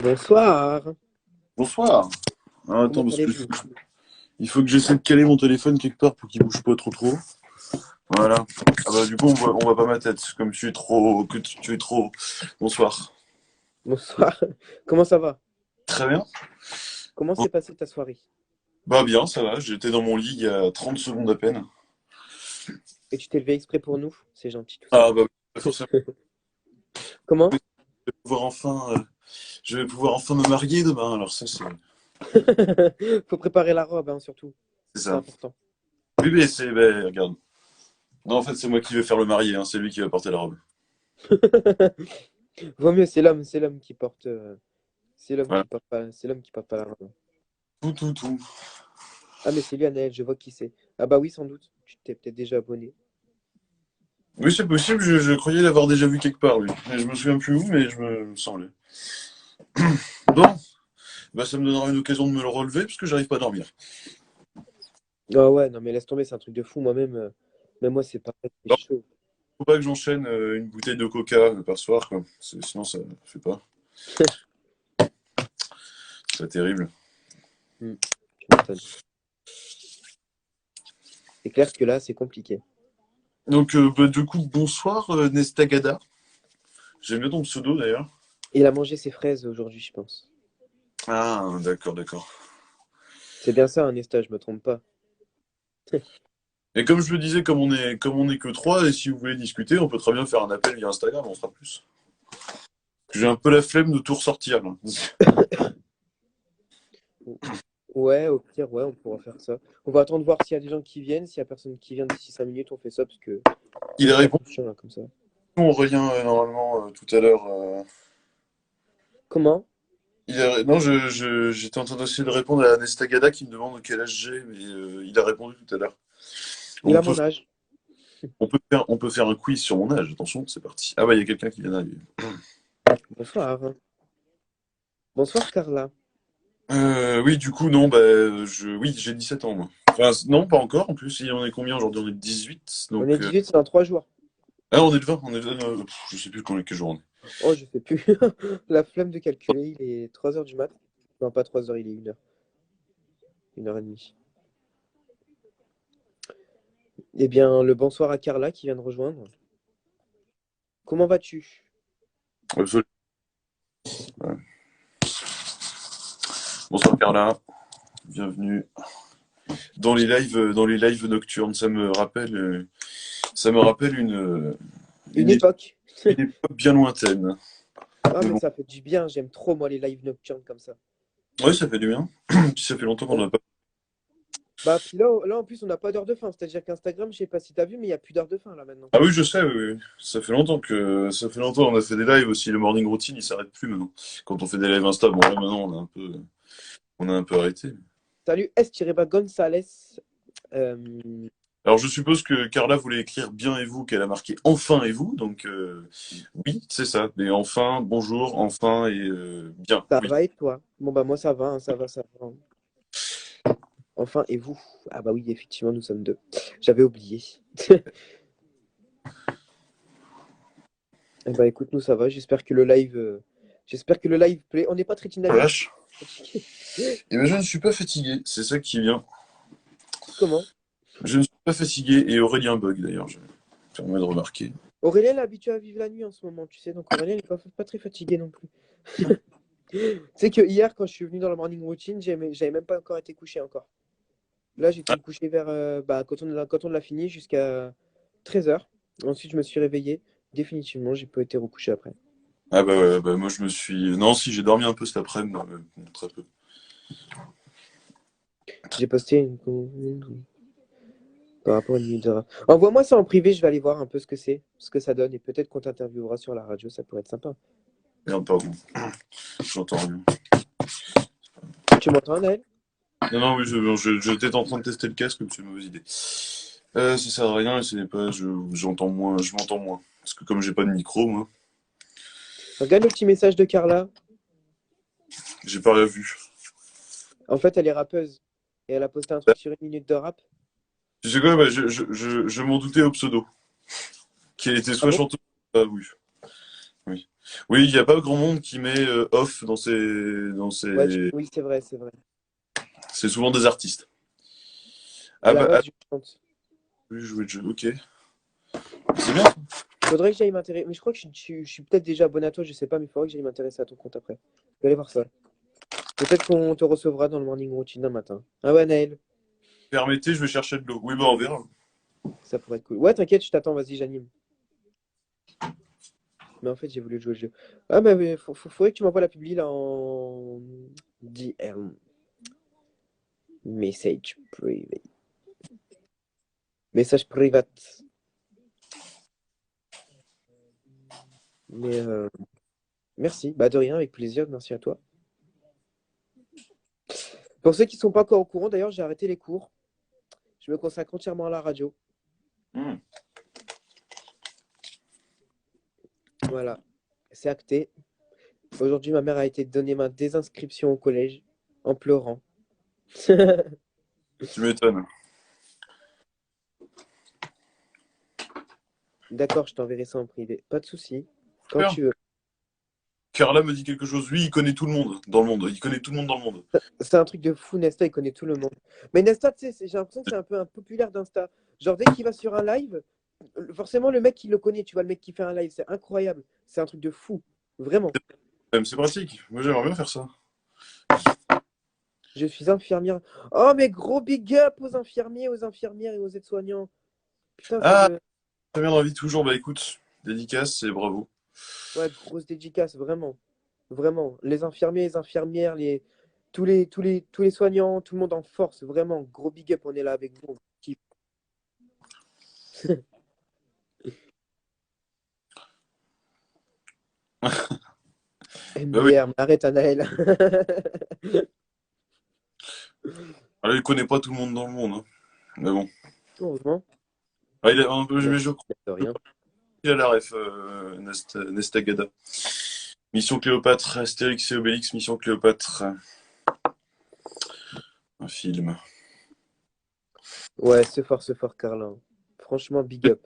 Bonsoir, Bonsoir. Ah, attends, comment parce que allez-vous? il faut que j'essaie de caler mon téléphone quelque part pour qu'il bouge pas trop trop. Voilà. Ah bah du coup on voit pas ma tête, comme tu es trop que tu es trop. Bonsoir. Bonsoir, comment ça va? Très bien. Comment Bon, s'est passée ta soirée? bah bien, ça va. J'étais dans mon lit il y a 30 secondes à peine. Et tu t'es levé exprès pour nous? C'est gentil tout ça. Ah bah forcément, Comment? je vais pouvoir enfin, je vais pouvoir enfin me marier demain. Alors ça Faut préparer la robe, hein, surtout. c'est C'est ça. important. Oui mais regarde. Non en fait c'est moi qui vais faire le marié, hein, c'est lui qui va porter la robe. Vaut mieux, c'est l'homme qui porte, Voilà. c'est l'homme qui porte pas la robe. Tout tout tout. Ah mais c'est lui, Anaël, je vois qui c'est. Ah bah oui, sans doute. Tu t'es peut-être déjà abonné. Oui c'est possible. Je croyais l'avoir déjà vu quelque part lui. Mais je me souviens plus où, mais je me semblait. Bon. Bah, ça me donnera une occasion de me le relever parce que j'arrive pas à dormir. Ah ouais, non mais laisse tomber, c'est un truc de fou. Moi-même, même moi c'est pareil, c'est Alors, chaud. faut pas que j'enchaîne une bouteille de coca par soir, quoi. Sinon, ça fait pas. C'est terrible. Hmm, tu m'étonnes. C'est clair que là, c'est compliqué. Donc, bah, du coup, bonsoir, Nestagada. J'aime bien ton pseudo d'ailleurs. Il a mangé ses fraises aujourd'hui, je pense. Ah, d'accord, d'accord. C'est bien ça, un Nesta, je me trompe pas. Et comme je le disais, comme on est que trois, et si vous voulez discuter, on peut très bien faire un appel via Instagram, on sera plus. J'ai un peu la flemme de tout ressortir, là. Ouais, au pire, ouais, on pourra faire ça. On va attendre voir s'il y a des gens qui viennent. S'il y a personne qui vient d'ici 5 minutes, on fait ça parce que ça Il a devient un répondu peu chiant là comme ça. Aurélien normalement tout à l'heure. Comment? Non, j'étais en train d'essayer de répondre à Nestagada qui me demande quel âge j'ai, mais il a répondu tout à l'heure. Il On a peut, mon âge. on peut faire un quiz sur mon âge. Attention, c'est parti. Ah bah, il y a quelqu'un qui vient d'arriver. Bonsoir. Bonsoir, Carla. Oui, du coup, non, bah, oui, j'ai 17 ans, moi. Enfin, non, pas encore. En plus, on est combien aujourd'hui? On est 18. On est Donc, 18, c'est dans 3 jours. ah, on est le 20. Je sais plus quel jour on est. Oh, je sais plus. La flemme de calculer, il est 3 heures du mat. Non, pas 3 heures, il est 1 heure. 1 heure et demie. Eh bien, le bonsoir à Carla qui vient de rejoindre. Comment vas-tu? Absolument. Ouais. Bonsoir, Carla. Bienvenue dans les lives nocturnes. Ça me rappelle Une une, époque. une époque bien lointaine. Ah, Mais mais bon, ça fait du bien. J'aime trop, moi, les lives nocturnes comme ça. ouais, ça fait du bien. Puis ça fait longtemps qu'on n'a pas. Bah, puis là, en plus, on n'a pas d'heure de fin. C'est-à-dire qu'Instagram, je sais pas si t'as vu, mais il n'y a plus d'heure de fin là maintenant. Ah oui, je sais, oui, oui. Ça fait longtemps. On a fait des lives aussi. Le morning routine, il s'arrête plus maintenant. Quand on fait des lives Insta, bon là maintenant on a un peu arrêté. Salut S-Gonzalez. Euh, Alors je suppose que Carla voulait écrire bien et vous, qu'elle a marqué enfin et vous. Donc oui, c'est ça. Mais enfin, bonjour, enfin et bien, Ça oui. va et toi? Bon, bah, moi, ça va, hein, ça va, ça va. Enfin, et vous? Ah, bah oui, effectivement, nous sommes deux. J'avais oublié. Eh bah, écoute, nous, ça va. J'espère que le live plaît. On n'est pas très Oh, dynamique. vache. Et ben je ne suis pas fatigué. C'est ça qui est bien. Comment? Je ne suis pas fatigué et Aurélien bug d'ailleurs. Je me permets de remarquer. Aurélien est habitué à vivre la nuit en ce moment, tu sais. Donc, Aurélien n'est pas très fatigué non plus. Tu sais que hier, quand je suis venu dans la morning routine, j'avais même pas encore été couché encore. Là, j'étais Ah, couché vers, bah, quand on l'a fini jusqu'à 13 heures. Ensuite, je me suis réveillé. Définitivement, j'ai pas été recouché après. ah bah ouais, bah moi je me suis. Non, si j'ai dormi un peu cet après-midi, mais très peu. J'ai posté par rapport à une minute de rap. Envoie-moi ça en privé, je vais aller voir un peu ce que c'est, ce que ça donne, et peut-être qu'on t'interviewera sur la radio, ça pourrait être sympa. Merde, pardon. J'entends rien. Tu m'entends, Naël? Non, non, oui, j'étais en train de tester le casque, mais c'est une mauvaise idée. Ça sert à rien et ce n'est pas. J'entends moins, je m'entends moins. Parce que comme j'ai pas de micro, moi, Regarde le petit message de Carla. j'ai pas rien vu. En fait, elle est rappeuse, et elle a posté un truc sur 1 minute de rap. Tu sais quoi, bah, je m'en doutais au pseudo. Qu'elle était Ah soit bon? chanteuse, soit oui. Oui. Oui, il n'y a pas grand monde qui met off Ouais, oui, c'est vrai, c'est vrai. C'est souvent des artistes. À Ah la bah, base, je chante. oui, jouer de jeu, ok. C'est bien. Faudrait que j'aille m'intéresser. Mais je crois que je suis peut-être déjà abonné à toi, je sais pas, mais il faudrait que j'aille m'intéresser à ton compte après. Je vais aller voir ça. Peut-être qu'on te recevra dans le morning routine un matin. Ah ouais, Naël, Permettez, je vais chercher de l'eau. Oui, bah on verra. ça pourrait être cool. Ouais, t'inquiète, je t'attends, vas-y, j'anime. Mais en fait, j'ai voulu jouer le jeu. Ah bah, mais faudrait que tu m'envoies la publi là en DM. Message privé. Message privat. Mais merci. Bah de rien, avec plaisir, merci à toi. Pour ceux qui sont pas encore au courant, d'ailleurs, j'ai arrêté les cours. Je me consacre entièrement à la radio. Hmm. Voilà. C'est acté. Aujourd'hui, ma mère a été donner ma désinscription au collège en pleurant. Tu m'étonnes. D'accord, je t'enverrai ça en privé. Pas de souci. Quand Super. tu veux. Carla me dit quelque chose. Lui, il connaît tout le monde dans le monde. Il connaît tout le monde dans le monde. C'est un truc de fou, Nesta, il connaît tout le monde. Mais Nesta, tu sais, j'ai l'impression que c'est un peu un populaire d'Insta. Genre, dès qu'il va sur un live, forcément, le mec, il le connaît. Tu vois, le mec qui fait un live, c'est incroyable. C'est un truc de fou. Vraiment. C'est pratique. Moi, j'aimerais bien faire ça. Je suis infirmière. Oh, mais gros big up aux infirmiers, aux infirmières et aux aides-soignants. Putain, ça Ah, me. ça vient dans la vie toujours. Bah écoute, dédicace et bravo. Ouais, grosse dédicace, vraiment. Vraiment. Les infirmiers, les infirmières, tous les soignants, tout le monde en force. Vraiment. Gros big up, on est là avec vous. On kiffe. Bah oui. MDR, mais arrête, Anaël. Alors, il connaît pas tout le monde dans le monde, hein. Mais bon. Heureusement. Ah, il a un peu, Mais je crois de rien. qu'il a la ref, Nestagada. Mission Cléopâtre, Astérix et Obélix, Mission Cléopâtre. Un film. Ouais, c'est fort, Carlin. Franchement, big up.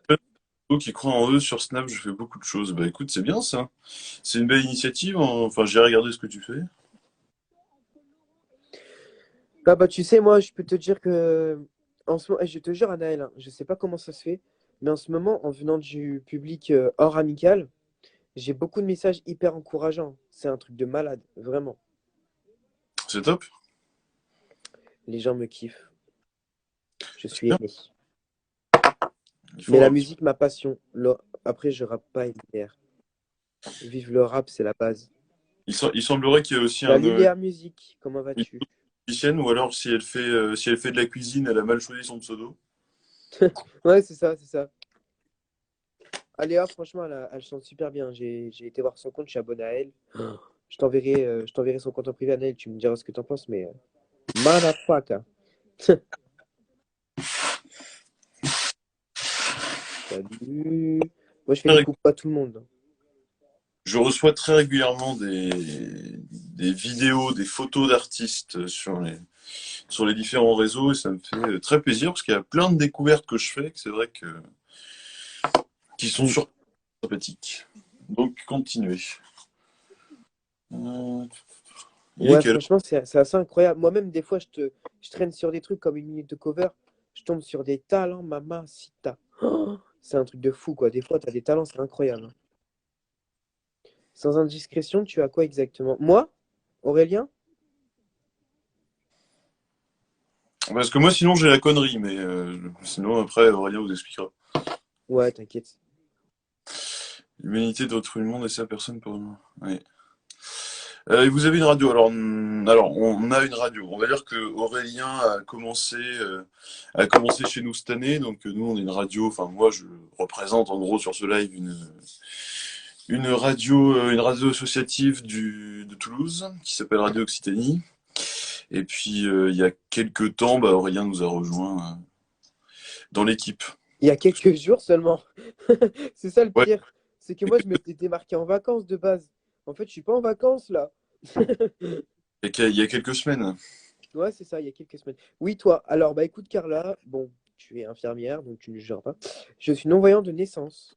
Ceux qui croient en eux sur Snap, je fais beaucoup de choses. Bah écoute, c'est bien ça. C'est une belle initiative, hein. Enfin, j'ai regardé ce que tu fais. Ah bah, tu sais, moi, je peux te dire que. En ce moment, je te jure, Anaël, hein, je sais pas comment ça se fait, mais en ce moment, en venant du public hors amical, j'ai beaucoup de messages hyper encourageants. C'est un truc de malade, vraiment. C'est top. Les gens me kiffent. Je C'est suis bien. aimé. Il Mais faut la un petit musique, ma passion. Après, je rappe pas MDR. Vive le rap, c'est la base. Il semblerait qu'il y ait aussi Salut Léa Musique, comment une vas-tu? musicienne, ou alors si elle fait de la cuisine, elle a mal choisi son pseudo. Ouais, c'est ça, c'est ça. Ah, Léa, franchement, elle chante super bien. J'ai été voir son compte, je suis abonné à elle. Je t'enverrai son compte en privé, Anaël, tu me diras ce que t'en penses, mais motherfucker. Salut. Moi, je fais des coups à tout le monde. Je reçois très régulièrement des vidéos, des photos d'artistes sur les différents réseaux, et ça me fait très plaisir parce qu'il y a plein de découvertes que je fais, que c'est vrai qui sont Mm. sur sympathiques. Donc, continuez. Il est Ouais, quelle franchement, c'est assez incroyable. Moi-même, des fois, je traîne sur des trucs comme une minute de cover. Je tombe sur des talents, mamacita. Oh, c'est un truc de fou, quoi. Des fois, t'as des talents, c'est incroyable. Sans indiscrétion, tu as quoi exactement? Moi, Aurélien? Parce que moi, sinon, j'ai la connerie, mais sinon, après, Aurélien vous expliquera. Ouais, t'inquiète. L'humanité doit trouver le monde et sa personne pour nous. Ouais. Et vous avez une radio. Alors, on a une radio. On va dire que Aurélien a commencé chez nous cette année. Donc, nous, on est une radio. Enfin, moi, je représente en gros sur ce live une radio associative de Toulouse qui s'appelle Radio Occitanie. Et puis, il y a quelques temps, bah, Aurélien nous a rejoint dans l'équipe. Il y a quelques jours seulement. C'est ça le Ouais, pire. C'est que moi, je m'étais démarqué en vacances de base. En fait, je suis pas en vacances là. il y a quelques semaines. Ouais, c'est ça, il y a quelques semaines. Oui, toi. Alors, bah écoute, Carla, bon, tu es infirmière, donc tu ne jugeras pas. Je suis non-voyant de naissance.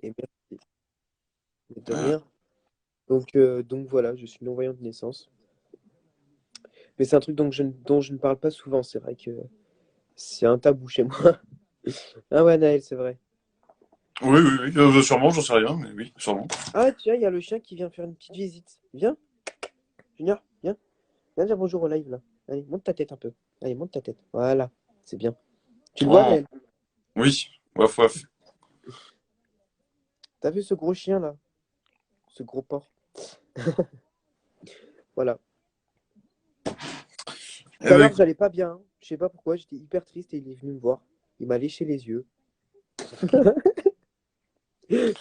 Et merci. Mais de Euh, rien. Donc voilà, je suis non-voyant de naissance. Mais c'est un truc dont je ne parle pas souvent. C'est vrai que c'est un tabou chez moi. Ah ouais, Naël, c'est vrai. oui, oui, oui. Sûrement, j'en sais rien, mais oui, sûrement. Ah tiens, il y a le chien qui vient faire une petite visite. Viens, Junior, viens. Viens dire bonjour au live là. Allez, monte ta tête un peu. Allez, monte ta tête. Voilà, c'est bien. Tu le vois, Oh, Naël? oui, waf waf. T'as vu ce gros chien là? Ce gros porc. Voilà. Eh Tout à ben, l'heure, écoute, j'allais pas bien. Je sais pas pourquoi, j'étais hyper triste et il est venu me voir. Il m'a léché les yeux.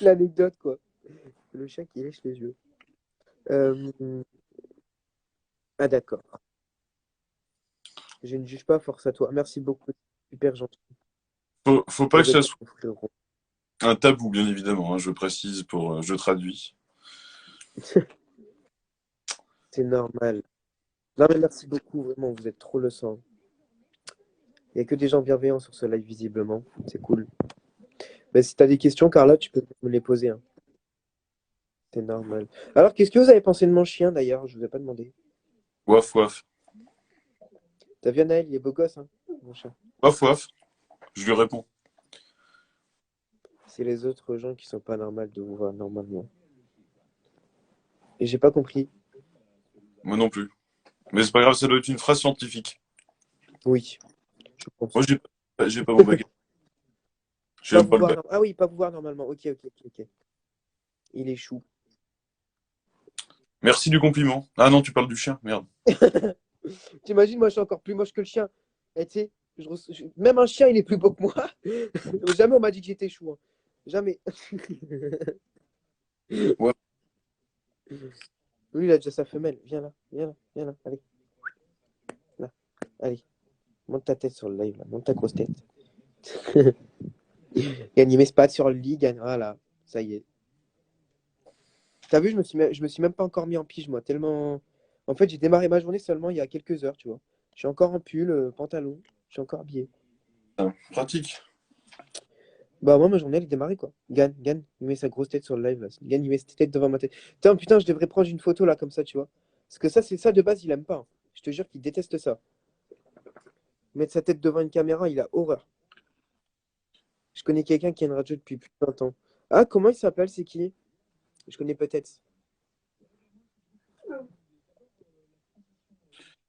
L'anecdote, quoi. Le chien qui lèche les yeux. Euh, Ah, d'accord. Je ne juge pas, force à toi. Merci beaucoup. Super gentil. faut pas que Vous êtes ça des soit bons frérots. un tabou, bien évidemment, hein, je précise je traduis. C'est normal. Non, mais merci beaucoup. Vraiment, vous êtes trop le sang. Il n'y a que des gens bienveillants sur ce live, visiblement. C'est cool. Mais si tu as des questions, Carla, tu peux me les poser, hein. C'est normal. Alors, qu'est-ce que vous avez pensé de mon chien, d'ailleurs? Je vous ai pas demandé. Waf waf. T'as vu, Anaël, il est beau gosse, hein, mon chien. Waf waf. Je lui réponds. C'est les autres gens qui sont pas normales de vous voir normalement. Et j'ai pas compris. Moi non plus. Mais c'est pas grave, ça doit être une phrase scientifique. Oui, je Moi, pense. j'ai pas mon bagage. J'ai Pas même vous pas le voir. bac. Ah oui, pas vous voir normalement. Ok, ok, ok, ok. Il est chou. Merci du compliment. Ah non, tu parles du chien, merde. T'imagines, moi, je suis encore plus moche que le chien. Et tu sais, même un chien, il est plus beau que moi. Jamais on m'a dit que j'étais chou, hein. Jamais. Ouais. Lui, il a déjà sa femelle. Viens là, viens là, viens là. Allez, là. Allez, monte ta tête sur le live, là. Monte ta grosse tête. Gagne mes spats sur le lit, gagne. Voilà, ça y est. T'as vu, je me suis même pas encore mis en pige, moi, tellement. En fait, j'ai démarré ma journée seulement il y a quelques heures, tu vois. Je suis encore en pull, pantalon, je suis encore habillé. Pratique. Bah, moi, ma journée, elle est démarrée, quoi. Gagne, il met sa grosse tête sur le live, là. Gagne, il met sa tête devant ma tête. Putain, je devrais prendre une photo, là, comme ça, tu vois. Parce que ça, c'est ça, de base, il aime pas, hein. Je te jure qu'il déteste ça. Mettre sa tête devant une caméra, il a horreur. Je connais quelqu'un qui a une radio depuis plus de 20 ans. Ah, comment il s'appelle, c'est qui? Je connais peut-être.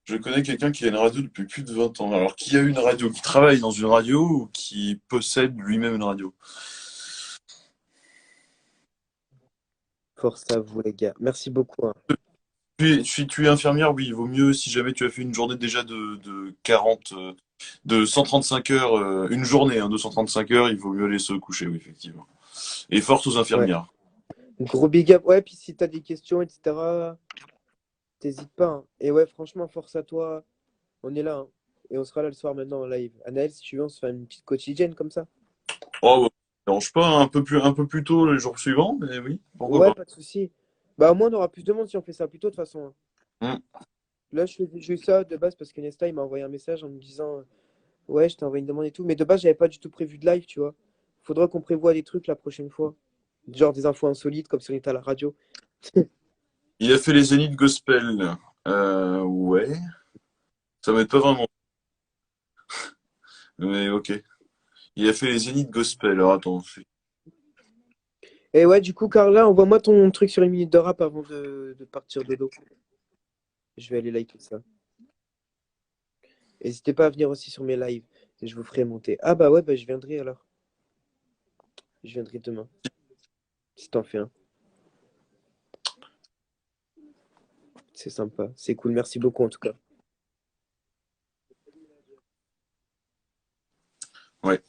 Je connais quelqu'un qui a une radio depuis plus de 20 ans. Alors, qui a une radio? Qui travaille dans une radio ou qui possède lui-même une radio? Force à vous, les gars. Merci beaucoup, hein. Tu es infirmière, oui, il vaut mieux si jamais tu as fait une journée déjà de 40, de 135 heures, une journée, hein, de 135 heures, il vaut mieux aller se coucher, oui, effectivement. Et force aux Ouais. infirmières. Gros big up. Ouais, puis si t'as des questions, etc., t'hésites pas, hein. Et ouais, franchement, force à toi. On est là, hein. Et on sera là le soir maintenant en live. Anaël, si tu veux, on se fait une petite quotidienne comme ça. Oh, bah, ça me dérange pas, hein, un peu plus tôt les jours suivants, mais oui, pourquoi Ouais, pas. pas de souci. Bah, au moins, on aura plus de monde si on fait ça plus tôt, de toute façon, hein. Hmm. Là, je fais ça de base parce que Nesta, il m'a envoyé un message en me disant ouais, je t'ai envoyé une demande et tout. Mais de base, j'avais pas du tout prévu de live, tu vois. Faudra qu'on prévoie des trucs la prochaine fois. Genre des infos insolites, comme si on était à la radio. Il a fait les Zénith Gospel. Ouais, ça m'aide pas vraiment, mais ok. Il a fait les Zénith Gospel, alors attends. Et ouais, du coup, Carla, envoie-moi ton truc sur une minute de rap avant de partir de dos. Je vais aller liker ça. N'hésitez pas à venir aussi sur mes lives. Et je vous ferai monter. Ah bah ouais, bah je viendrai alors. Je viendrai demain. Si t'en fais un. C'est sympa. C'est cool. Merci beaucoup en tout cas. Ouais.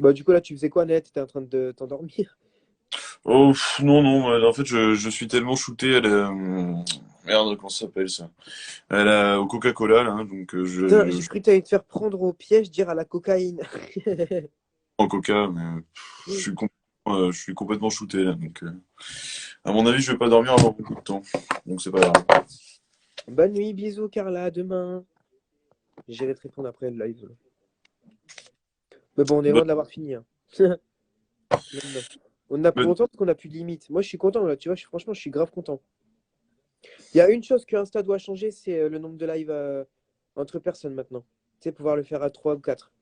Bah, du coup, là, tu faisais quoi, Net? T'étais en train de t'endormir? Oh, non, non, en fait, je suis tellement shooté merde, comment ça s'appelle ça? Au Coca-Cola, là, hein, donc Putain, j'ai cru que t'allais te faire prendre au piège, dire à la cocaïne. en Coca, mais je suis complètement shooté, là, donc à mon avis, je vais pas dormir avant beaucoup de temps, donc c'est pas grave. Bonne nuit, bisous, Carla. À demain. J'irai te répondre après le live. Mais bon, on est Bonne loin de l'avoir fini, hein. Même là. On a plus Le- longtemps parce qu'on a plus de limite. Moi, je suis content, là, tu vois, franchement, je suis grave content. Il y a une chose que Insta doit changer, c'est le nombre de lives entre personnes maintenant. Tu sais, pouvoir le faire à 3 ou 4.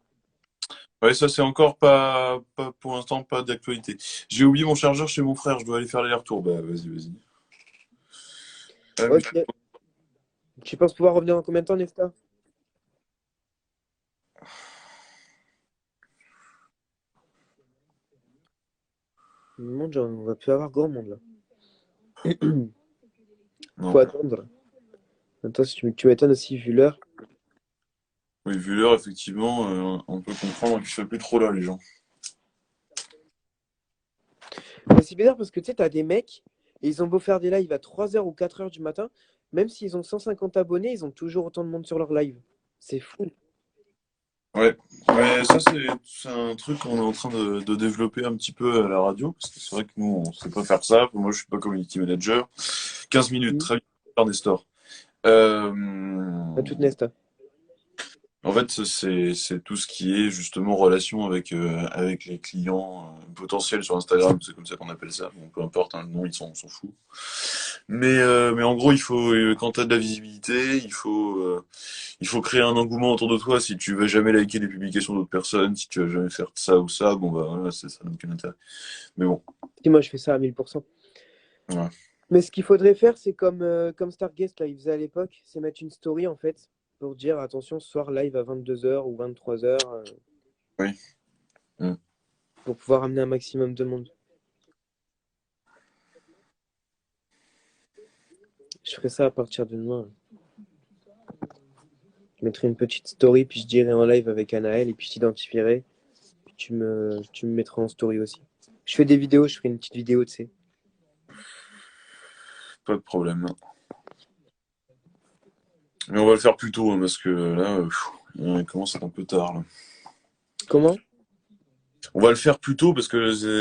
Ouais, ça c'est encore pas pour l'instant pas d'actualité. J'ai oublié mon chargeur chez mon frère, je dois aller faire l'aller-retour. Bah vas-y, vas-y. Ok. Amuse- Tu penses pouvoir revenir dans combien de temps, Nesta? Le monde, genre, on va plus avoir grand monde, là. Faut Non. attendre. Attends, si tu m'étonnes aussi, vu l'heure. Oui, vu l'heure, effectivement, on peut comprendre qu'ils soient plus trop là, les gens. Mais c'est bizarre parce que tu sais, t'as des mecs, et ils ont beau faire des lives à 3 heures ou 4 heures du matin, même s'ils ont 150 abonnés, ils ont toujours autant de monde sur leur live. C'est fou. Ouais, mais ça c'est un truc qu'on est en train de développer un petit peu à la radio, parce que c'est vrai que nous on sait pas faire ça. Moi je suis pas community manager. 15 minutes, Mhm. très bien, par Nestor. Euh, À toute Nesta. En fait, c'est tout ce qui est justement relation avec les clients potentiels sur Instagram, c'est comme ça qu'on appelle ça. Bon, peu importe, hein, le nom, on s'en fout. Mais en gros, quand tu as de la visibilité, il faut créer un engouement autour de toi. Si tu vas jamais liker les publications d'autres personnes, si tu vas jamais faire ça ou ça, bon bah voilà, ça n'a aucun intérêt. Mais bon, Si moi je fais ça à 1000%. voilà. Mais ce qu'il faudrait faire, c'est comme Starguest, là, il faisait à l'époque, c'est mettre une story en fait, pour dire attention, ce soir live à 22 heures ou 23 heures, Oui. Mm. pour pouvoir amener un maximum de monde. Je ferai ça à partir de demain. Je mettrai une petite story, puis je dirai en live avec Anaël, et puis je t'identifierai, puis tu me mettras en story aussi. Je fais des vidéos, je ferai une petite vidéo, tu sais. Pas de problème. Mais on va le faire plus tôt, hein, parce que là, il commence à être un peu tard, là. Comment? On va le faire plus tôt parce que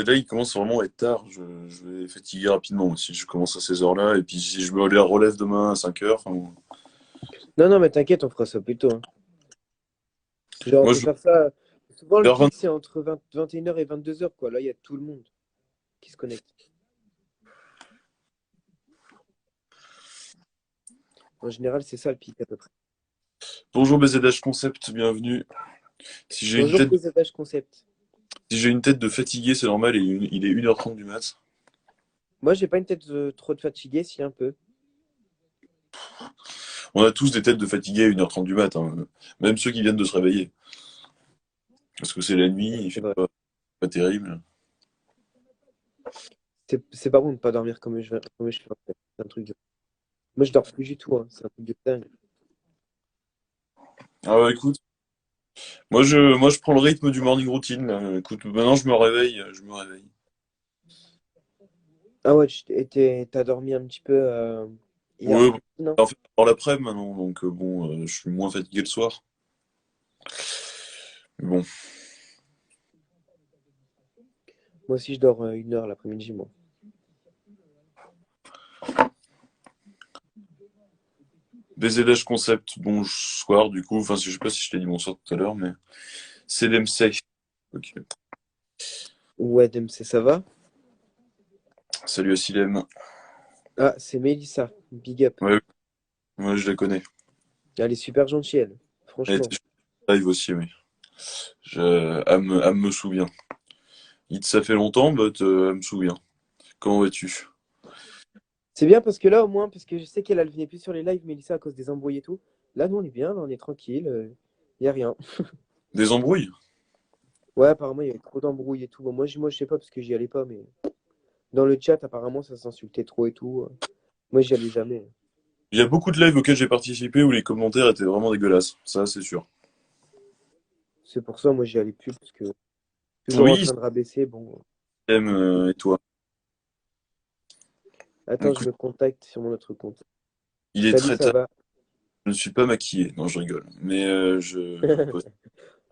là, il commence vraiment à être tard. Je vais fatiguer rapidement aussi. Je commence à ces heures-là. Et puis, si je me relève demain à 5 heures, enfin, Non, non, mais t'inquiète, on fera ça plus tôt, hein. Genre, on moi, peut faire ça. Souvent, le vers 20. pic, c'est entre 21 heures et 22 heures, quoi. Là, il y a tout le monde qui se connecte. En général, c'est ça le pic, à peu près. Bonjour BZH Concept, bienvenue. Si j'ai une Bonjour, tête, PZH Concept. si j'ai une tête de fatigué, c'est normal. Il est 1h30 du mat. Moi, j'ai pas une tête trop de fatigué, si un peu. On a tous des têtes de fatigué à 1h30 du mat, hein. Même ceux qui viennent de se réveiller. Parce que c'est la nuit, il C'est fait vrai. pas terrible. C'est pas bon de pas dormir comme je fais, en fait. C'est un truc de... Moi, je dors plus du tout, hein. C'est un truc de dingue. Ah ouais, écoute, moi je prends le rythme du morning routine, là. Écoute, maintenant je me réveille, je me réveille. Ah ouais, t'as dormi un petit peu hier Ouais, après, non? en fait, dans l'après maintenant, donc bon, je suis moins fatigué le soir. Mais bon, Moi aussi, je dors 1 heure l'après-midi, moi. BZH Concept, bonsoir du coup. Enfin, je sais pas si je t'ai dit bonsoir tout à l'heure, mais c'est l'MC. Ok. Ouais, DMC, ça va? Salut à Silem. Ah, c'est Mélissa. Big up. Ouais, moi je la connais. Elle est super gentille, elle. Elle Franchement. était live aussi, oui. Elle me souvient. Ça fait longtemps, mais elle me souvient. Comment vas-tu? C'est bien parce que là, au moins, parce que je sais qu'elle venait plus sur les lives, Mélissa, à cause des embrouilles et tout. Là, nous, on est bien, là, on est tranquille. Y a rien. Des embrouilles? Ouais, apparemment, il y avait trop d'embrouilles et tout. Bon, moi, je sais pas parce que j'y allais pas, mais dans le chat, apparemment, ça s'insultait trop et tout. Moi, j'y allais jamais. Il y a beaucoup de lives auxquels j'ai participé où les commentaires étaient vraiment dégueulasses. Ça, c'est sûr. C'est pour ça, moi, j'y allais plus parce que toujours en Oui, train de rabaisser. Bon, Silem, et toi? attends, je Écoute, me contacte sur mon autre compte. il est Salut, très ça tard. va? Je ne suis pas maquillé. Non, je rigole. Mais je poste.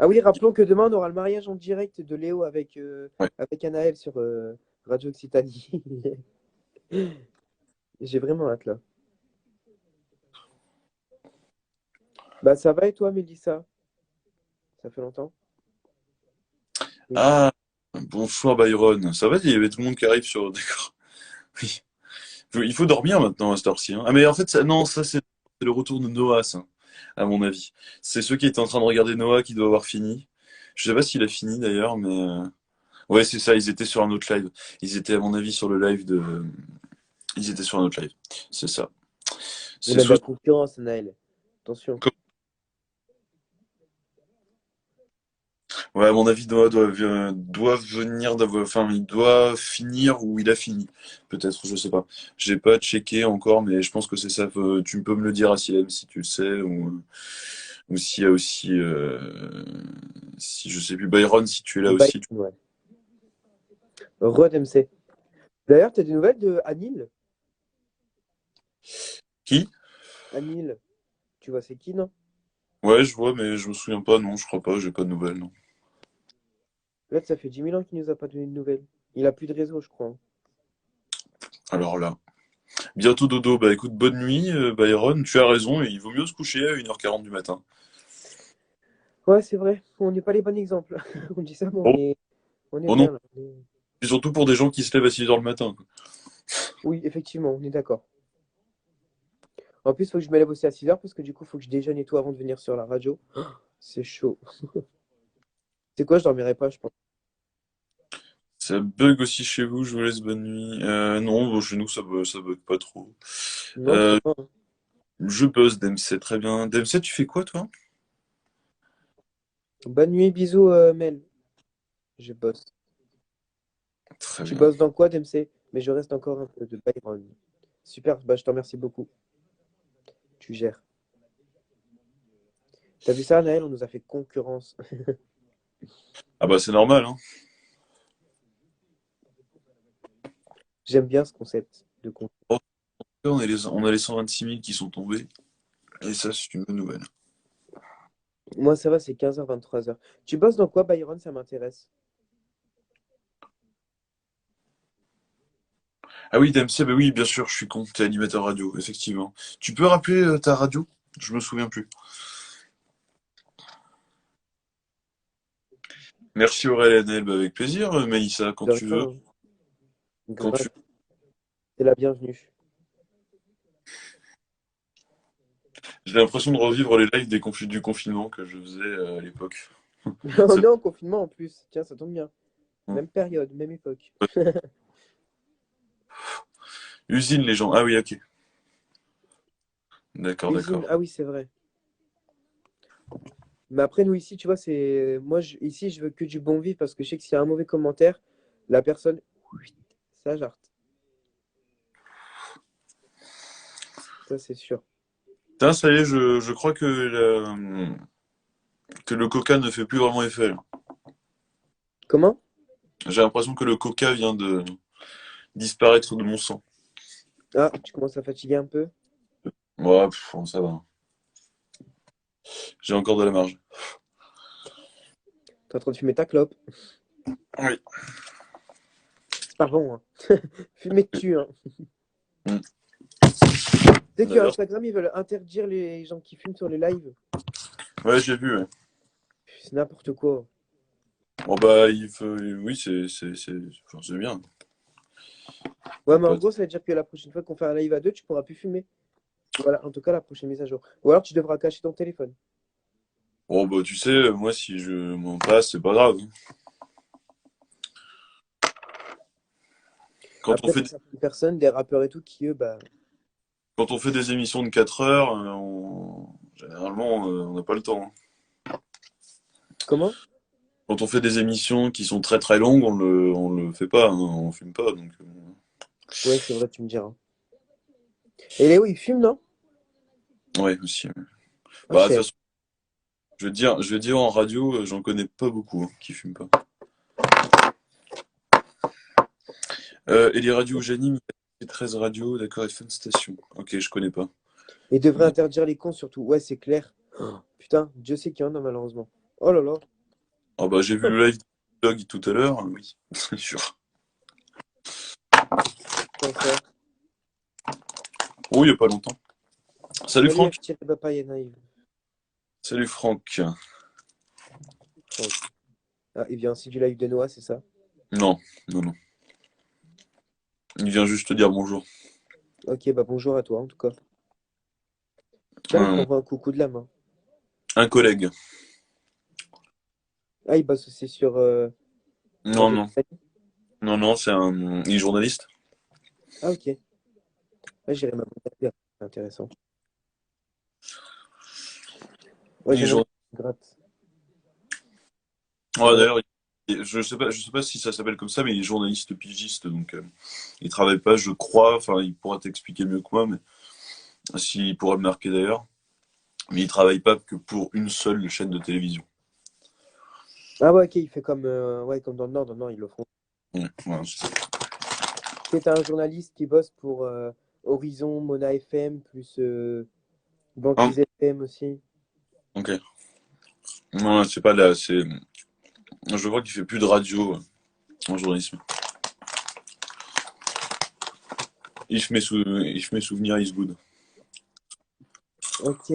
Ah oui, rappelons que demain, on aura le mariage en direct de Léo Ouais. avec Anaël sur Radio Occitanie. J'ai vraiment hâte là. Bah ça va et toi, Mélissa? Ça fait longtemps? Oui. Ah! Bonsoir Byron. Ça va, il y avait tout le monde qui arrive sur. D'accord. Oui. Il faut dormir maintenant à cette heure-ci, hein. Ah mais en fait, non, ça c'est le retour de Noah, ça, à mon avis. C'est ceux qui étaient en train de regarder Noah qui doivent avoir fini. Je sais pas s'il a fini d'ailleurs, mais ouais, c'est ça. Ils étaient sur un autre live. Ils étaient à mon avis sur le live de. Ils étaient sur un autre live. C'est ça. Il C'est a de la soit. concurrence, Naël. Attention. Ouais, à mon avis, Noah doit venir d'avoir. Enfin, il doit finir ou il a fini. Peut-être, je sais pas. J'ai pas checké encore, mais je pense que c'est ça. Tu peux me le dire, Asilem, si tu le sais, ou s'il y a aussi. Si je sais plus, Byron, si tu es là Bye. aussi. Ouais. Rod MC. D'ailleurs, t'as des nouvelles de Anil? Qui? Anil, tu vois, c'est qui, non? Ouais, je vois, mais je me souviens pas. Non, je crois pas. J'ai pas de nouvelles, non. Là, ça fait 10 000 ans qu'il nous a pas donné de nouvelles. Il a plus de réseau, je crois, hein. Alors là. Bientôt dodo. Bah écoute, bonne nuit, Byron. Tu as raison, il vaut mieux se coucher à 1h40 du matin. Ouais, c'est vrai. On n'est pas les bons exemples. On dit ça, mais Oh, on est oh non. bien là. Et surtout pour des gens qui se lèvent à 6h le matin, quoi. Oui, effectivement, on est d'accord. En plus, il faut que je me lève aussi à 6 heures parce que du coup, il faut que je déjeune et tout avant de venir sur la radio. C'est chaud. C'est quoi, je dormirai pas, je pense. Ça bug aussi chez vous, je vous laisse bonne nuit. Non, bon, chez nous ça bug pas trop. Non, je Euh, crois pas, hein. je bosse DMC, très bien. DMC, tu fais quoi toi? Bonne nuit, bisous, Mel. Je bosse. Très Tu bien. bosses dans quoi, DMC? Mais je reste encore un peu de Byron. Super, bah, je te remercie beaucoup. Tu gères. T'as vu ça, Naël? On nous a fait concurrence. Ah bah c'est normal, hein. J'aime bien ce concept de concurrence. Oh, on a les 126 000 qui sont tombés, et ça c'est une bonne nouvelle. Moi, ça va, c'est 15h, 23h. Tu bosses dans quoi, Byron? Ça m'intéresse. Ah oui, DMC, bah oui, bien sûr, je suis con, t'es animateur radio, effectivement. Tu peux rappeler ta radio? Je me souviens plus. Merci Aurélien, bah, avec plaisir, Mélissa, quand De tu rien, veux. hein. Quand tu Grave. T'es la bienvenue. J'ai l'impression de revivre les lives du confinement que je faisais à l'époque. Oh Ça- non, confinement en plus. Tiens, ça tombe bien. Hmm. Même période, même époque. Usine, les gens. Ah oui, ok. D'accord, Usine, d'accord. ah oui, c'est vrai. Mais après, nous, ici, tu vois, c'est. Moi, ici, je veux que du bon vivre parce que je sais que s'il y a un mauvais commentaire, la personne. Ça jarte. Ça, c'est sûr. Putain, ça y est, je crois que le coca ne fait plus vraiment effet, là. Comment? J'ai l'impression que le coca vient de disparaître de mon sang. Ah, tu commences à fatiguer un peu? Ouais, ça va. J'ai encore de la marge. T'es en train de fumer ta clope. Oui. C'est pas bon, hein. Fumer dessus, hein. Hmm. Tu sais que D'ailleurs, Instagram, ils veulent interdire les gens qui fument sur les lives. ouais, j'ai vu, ouais. C'est n'importe quoi. Bon, bah, oui, enfin, c'est bien. Ouais, Y a mais en pas de- gros, ça veut dire que la prochaine fois qu'on fait un live à deux, tu pourras plus fumer. Voilà, en tout cas, la prochaine mise à jour. Ou alors, tu devras cacher ton téléphone. Oh, bah, tu sais, moi, si je m'en passe, c'est pas grave, hein. Quand on Après, fait t'as certaines personnes, des rappeurs et tout, qui eux, bah. Quand on fait des émissions de 4 heures, généralement, on n'a pas le temps, hein. Comment? Quand on fait des émissions qui sont très très longues, on le fait pas, hein, on filme pas. Donc, Ouais, c'est vrai, tu me diras. Et Léo, il fume, non? ouais, aussi, ouais. Ah, Bah, je de toute sais. façon, je vais dire en radio, j'en connais pas beaucoup, hein, qui fument pas. Et les radios où j'anime, il y a 13 radios, d'accord, et Fun Station. Ok, je connais pas. Il devrait interdire les cons, surtout. Ouais, c'est clair. Oh, putain, Dieu sait qu'il y en a, malheureusement. Oh là là. Ah bah, j'ai vu le live de Dog tout à l'heure, oui, c'est sûr. Quand ça? Oh, il y a pas longtemps. Salut Salut, Franck. FT Papa et Naïve. Salut Franck. Franck. Ah, il vient aussi du live de Noah, c'est ça? Non, non, non. Il vient juste te dire bonjour. Ok, bah bonjour à toi en tout cas. Tiens, il Un, t'envoie un coucou de la main. un collègue. Ah, il bosse aussi sur Non, Radio non. Compagnie. Non, non, il est journaliste. Ah, ok. Ouais, j'irai même regarder. C'est intéressant. Ouais, Il est j'aimerais journaliste. bien gratte. Ouais, Ouais. d'ailleurs, je sais pas si ça s'appelle comme ça, mais il est journaliste pigiste, donc il travaille pas, je crois. Enfin, il pourra t'expliquer mieux que moi, mais s'il pourra me marquer d'ailleurs. Mais il travaille pas que pour une seule chaîne de télévision. Ah ouais, ok, il fait comme, ouais, comme dans le Nord. Dans le Nord, ils le font. Ouais, voilà, c'est ça. Tu sais, t'as un journaliste qui bosse pour Horizon, Mona FM, plus Ah, Banquise FM aussi. ok. Non, c'est pas là, c'est. Je crois qu'il fait plus de radio en journalisme. If mes souvenirs is good. Ok.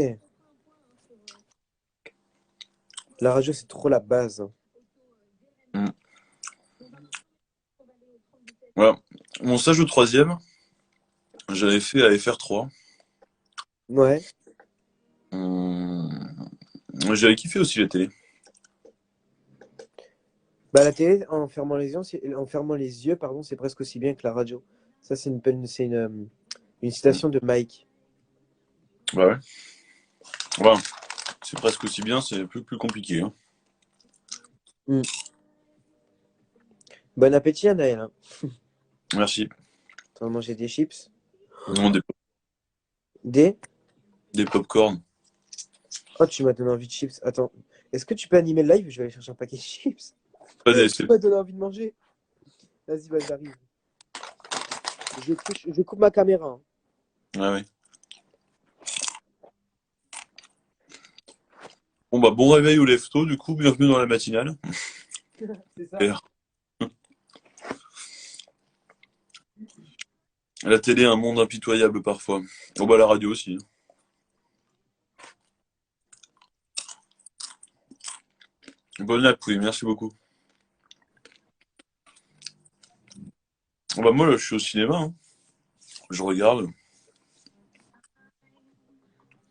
La radio, c'est trop la base, hein. Mm. Voilà. Mon stage de troisième, j'avais fait à FR3. Ouais. J'avais kiffé aussi la télé. Bah, la télé, en fermant les yeux, pardon, c'est presque aussi bien que la radio. Ça, une Mm. citation de Mike. Bah ouais. Voilà. C'est presque aussi bien, c'est plus compliqué, hein. Mm. Bon appétit, Anaël, hein. Merci. Tu vas manger des chips. Non, Des? des pop-corn. Oh, tu m'as donné envie de chips. Attends, est-ce que tu peux animer le live? Je vais aller chercher un paquet de chips. Pas des, Tu m'as donné envie de manger. Vas-y, bah, j'arrive. Je coupe ma caméra, hein. ouais, ouais. Bon bah bon réveil au lève-tôt, du coup, bienvenue dans la matinale. C'est ça. Et la télé, un monde impitoyable parfois. Oh bah la radio aussi. Bonne app, oui, merci beaucoup. Oh bah moi là, je suis au cinéma, hein. Je regarde,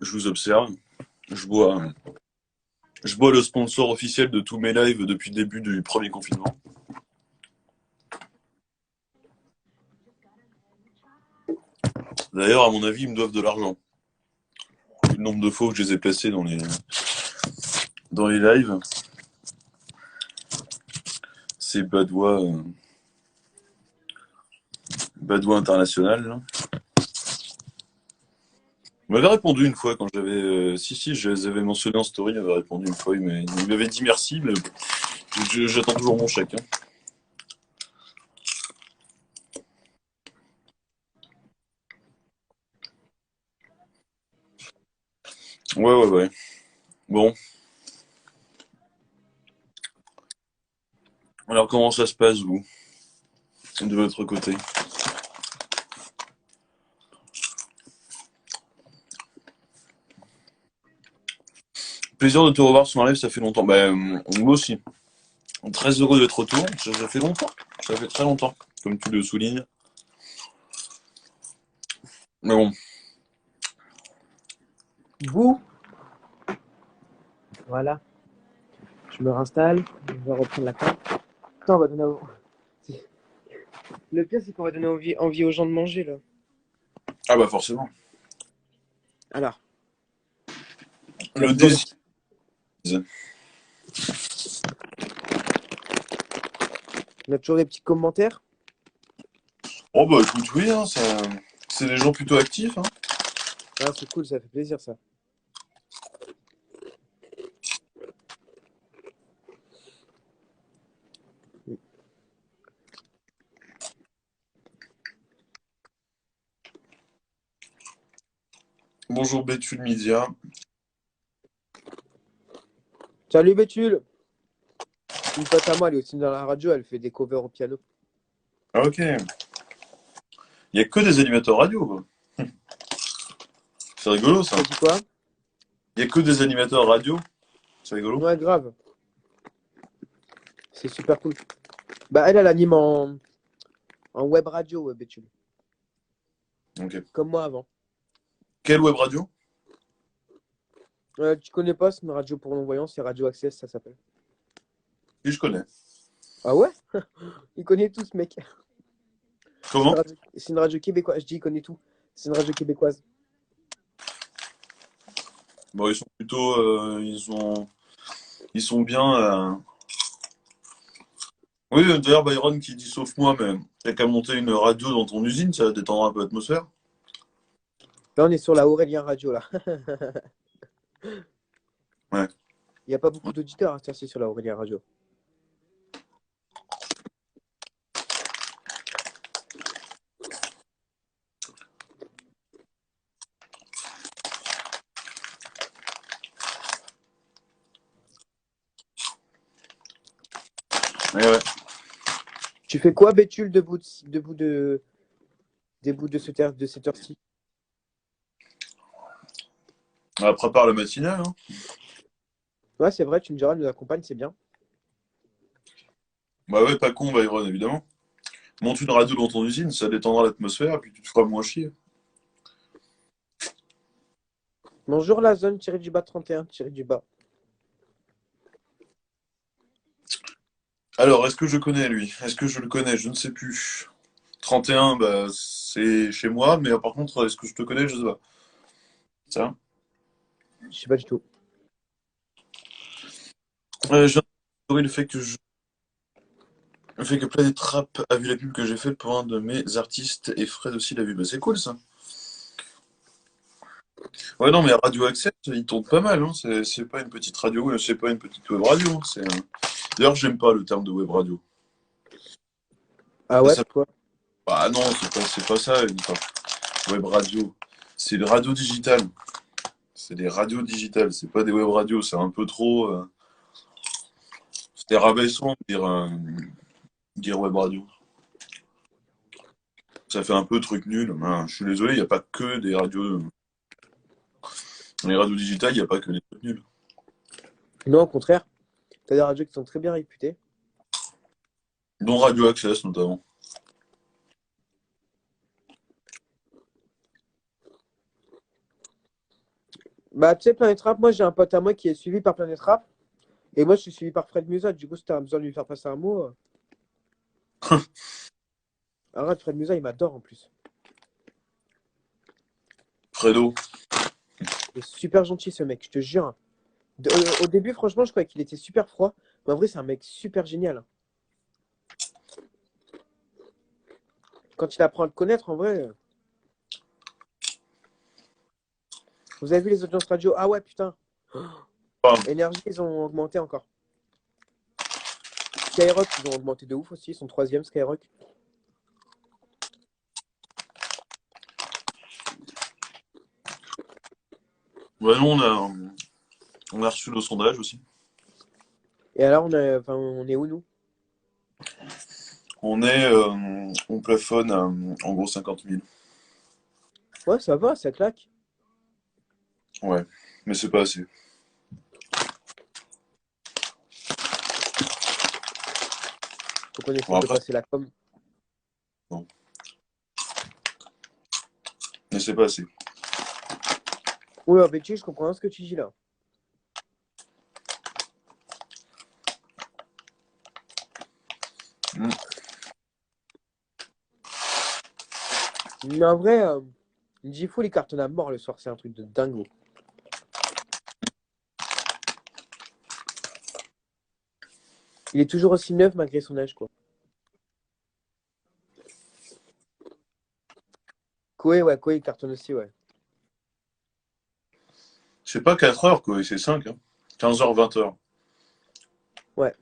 je vous observe, je bois, je bois le sponsor officiel de tous mes lives depuis le début du premier confinement. D'ailleurs, à mon avis, ils me doivent de l'argent. Vu le nombre de fois que je les ai placés dans les lives, c'est Badois international, là. Il m'avait répondu une fois quand j'avais. Si, je les avais mentionnés en story, il m'avait répondu une fois, il m'avait dit merci, mais j'attends toujours mon chèque, hein. Ouais, ouais, ouais. Bon, alors comment ça se passe, vous, de votre côté? Plaisir de te revoir sur un live, ça fait longtemps. Bah, moi aussi. Très heureux d'être retour. Ça fait longtemps. Ça fait très longtemps, comme tu le soulignes. Mais bon, Bouh. Voilà. Je me réinstalle. Je vais reprendre la carte. Putain, on va donner Le pire, c'est qu'on va donner envie aux gens de manger, là. ah bah forcément. Alors, on a Le toujours les désir. petits, on a toujours les petits commentaires. Oh bah écoute, oui, hein, c'est des gens plutôt actifs, hein. Ah, c'est cool, ça fait plaisir, ça. Bonjour Béthune Media. Salut, Bétul. Une pote à moi, elle est aussi dans la radio, elle fait des covers au piano. Ah, ok. Il y a que des animateurs radio, quoi. C'est rigolo ça. T'as dit quoi? Il y a que des animateurs radio. C'est rigolo. Ouais, grave. C'est super cool. Bah, elle anime en web radio, Béthune. Ok. Comme moi avant. Quelle web radio? Tu connais pas, c'est une radio pour non-voyants, c'est Radio Access, ça s'appelle. Oui, je connais. Ah ouais? Il connaît tout, ce mec. Comment? C'est une radio québécoise. Je dis, il connaît tout. C'est une radio québécoise. Bon, ils sont plutôt, ils sont bien. Oui, d'ailleurs, Byron qui dit sauf moi, mais t'as qu'à monter une radio dans ton usine, ça détendra un peu l'atmosphère. Là, on est sur la Aurélien Radio, là. Ouais. Il n'y a pas beaucoup d'auditeurs à c'est sur la Aurélien Radio. Ouais, ouais. Tu fais quoi, Béthule, debout de cette heure-ci? On prépare la matinale, hein. Ouais, c'est vrai, tu me diras, elle nous accompagne, c'est bien. Bah ouais, pas con, Byron, évidemment. Monte une radio dans ton usine, ça détendra l'atmosphère, et puis tu te feras moins chier. Bonjour, la zone, tiré du bas 31, tiré du bas. Alors, est-ce que je connais lui? Est-ce que je le connais? Je ne sais plus. 31, bah, c'est chez moi, mais par contre, est-ce que je te connais? Je sais pas. Ça? Je sais pas du tout. J'ai adoré le fait que Planet Rap a vu la pub que j'ai faite pour un de mes artistes et Fred aussi l'a vu. Bah, c'est cool ça. Ouais, non, mais Radio Access, il tourne pas mal. Hein. C'est pas une petite radio, c'est pas une petite web radio. Hein. D'ailleurs, j'aime pas le terme de web radio. Ah Ça, ouais, ça- pourquoi? Ah non, c'est pas ça, web radio. C'est le radio digital. C'est des radios digitales, c'est pas des web radios. C'est un peu trop. C'était rabaissant de dire web radio. Ça fait un peu truc nul. Hein, je suis désolé, il n'y a pas que des radios. Dans les radios digitales, il n'y a pas que des trucs nuls. Non, au contraire. T'as des radios qui sont très bien réputées. Dont Radio Access notamment. Bah, tu sais, Planet Rap, moi, j'ai un pote à moi qui est suivi par Planet Rap. Et moi, je suis suivi par Fred Musa. Du coup, si t'as besoin de lui faire passer un mot. Arrête, Fred Musa, il m'adore en plus. Fredo. Il est super gentil, ce mec, je te jure. Au début, franchement, je croyais qu'il était super froid. Mais en vrai, c'est un mec super génial. Quand il apprend à le connaître, en vrai. Vous avez vu les audiences radio? Ah ouais, putain. Enfin, Énergie, ils ont augmenté encore. Skyrock, ils ont augmenté de ouf aussi. Ils sont troisième, Skyrock. ouais, nous, on a reçu nos sondages aussi. Et alors, on est où, nous? On plafonne à, en gros 50 000. Ouais, ça va, ça claque. Ouais, mais c'est pas assez. Faut qu'on essaie Bon, de après, passer la com. non, mais c'est pas assez. Oui, avec tu, je comprends ce que tu dis là. Mm. Mais en vrai, G-Fool, il cartonne à mort le soir. C'est un truc de dingo. Il est toujours aussi neuf malgré son âge, quoi. Koé, ouais, Koé, il cartonne aussi, ouais. C'est pas 4 heures, quoi, c'est 5. Hein. 15h, 20h. Ouais.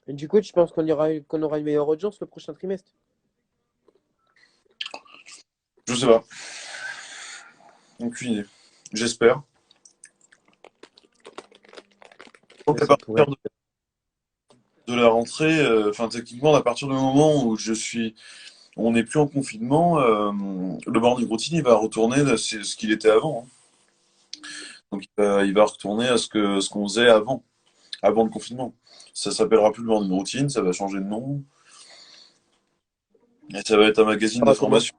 Et du coup, tu penses qu'on aura une meilleure audience le prochain trimestre? Je sais pas. Aucune idée. J'espère. Donc, Mais à ça partir pourrait. de la rentrée, enfin, techniquement, à partir du moment où je suis on n'est plus en confinement, le morning routine, il va retourner à ce qu'il était avant, hein. Donc il va retourner à ce qu'on faisait avant le confinement. Ça s'appellera plus le morning routine, ça va changer de nom, et ça va être un magazine Ah, comment? d'information.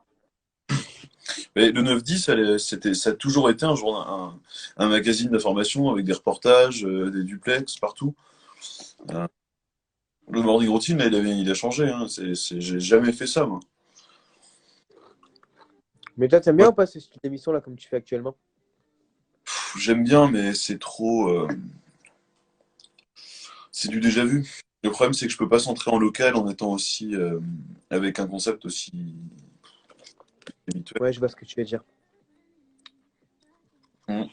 Mais le 9-10, ça a toujours été un magazine d'information avec des reportages, des duplex partout. Euh, le morning routine, là, il a changé, hein. J'ai jamais fait ça, moi. Mais toi, t'aimes Moi, bien ou pas ce style d'émission là comme tu fais actuellement? j'aime bien, mais c'est trop. C'est du déjà vu. Le problème, c'est que je peux pas centrer en local en étant aussi avec un concept aussi habituel. Ouais, je vois ce que tu veux dire. Mm.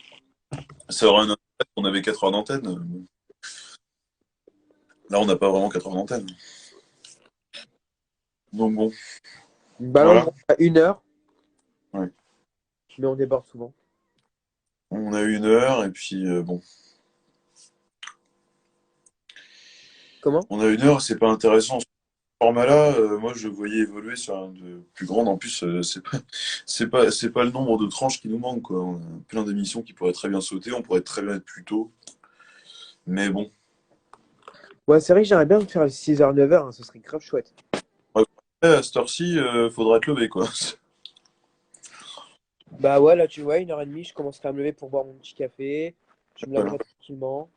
Ça aurait un intérêt, on avait 4 heures d'antenne. Là, on n'a pas vraiment 4 heures d'antenne. Donc bon, Bah là, on voilà. est à 1 heure, Ouais. mais on déborde souvent. On a eu 1 heure et puis bon, Comment? on a 1 heure, c'est pas intéressant. Ce format-là, moi, je le voyais évoluer sur un de plus grand. En plus, c'est pas le nombre de tranches qui nous manque, quoi. On a plein d'émissions qui pourraient très bien sauter. On pourrait très bien être plus tôt. Mais bon. Ouais, c'est vrai que j'aimerais bien faire les 6 h 9 h, hein, ce serait grave chouette. Après, à cette heure-ci, faudra être levé, quoi. Bah ouais, là tu vois, 1 h 30, je commencerai à me lever pour boire mon petit café. Je me Voilà. laverai tranquillement.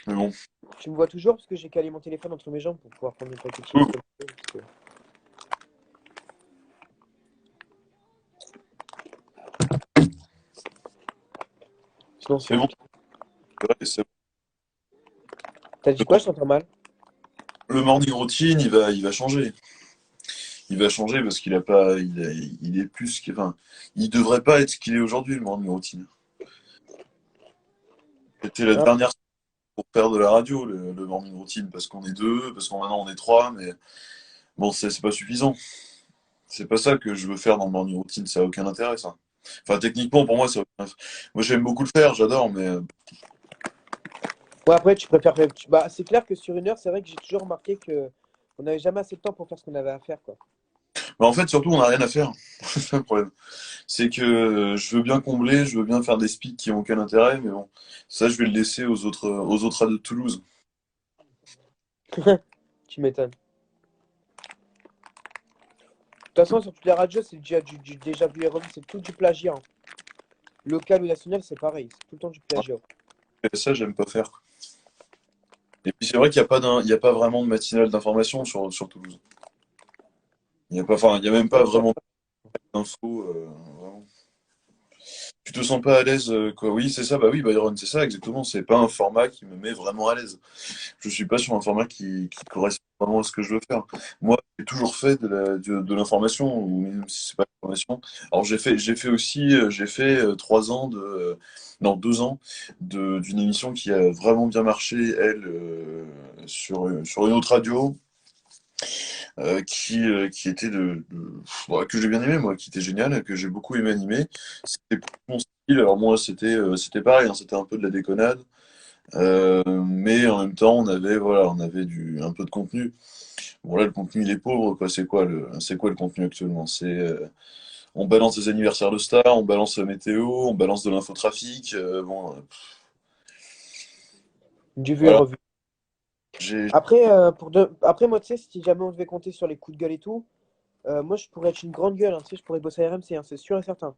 Mais bon. Tu me vois toujours parce que j'ai calé mon téléphone entre mes jambes pour pouvoir prendre une paquet de chips Ouh. comme ça, parce que- Sinon c'est Mais bon, compliqué. c'est vrai que T'as dit quoi? Je t'entends mal. le morning routine, il va changer. Il va changer parce qu'il a pas, il est plus, enfin, il devrait pas être ce qu'il est aujourd'hui, le morning routine. C'était la Ah, dernière pour faire de la radio, le morning routine, parce qu'on est deux, parce qu'on maintenant on est trois, mais bon, c'est pas suffisant. C'est pas ça que je veux faire dans le morning routine, ça a aucun intérêt, ça. Enfin, techniquement, pour moi, moi j'aime beaucoup le faire, j'adore, mais ouais, après tu préfères. Bah, c'est clair que sur 1 heure, c'est vrai que j'ai toujours remarqué que on n'avait jamais assez de temps pour faire ce qu'on avait à faire, quoi. en fait, surtout, on n'a rien à faire. C'est ça le problème. C'est que je veux bien combler, je veux bien faire des speaks qui ont aucun intérêt, mais bon, ça, je vais le laisser aux autres radios de Toulouse. Tu m'étonnes. De toute façon, sur toutes les radios, c'est déjà déjà vu et revu, c'est tout du plagiat, hein. Local ou national, c'est pareil, c'est tout le temps du plagiat. Et ça, j'aime pas faire. Et puis c'est vrai qu'il n'y a il y a pas vraiment de matinale d'information sur Toulouse. Il y a pas, enfin, il y a même pas Ouais, ça- vraiment d'infos. Vraiment. Tu te sens pas à l'aise, quoi. Oui, c'est ça, bah oui, Byron, c'est ça, exactement. C'est pas un format qui me met vraiment à l'aise. Je suis pas sur un format qui correspond vraiment à ce que je veux faire. Moi, j'ai toujours fait de l'information, ou même si c'est pas l'information. Alors j'ai fait aussi, j'ai fait 3 ans non, 2 ans d'une émission qui a vraiment bien marché, elle, sur une autre radio, qui était ouais, que j'ai bien aimé, moi, qui était génial, que j'ai beaucoup aimé animer. C'était plus mon style. Alors moi, c'était pareil, hein, c'était un peu de la déconnade. Mais en même temps, voilà, on avait un peu de contenu. Bon là, le contenu il est pauvre, quoi. C'est quoi le contenu actuellement? On balance des anniversaires de stars, on balance la météo, on balance de l'infotrafic. Bon, Du vu et voilà. revu. J'ai, Après, Après, moi, tu sais, si jamais on devait compter sur les coups de gueule et tout, moi, je pourrais être une grande gueule, hein, tu sais, je pourrais bosser à RMC, hein, c'est sûr et certain.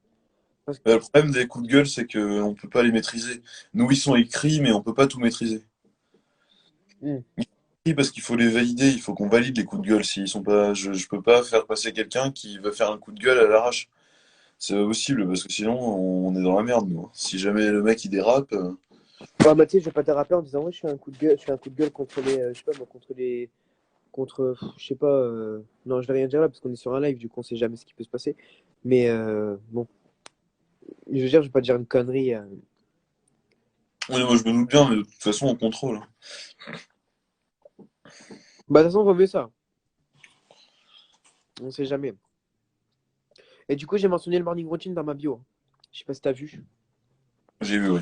Parce que, le problème des coups de gueule, c'est qu'on peut pas les maîtriser. Nous, ils sont écrits, mais on peut pas tout maîtriser. hmm. Oui, parce qu'il faut les valider, il faut qu'on valide les coups de gueule. S'ils sont pas, je peux pas faire passer quelqu'un qui veut faire un coup de gueule à l'arrache. C'est pas possible parce que sinon on est dans la merde, nous. Si jamais le mec il dérape, Ouais, bah, tu sais, je vais pas déraper en disant, ouais, je fais un coup de gueule, je fais un coup de gueule contre les, je sais pas, moi, contre les, contre, je sais pas, non, je vais rien dire là parce qu'on est sur un live, du coup, on sait jamais ce qui peut se passer. Mais bon, je veux dire, je vais pas dire une connerie. oui, moi je me doute bien, mais de toute façon on contrôle, hein. Bah, de toute façon, on vaut mieux ça. On sait jamais. Et du coup, j'ai mentionné le morning routine dans ma bio, hein. Je sais pas si t'as vu. J'ai vu, oui.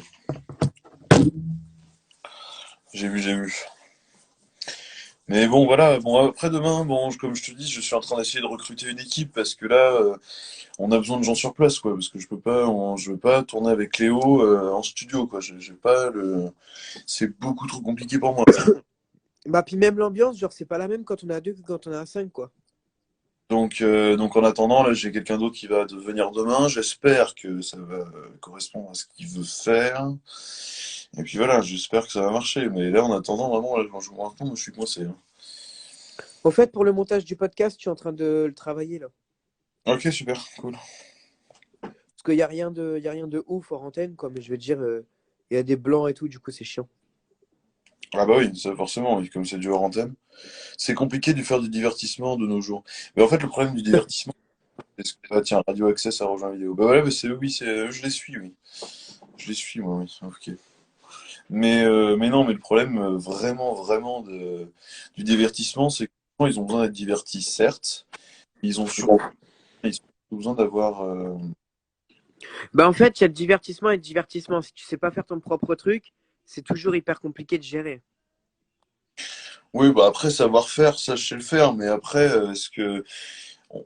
J'ai vu. Mais bon, voilà. Bon, après demain, bon, comme je te dis, je suis en train d'essayer de recruter une équipe parce que là, on a besoin de gens sur place, quoi. Parce que je peux pas, je veux pas tourner avec Léo en studio, quoi. J'ai pas le, c'est beaucoup trop compliqué pour moi. Bah, puis même l'ambiance, genre, c'est pas la même quand on est à deux que quand on est à cinq, quoi. Donc en attendant, là, j'ai quelqu'un d'autre qui va venir demain. J'espère que ça va correspondre à ce qu'il veut faire. Et puis voilà, j'espère que ça va marcher. Mais là, en attendant, vraiment, là, quand je me rends compte, je suis coincé, hein. Au fait, pour le montage du podcast, je suis en train de le travailler, là. Ok, super, cool. Parce qu'il y a rien de ouf hors antenne, quoi. Mais je veux dire, il y a des blancs et tout, du coup, c'est chiant. Ah bah oui, ça forcément, oui, comme c'est du hors antenne. C'est compliqué de faire du divertissement de nos jours. Mais en fait, le problème du divertissement, c'est que, ah, tiens, Radio Access a rejoint vidéo. Bah voilà, mais c'est oui, je les suis, oui. Je les suis, moi, oui. Ok. Mais non, mais le problème, vraiment, vraiment du divertissement, c'est que les gens, ils ont besoin d'être divertis, certes. Ils ont surtout ils ont besoin d'avoir. Bah, en fait, il y a le divertissement et le divertissement. Si tu sais pas faire ton propre truc, c'est toujours hyper compliqué de gérer. Oui, bah après, savoir-faire, ça, je sais le faire. Mais après, est-ce que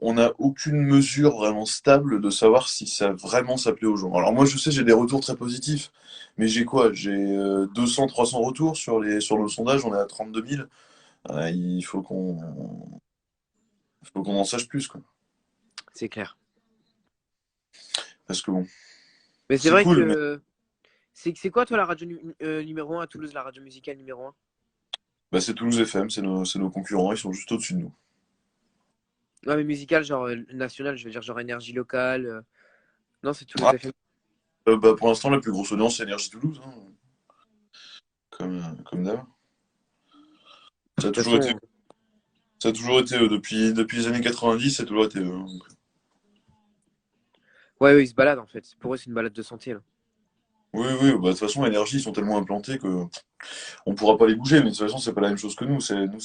on n'a aucune mesure vraiment stable de savoir si ça vraiment ça plaît aux gens. Alors moi, je sais, j'ai des retours très positifs, mais j'ai quoi? J'ai 200, 300 retours sur le sondage, on est à 32 000. Il faut qu'on en sache plus, quoi. C'est clair. Parce que bon, Mais c'est c'est vrai cool, mais que. C'est quoi, toi, la radio numéro un à Toulouse, la radio musicale numéro un? bah, c'est Toulouse FM, c'est nos concurrents, ils sont juste au-dessus de nous. Ouais, mais musicale, genre nationale, je veux dire, genre énergie locale. Non, c'est Toulouse Ah, FM. bah, pour l'instant, la plus grosse audience, c'est Énergie Toulouse, hein, comme d'hab. Ça a De toute toujours été, façon, ça a toujours été eux. Depuis les années 90, ça a toujours été eux, hein. ouais, ouais, ils se baladent en fait. Pour eux, c'est une balade de santé, là. Oui, oui, bah, de toute façon, Énergie, ils sont tellement implantés que on pourra pas les bouger, mais de toute façon, c'est pas la même chose que nous. Nous,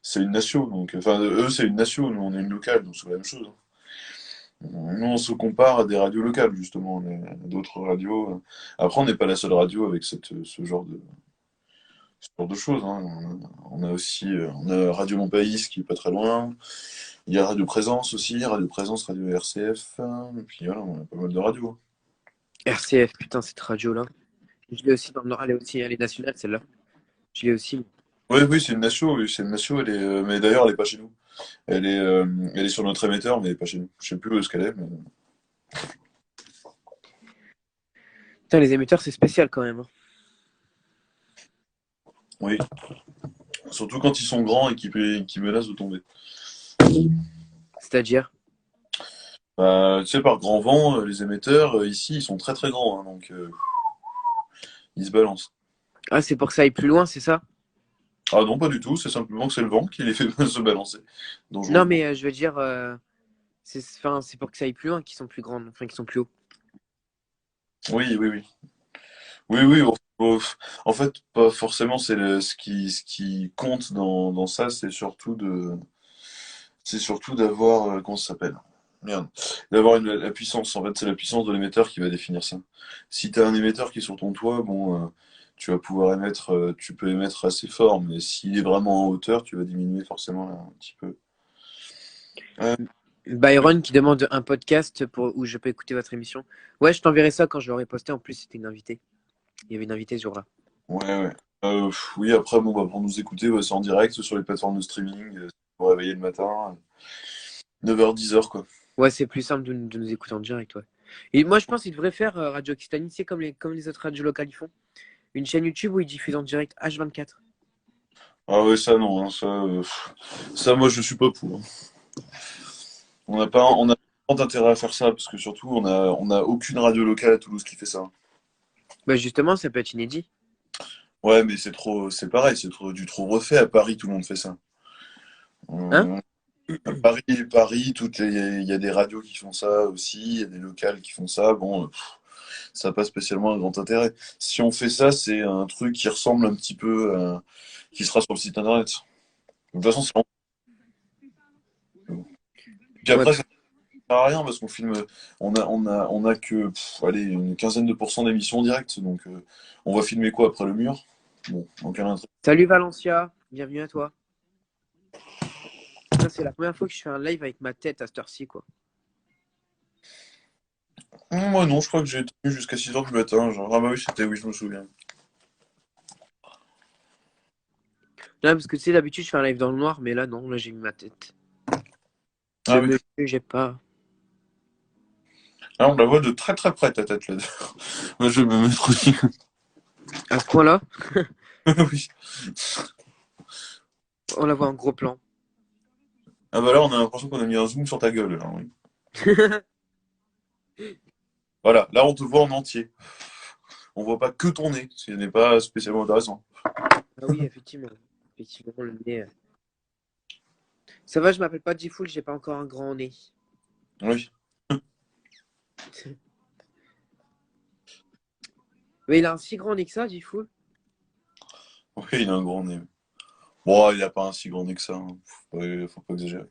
c'est une nation. Donc, enfin, eux, c'est une nation. Nous, on est une locale, donc c'est la même chose, hein. Nous, on se compare à des radios locales, justement, d'autres radios. Après, on n'est pas la seule radio avec ce genre de choses, hein. On a aussi, on a Radio Mon Pays, qui est pas très loin. Il y a Radio Présence aussi, Radio Présence, Radio RCF. Et puis voilà, on a pas mal de radios, hein. RCF, putain, cette radio-là. Je l'ai aussi dans le Nord, elle est nationale, celle-là. Je l'ai aussi. Oui, oui, c'est une nation, oui, c'est une nation. Mais d'ailleurs, elle est pas chez nous. Elle est sur notre émetteur, mais elle est pas chez nous. Je sais plus où est-ce qu'elle est, mais Putain, les émetteurs, c'est spécial quand même, hein. oui. Surtout quand ils sont grands et qui menacent de tomber. C'est-à-dire. Tu sais, par grand vent, les émetteurs, ici, ils sont très très grands, hein, donc ils se balancent. Ah, c'est pour que ça aille plus loin, c'est ça? Ah non, pas du tout, c'est simplement que c'est le vent qui les fait se balancer Non, dangereusement. mais je veux dire, enfin, c'est pour que ça aille plus loin qu'ils sont plus grands, enfin, qu'ils sont plus hauts. Oui, oui, oui. Oui, oui, en fait, pas forcément, ce qui compte dans ça, c'est surtout d'avoir, comment ça s'appelle? Merde. D'avoir la puissance. En fait, c'est la puissance de l'émetteur qui va définir ça. Si tu as un émetteur qui est sur ton toit, bon, tu vas pouvoir émettre, tu peux émettre assez fort, mais s'il est vraiment en hauteur, tu vas diminuer forcément là, un petit peu. Euh, Byron qui demande un podcast pour où je peux écouter votre émission. Ouais, je t'enverrai ça quand je l'aurai posté. En plus, c'était une invitée. Il y avait une invitée ce jour-là. ouais, ouais. Oui, après, bon, bah, pour nous écouter, ouais, c'est en direct sur les plateformes de streaming, pour réveiller le matin, 9h, 10h, quoi. Ouais, c'est plus simple de nous écouter en direct, ouais. Et moi, je pense qu'il devrait faire Radio Occitanie, c'est comme les autres radios locales ils font. Une chaîne YouTube où ils diffusent en direct H24. Ah ouais, ça, non, hein, ça, moi, je suis pas pour, hein. On a pas d'intérêt à faire ça, parce que surtout, on a aucune radio locale à Toulouse qui fait ça. Bah justement, ça peut être inédit. Ouais, mais c'est pareil, du trop refait. À Paris, tout le monde fait ça. Hein? Euh, à Paris, il y a des radios qui font ça aussi, il y a des locales qui font ça. Bon, ça n'a pas spécialement un grand intérêt. Si on fait ça, c'est un truc qui ressemble un petit peu qui sera sur le site internet. De toute façon, puis Ouais. après, ça sert à rien parce qu'on filme, on a que, allez, une quinzaine de pourcents d'émissions en direct. Donc, on va filmer quoi après le mur? Bon, aucun intérêt. Salut Valencia. bienvenue à toi. Putain, c'est la première fois que je fais un live avec ma tête à cette heure-ci, quoi. Moi non, je crois que j'ai tenu jusqu'à 6 h du matin. Genre. Ah bah oui, c'était oui, je me souviens. Non, parce que tu sais, d'habitude, je fais un live dans le noir, mais là, non, là, j'ai mis ma tête. Ah Ne oui. me jugez pas. Ah, on la voit de très très près ta tête là. Moi je vais me mettre aussi. À ce point-là, Oui. on la voit en gros plan. Ah bah là, on a l'impression qu'on a mis un zoom sur ta gueule là. Oui. Voilà, là on te voit en entier. On voit pas que ton nez, ce qui n'est pas spécialement intéressant. Ah oui, effectivement. Effectivement, le nez. Ça va, je m'appelle pas Jifool, j'ai pas encore un grand nez. Oui. Mais il a un si grand nez que ça, Jifool. Oui, il a un grand nez. Bon, il a pas un si grand nez que ça. Hein. Faut pas exagérer.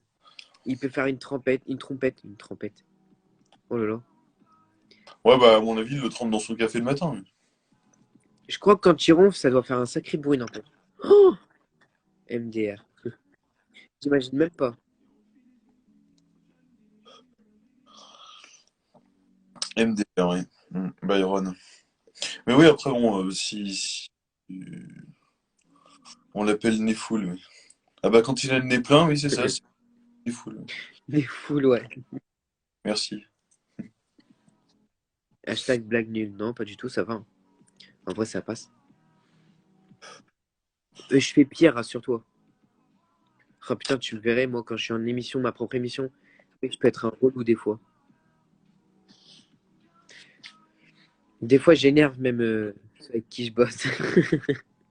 Il peut faire une trompette, une trompette. Oh là là. Ouais, bah à mon avis, il le trempe dans son café le matin. Lui. Je crois que quand il ronfle, ça doit faire un sacré bruit, n'empêche. Oh MDR. J'imagine même pas. MDR, oui. Byron. Mais oui, après, bon, si on l'appelle nez full, oui. Ah bah quand il a le nez plein, oui, c'est ça, c'est nez full. Nez full, ouais. Merci. Hashtag blague nulle. Non, pas du tout, ça va. Hein. En vrai, ça passe. Je fais pire, rassure-toi. Oh putain, tu me verrais, moi, quand je suis en émission, ma propre émission, je peux être un relou des fois. Des fois, j'énerve même ceux avec qui je bosse.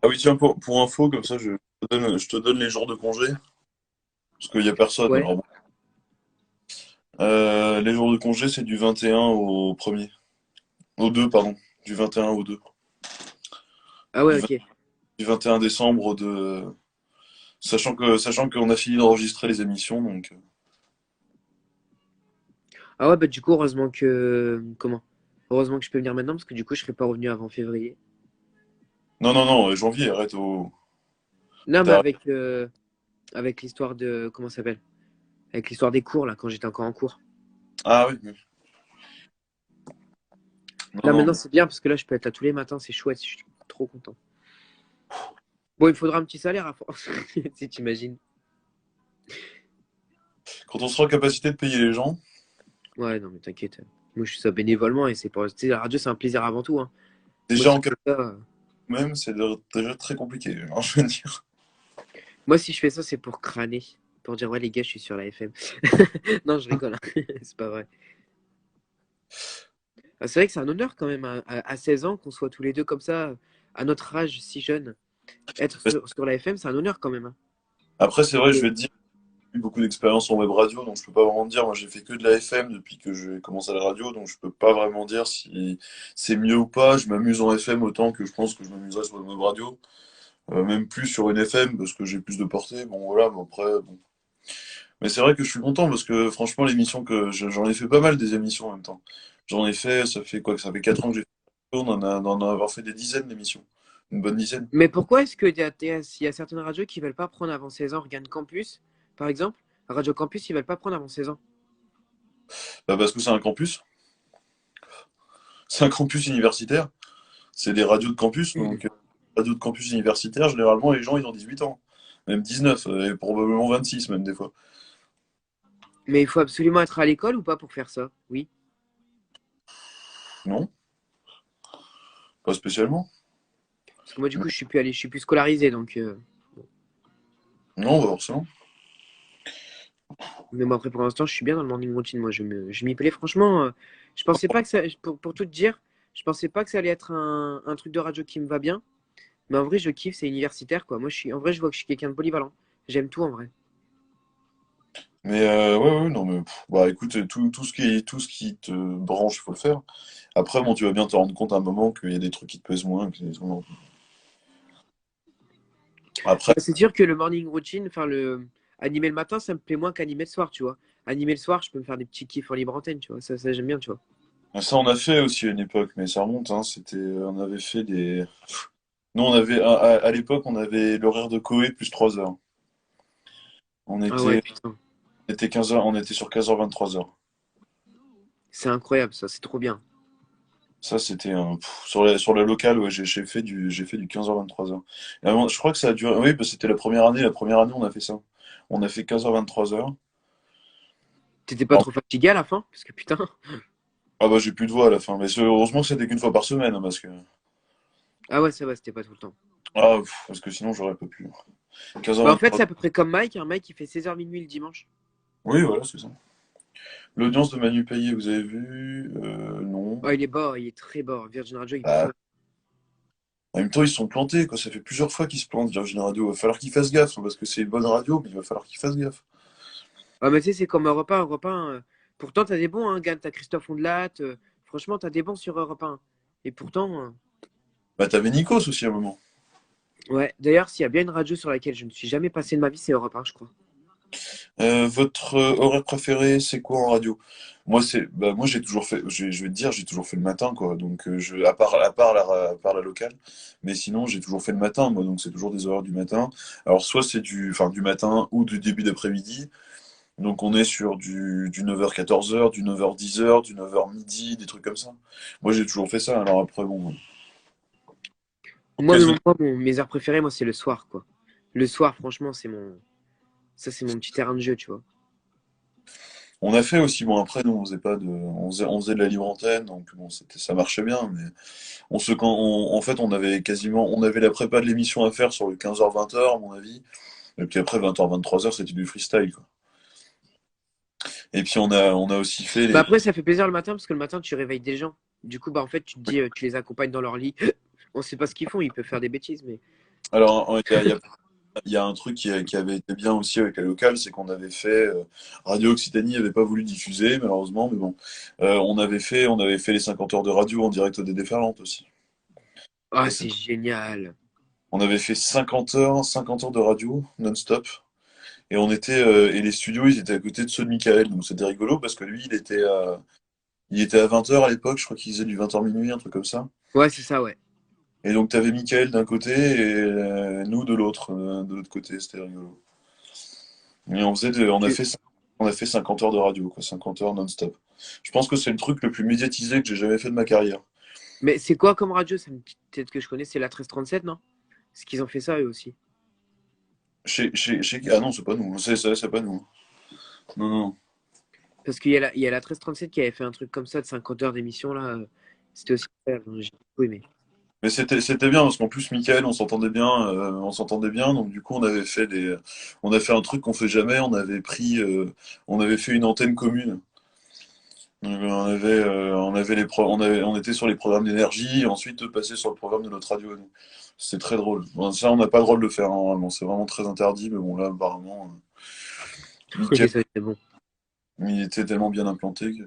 Ah oui, tiens, pour info, comme ça, je te donne les jours de congé, parce qu'il y a personne. Ouais. Alors bon. Les jours de congé, c'est du 21 au premier. Au 2, pardon. Du 21 au 2. Ah ouais, Du, 20 ok. du 21 décembre sachant qu'on a fini d'enregistrer les émissions, donc. Ah ouais, bah du coup, heureusement que... Comment? Heureusement que je peux venir maintenant, parce que du coup, je serais pas revenu avant février. Non, non, non, janvier, arrête au. Non, mais T'as- avec l'histoire de... Comment ça s'appelle? Avec l'histoire des cours, là, quand j'étais encore en cours. Ah oui, oui. Non, Là, non, maintenant, mais c'est bien, parce que là, je peux être là tous les matins, c'est chouette, je suis trop content. Bon, il me faudra un petit salaire à force, si t'imagines. quand on sera en capacité de payer les gens, Ouais, non, mais t'inquiète. Moi, je suis ça bénévolement, et c'est pour... Tu sais, la radio, c'est un plaisir avant tout, hein. Moi, déjà si en je capacité fais ça... même, c'est déjà très compliqué. Alors, je veux dire. Moi, si je fais ça, c'est pour crâner. Pour dire, ouais, les gars, je suis sur la FM. Non, je rigole. Hein. C'est pas vrai. Ah, c'est vrai que c'est un honneur quand même à 16 ans qu'on soit tous les deux comme ça, à notre âge si jeune. Être sur la FM, c'est un honneur quand même. Hein. Après, c'est vrai, je Et- vais te dire, j'ai eu beaucoup d'expérience en web radio, donc je peux pas vraiment te dire. Moi, j'ai fait que de la FM depuis que j'ai commencé à la radio, donc je peux pas vraiment dire si c'est mieux ou pas. Je m'amuse en FM autant que je pense que je m'amuserais sur une web radio. Même plus sur une FM parce que j'ai plus de portée. Bon, voilà, mais après, bon. Mais c'est vrai que je suis content parce que franchement, l'émission j'en ai fait pas mal des émissions en même temps. J'en ai fait, ça fait quoi? Ça fait 4 ans que j'ai fait. On en a avoir fait des dizaines d'émissions. Une bonne dizaine. Mais pourquoi est-ce qu'il y a certaines radios qui veulent pas prendre avant 16 ans? Regarde Campus, par exemple. Radio Campus, ils veulent pas prendre avant 16 ans. Bah, parce que c'est un campus. C'est un campus universitaire. C'est des radios de campus. Donc, radios de campus universitaire, généralement, les gens, ils ont 18 ans. Même 19, et probablement 26 même des fois. Mais il faut absolument être à l'école ou pas pour faire ça? Oui. Non? Pas spécialement. Parce que moi, du coup, je suis plus scolarisé, donc. Non, pas forcément. Mais bon, après, pour l'instant, je suis bien dans le morning routine. Moi, je m'y plais. Franchement, je pensais pas que ça. Pour tout te dire, je pensais pas que ça allait être un truc de radio qui me va bien. Mais en vrai, je kiffe, c'est universitaire, quoi. Moi, en vrai, je vois que je suis quelqu'un de polyvalent. J'aime tout, en vrai. Mais ouais, ouais, non, mais bah écoute, tout ce qui te branche, il faut le faire. Après, bon, tu vas bien te rendre compte à un moment qu'il y a des trucs qui te plaisent moins. Après, Bah, c'est sûr que le morning routine, enfin, animer le matin, ça me plaît moins qu'animer le soir, tu vois. Animer le soir, je peux me faire des petits kiffs en libre antenne, tu vois. Ça j'aime bien, tu vois. ça, on a fait aussi à une époque, mais ça remonte, hein. On avait fait des. Nous, à l'époque, on avait l'horaire de Coé plus 3 heures. On Ah ouais, était, putain. on était 15 heures, on était sur 15h, 23h. C'est incroyable, ça. C'est trop bien. Ça, c'était sur la locale, ouais, j'ai fait du 15h, 23h. Et avant, je crois que ça a duré, oui, parce que c'était la première année. La première année, on a fait ça. On a fait 15h, 23h. T'étais pas trop fatigué à la fin? Parce que putain. Ah bah, j'ai plus de voix à la fin. Mais heureusement que c'était qu'une fois par semaine, hein, parce que, Ah ouais, ça va, c'était pas tout le temps. parce que sinon, j'aurais pas pu. 15h, Bah, en fait, 23h. c'est à peu près comme Mike. Un Mike, il fait 16h minuit le dimanche. Oui, voilà, c'est ça. L'audience de Manu Payet, vous avez vu? Non. Oh, il est bas, il est très bas. Virgin Radio, il Ah, plante. en même temps, ils se sont plantés, quoi. Ça fait plusieurs fois qu'ils se plantent, Virgin Radio. Il va falloir qu'ils fassent gaffe, hein, parce que c'est une bonne radio, mais il va falloir qu'ils fassent gaffe. Ah, mais tu sais, c'est comme Europe 1. Europe 1, pourtant, t'as des bons, hein. Gad, t'as Christophe Ondelat. Franchement, t'as des bons sur Europe 1. Et pourtant, Bah, t'avais Nikos aussi à un moment. ouais. D'ailleurs, s'il y a bien une radio sur laquelle je ne suis jamais passé de ma vie, c'est Europe 1, je crois. Votre horaire préféré, c'est quoi en radio? Moi, j'ai toujours fait, je vais te dire, j'ai toujours fait le matin, quoi. Donc, à part la locale, mais sinon, j'ai toujours fait le matin, moi. Donc, c'est toujours des horaires du matin. Alors, soit c'est du matin ou du début d'après-midi. Donc, on est sur du 9h, 14h, du 9h, 10h, du 9h midi, des trucs comme ça. Moi, j'ai toujours fait ça. Alors après, bon. Moi, Qu'est-ce que- mes heures préférées, moi, c'est le soir, quoi. Le soir, franchement, ça, c'est mon petit terrain de jeu, tu vois. On a fait aussi, bon, après, nous, on faisait pas on faisait de la libre antenne, donc bon, ça marchait bien, mais en fait, on avait la prépa de l'émission à faire sur le 15h-20h, à mon avis. Et puis après, 20h, 23h, c'était du freestyle, quoi. Et puis, on a aussi fait Bah les, après, ça fait plaisir le matin parce que le matin, tu réveilles des gens. Du coup, bah en fait, tu te dis, tu les accompagnes dans leur lit. On sait pas ce qu'ils font, ils peuvent faire des bêtises, mais. alors, il y a un truc qui avait été bien aussi avec la locale, c'est qu'on avait fait, Radio Occitanie n'avait pas voulu diffuser, malheureusement, mais bon. On avait fait les 50 heures de radio en direct des déferlantes aussi. Ah, Ça, c'est génial. on avait fait 50 heures de radio non-stop. Et les studios, ils étaient à côté de ceux de Michael, donc c'était rigolo parce que lui, il était à 20h à l'époque, je crois qu'il faisait du 20h minuit, un truc comme ça. Ouais, c'est ça, ouais. Et donc t'avais Michael d'un côté et nous de l'autre côté, c'était rigolo. Et Tu- on a fait 50 heures de radio, quoi, 50 heures non-stop. Je pense que c'est le truc le plus médiatisé que j'ai jamais fait de ma carrière. Mais c'est quoi comme radio? Peut-être que je connais, c'est la 1337, non? Parce qu'ils ont fait ça eux aussi. Ah non, c'est pas nous, c'est pas nous. Non, non. Parce il y a la 1337 qui avait fait un truc comme ça de 50 heures d'émission, là. C'était aussi incroyable, hein, j'ai beaucoup aimé. Mais c'était bien parce qu'en plus Michael on s'entendait bien donc du coup on a fait un truc qu'on fait jamais, on avait fait une antenne commune. Donc, on était sur les programmes d'énergie et ensuite passé sur le programme de notre radio à nous. C'est très drôle. Bon, ça on n'a pas le droit de le faire, hein, normalement, c'est vraiment très interdit mais bon là apparemment Ok, Michael ça c'est bon. il était tellement bien implanté que...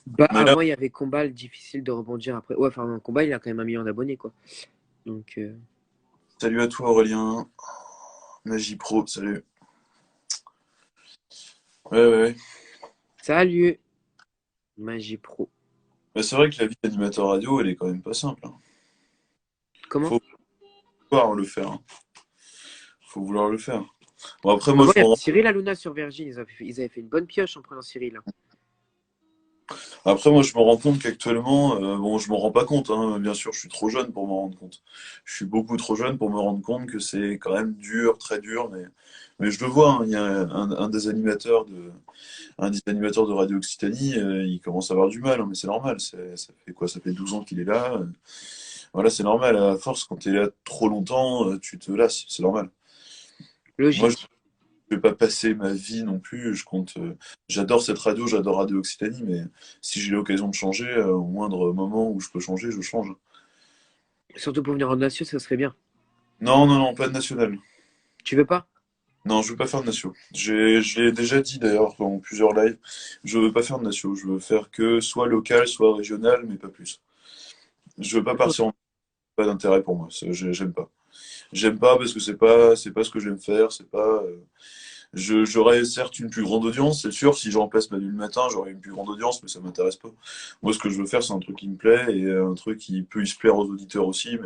Bah Mais là, avant, il y avait Combal, difficile de rebondir après. Ouais, enfin, Combal, il a quand même 1 million d'abonnés, quoi. Donc, salut à toi Aurélien, Magie Pro, salut. Ouais, ouais, ouais. salut, Magie Pro. Mais c'est vrai que la vie d'animateur radio, elle est quand même pas simple, hein. Comment? Faut vouloir le faire, hein. Faut vouloir le faire. Bon, après, Bah, moi, moi, je il y me avait rends, Cyril Hanouna sur Virgin. Ils avaient fait une bonne pioche en prenant Cyril, hein. après, moi, je me rends compte qu'actuellement, bon, je me rends pas compte, hein. Bien sûr, je suis trop jeune pour me rendre compte. Je suis beaucoup trop jeune pour me rendre compte que c'est quand même dur, très dur, mais je le vois, hein. Il y a un des animateurs de Radio Occitanie, il commence à avoir du mal, hein, mais c'est normal. Ça fait quoi? Ça fait 12 ans qu'il est là. Voilà, c'est normal. À force, quand tu es là trop longtemps, tu te lasses. C'est normal. Moi, Logique. je vais pas passer ma vie non plus. J'adore cette radio, j'adore Radio Occitanie, mais si j'ai l'occasion de changer, au moindre moment où je peux changer, je change. Surtout pour venir en Nation, ça serait bien. Non, non, non, pas de national. Tu veux pas? Non, je veux pas faire de natio. Je l'ai déjà dit d'ailleurs dans plusieurs lives. Je veux pas faire de natio. Je veux faire que soit local, soit régional, mais pas plus. Je veux pas partir en pas d'intérêt pour moi. J'aime pas. J'aime pas parce que c'est pas ce que j'aime faire. C'est pas. J'aurais certes une plus grande audience, c'est sûr. Si je remplace Manu le matin, j'aurais une plus grande audience, mais ça m'intéresse pas. Moi, ce que je veux faire, c'est un truc qui me plaît et un truc qui peut y se plaire aux auditeurs aussi,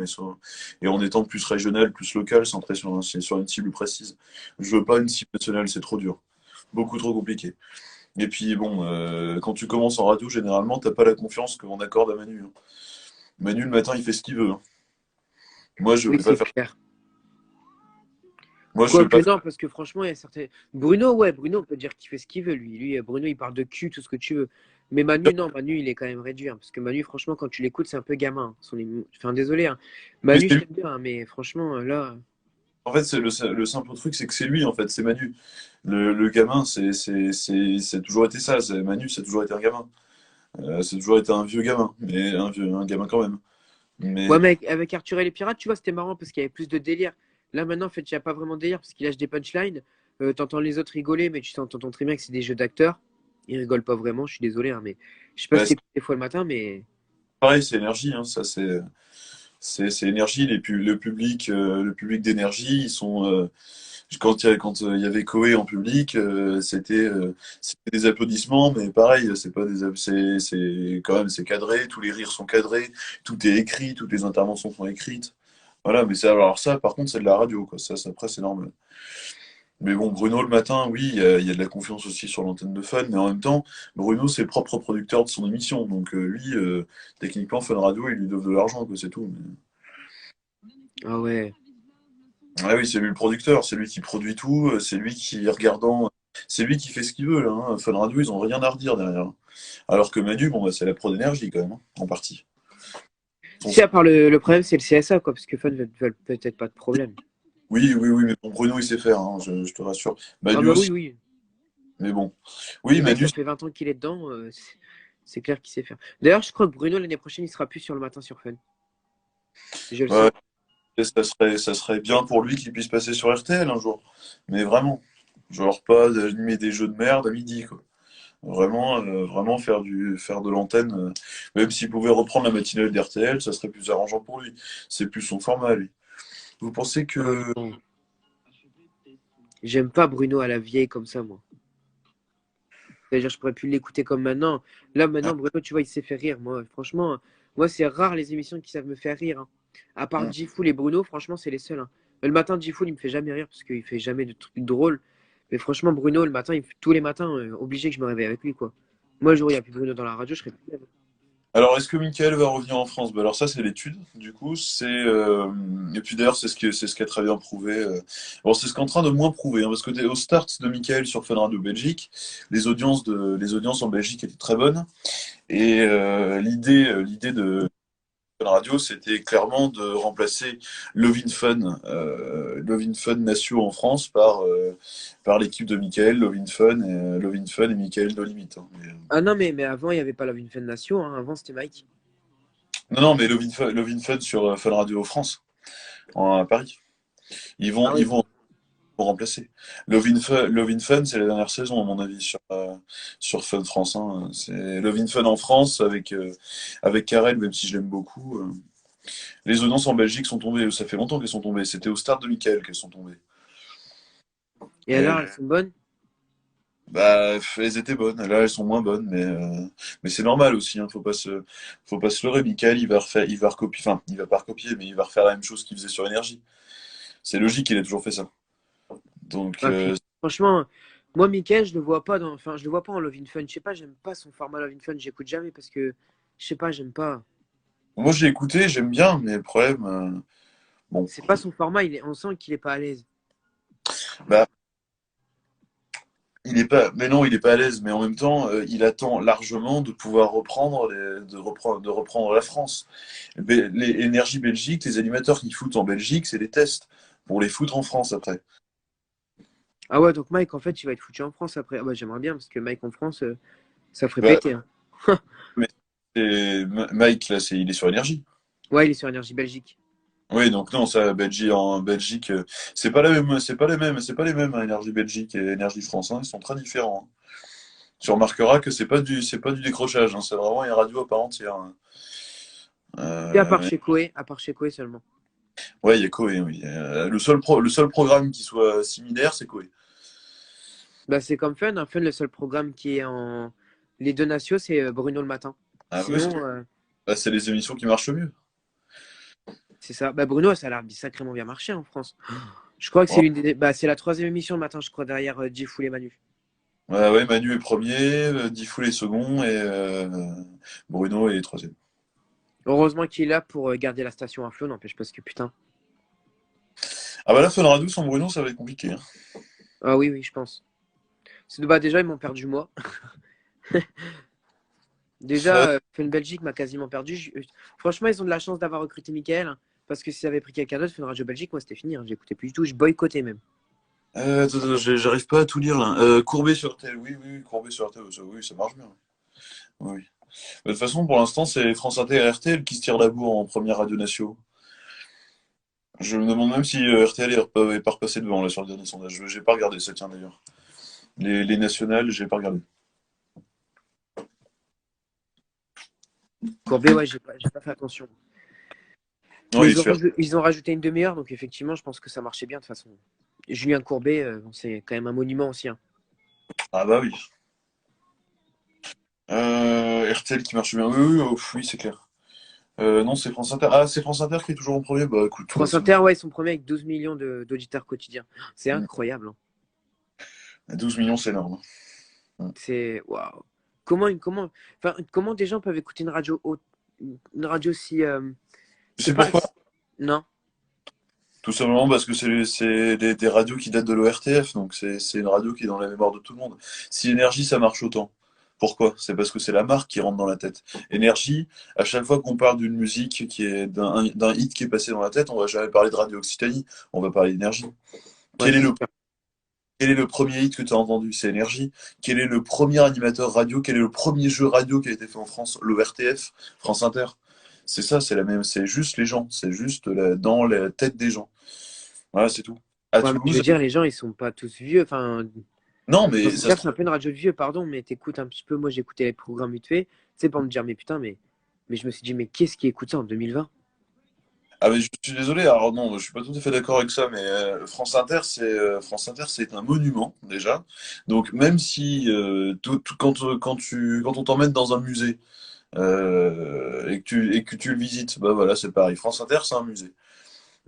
et en étant plus régional, plus local, centré sur une cible précise. Je veux pas une cible nationale, c'est trop dur. Beaucoup trop compliqué. Et puis bon, quand tu commences en radio, généralement, t'as pas la confiance qu'on accorde à Manu, hein. Manu, le matin, il fait ce qu'il veut, hein. Moi, je Oui, vais pas c'est faire. clair. Moi, je vais Quoique pas faire. non, parce que franchement, il y a certains. Bruno, ouais, Bruno, on peut dire qu'il fait ce qu'il veut, lui. Bruno, il parle de cul, tout ce que tu veux. Mais Manu, non, Manu, il est quand même réduit, hein, parce que Manu, franchement, quand tu l'écoutes, c'est un peu gamin, hein. Enfin, désolé, hein. Mais Manu, c'est je lui. t'aime bien, hein, mais franchement, là. En fait, c'est le simple truc, c'est que c'est lui, en fait, c'est Manu. Le gamin, c'est toujours été ça. Manu, c'est toujours été un gamin. C'est toujours été un vieux gamin, mais un gamin quand même. Ouais, Mais mais avec Arthur et les Pirates, tu vois, c'était marrant parce qu'il y avait plus de délire. Là, maintenant, en fait, il n'y a pas vraiment de délire parce qu'il lâche des punchlines. T'entends les autres rigoler, mais tu t'entends très bien que c'est des jeux d'acteurs. Ils rigolent pas vraiment, je suis désolé, hein, mais je sais pas bah, si c'est t'écoutes des fois le matin, mais. pareil, c'est énergie, hein, ça c'est énergie. Le public d'énergie, ils sont quand il y avait Koé en public, c'était des applaudissements, mais pareil, c'est pas des c'est quand même c'est cadré, tous les rires sont cadrés, tout est écrit, toutes les interventions sont écrites. Voilà, mais alors ça, par contre, c'est de la radio, quoi. Ça, après, c'est normal. Mais bon, Bruno, le matin, oui, il y a de la confiance aussi sur l'antenne de Fun, mais en même temps, Bruno, c'est le propre producteur de son émission. Donc, lui, techniquement, Fun Radio, il lui doit de l'argent, quoi, c'est tout. Ah ouais. Ah oui, c'est lui le producteur, c'est lui qui produit tout, c'est lui qui, regardant, c'est lui qui fait ce qu'il veut, là, hein. Fun Radio, ils ont rien à redire derrière. Alors que Manu, bon, bah, c'est la pro d'énergie, quand même, hein, en partie. Si, à part le problème, c'est le CSA, quoi, parce que Fun veulent peut-être pas de problème. Oui, oui, oui, mais bon, Bruno, il sait faire, hein, je te rassure. Ah Manu bah oui, aussi, oui. mais bon. Oui, Le mec, Manu, ça fait 20 ans qu'il est dedans, c'est clair qu'il sait faire. D'ailleurs, je crois que Bruno, l'année prochaine, il sera plus sur le matin sur Fun. Je le ouais, sens. ça serait bien pour lui qu'il puisse passer sur RTL un jour. Mais vraiment, genre pas d'animer des jeux de merde à midi, quoi. Vraiment, vraiment faire de l'antenne, même s'il pouvait reprendre la matinale d'RTL, ça serait plus arrangeant pour lui. C'est plus son format, lui. Vous pensez Ah que... non. J'aime pas Bruno à la vieille comme ça, moi. C'est-à-dire, je pourrais plus l'écouter comme maintenant. Là, maintenant, Bruno, tu vois, il s'est fait rire. Moi, franchement, moi, c'est rare les émissions qui savent me faire rire, hein. À part Jifool et Bruno, franchement, c'est les seuls, hein. Mais le matin, Jifool, il me fait jamais rire parce qu'il fait jamais de trucs drôles. Mais franchement, Bruno, le matin, tous les matins, obligé que je me réveille avec lui, quoi. Moi, le jour où il n'y a plus Bruno dans la radio, je serais plus là. Alors, est-ce que Michael va revenir en France? Bah, alors ça, c'est l'étude, du coup. Et puis d'ailleurs, c'est ce qu'a très bien prouvé. Bon, c'est ce qu'en train de moins prouver, hein, parce que au start de Michael sur Fun Radio Belgique, les audiences en Belgique étaient très bonnes. Et l'idée de Fun Radio, c'était clairement de remplacer Love in Fun Natio en France par l'équipe de Michael, Love in Fun et Michael de Limite, hein. Ah non, mais avant, il n'y avait pas Love in Fun Nation, hein. Avant, c'était Mike. Non, non, mais Love in Fun sur Fun Radio France, à Paris. Ah Ils oui. vont remplacer. Love in Fun, c'est la dernière saison, à mon avis, sur Fun France, hein. C'est Love in Fun en France avec Karel, même si je l'aime beaucoup. Les audiences en Belgique sont tombées, ça fait longtemps qu'elles sont tombées. C'était au start de Michael qu'elles sont tombées. Et Et, alors, elles sont bonnes? bah, elles étaient bonnes. Là, elles sont moins bonnes, mais c'est normal aussi, hein. Faut pas se leurrer. Michael, il va recopier, enfin, il va pas recopier, mais il va refaire la même chose qu'il faisait sur Énergie. C'est logique, il a toujours fait ça. Donc, Ah, puis, franchement, moi, Mickaël, je le vois pas dans, enfin, je le vois pas en Love in Fun. Je sais pas, j'aime pas son format Love in Fun. J'écoute jamais parce que, je sais pas, j'aime pas. moi, j'ai écouté, j'aime bien, mais le problème, bon, C'est pas son format. On sent qu'il est pas à l'aise. bah, il est pas, mais non, il est pas à l'aise, mais en même temps, il attend largement de pouvoir de reprendre la France. Les Énergie Belgique, les animateurs qui foutent en Belgique, c'est des tests pour les foutre en France après. Ah ouais, donc Mike, en fait, il va être foutu en France après. Ah bah, j'aimerais bien parce que Mike en France, ça ferait Bah, péter, hein. mais Mike, là, il est sur Énergie. Ouais, il est sur Énergie Belgique. Oui, donc non, ça, en Belgique, c'est pas les mêmes, hein, Énergie Belgique et Énergie France, hein, ils sont très différents, hein. Tu remarqueras que c'est pas du décrochage, hein, c'est vraiment une radio à part entière, hein. Et Euh, À part chez Koé seulement. ouais, il y a Koé, oui. Le seul programme qui soit similaire, c'est Koé. Bah, c'est comme Fun. Hein. Fun, le seul programme qui est en. Les deux nationaux, c'est Bruno le matin. Ah ouais, Sinon, bah, c'est les émissions qui marchent le mieux. c'est ça. Bah, Bruno, ça a l'air sacrément bien marché en France. Je crois que c'est Oh. l'une des. Bah, c'est la troisième émission le matin, je crois, derrière Djifoul et Manu. Ouais, ouais, Manu est premier, Diffoul est second et Bruno est troisième. Heureusement qu'il est là pour garder la station à flot, n'empêche parce que putain. Ah bah là, Fun Radio sans Bruno, ça va être compliqué, hein. Ah oui, oui, je pense. Bah, déjà, ils m'ont perdu moi. Ouais. Déjà, Fun Belgique m'a quasiment perdu. Franchement, ils ont de la chance d'avoir recruté Michael. Hein, parce que si ça avait pris quelqu'un d'autre, Fun Radio Belgique, moi, c'était fini. Hein, j'écoutais plus du tout. Je boycottais même. Attends, j'arrive pas à tout lire là. Courbet sur RTL, oui, oui, oui, Courbet sur RTL, oui, ça marche bien. Oui, oui. Bah, de toute façon, pour l'instant, c'est France Inter et RTL qui se tirent la bourre en première radio nationale. Je me demande même si RTL est pas repassé devant là sur le dernier sondage. J'ai pas regardé ça, tiens d'ailleurs. Les nationales, j'ai pas regardé. Courbet, ouais, j'ai pas fait attention. Mais Non, il se fait. ils ont rajouté une demi-heure, donc effectivement, je pense que ça marchait bien de toute façon. Julien Courbet, bon, c'est quand même un monument aussi. Hein. Ah bah oui. RTL qui marche bien. Oui, oui, oh, oui, c'est clair. Non, c'est France Inter. Ah, c'est France Inter qui est toujours en premier. Bah écoute, de toute France façon. Inter, ouais, ils sont premiers avec 12 millions d'auditeurs quotidiens. C'est Mm. incroyable. Hein. 12 millions, c'est énorme. Mm. C'est waouh. Comment des gens peuvent écouter une radio si Tu c'est sais pas pourquoi? non. Tout simplement parce que c'est des radios qui datent de l'ORTF, donc c'est une radio qui est dans la mémoire de tout le monde. Si Énergie, ça marche autant. Pourquoi? C'est parce que c'est la marque qui rentre dans la tête. Énergie, à chaque fois qu'on parle d'une musique qui est d'un hit qui est passé dans la tête, on va jamais parler de Radio Occitanie, on va parler d'énergie. Ouais, Quel est c'est le, sûr. quel est le premier hit que tu as entendu? C'est Énergie. Quel est le premier animateur radio? Quel est le premier jeu radio qui a été fait en France? L'ORTF, France Inter. C'est ça, c'est la même, c'est juste les gens, c'est juste dans la tête des gens. Voilà, c'est tout. À Ouais, mais je veux Toulouse, dire, les gens, ils sont pas tous vieux. Enfin, non, mais France ça se Inter, c'est trouve. un peu une radio de vieux, pardon, mais t'écoutes un petit peu. Moi, j'écoutais les programmes vite fait, tu sais, pour me dire, mais putain, mais je me suis dit, mais qu'est-ce qui écoute ça en 2020? Ah, mais je suis désolé, alors non, je suis pas tout à fait d'accord avec ça, mais France Inter, c'est un monument déjà. Donc même si quand on t'emmène dans un musée et que tu le visites, bah voilà, c'est pareil. France Inter, c'est un musée.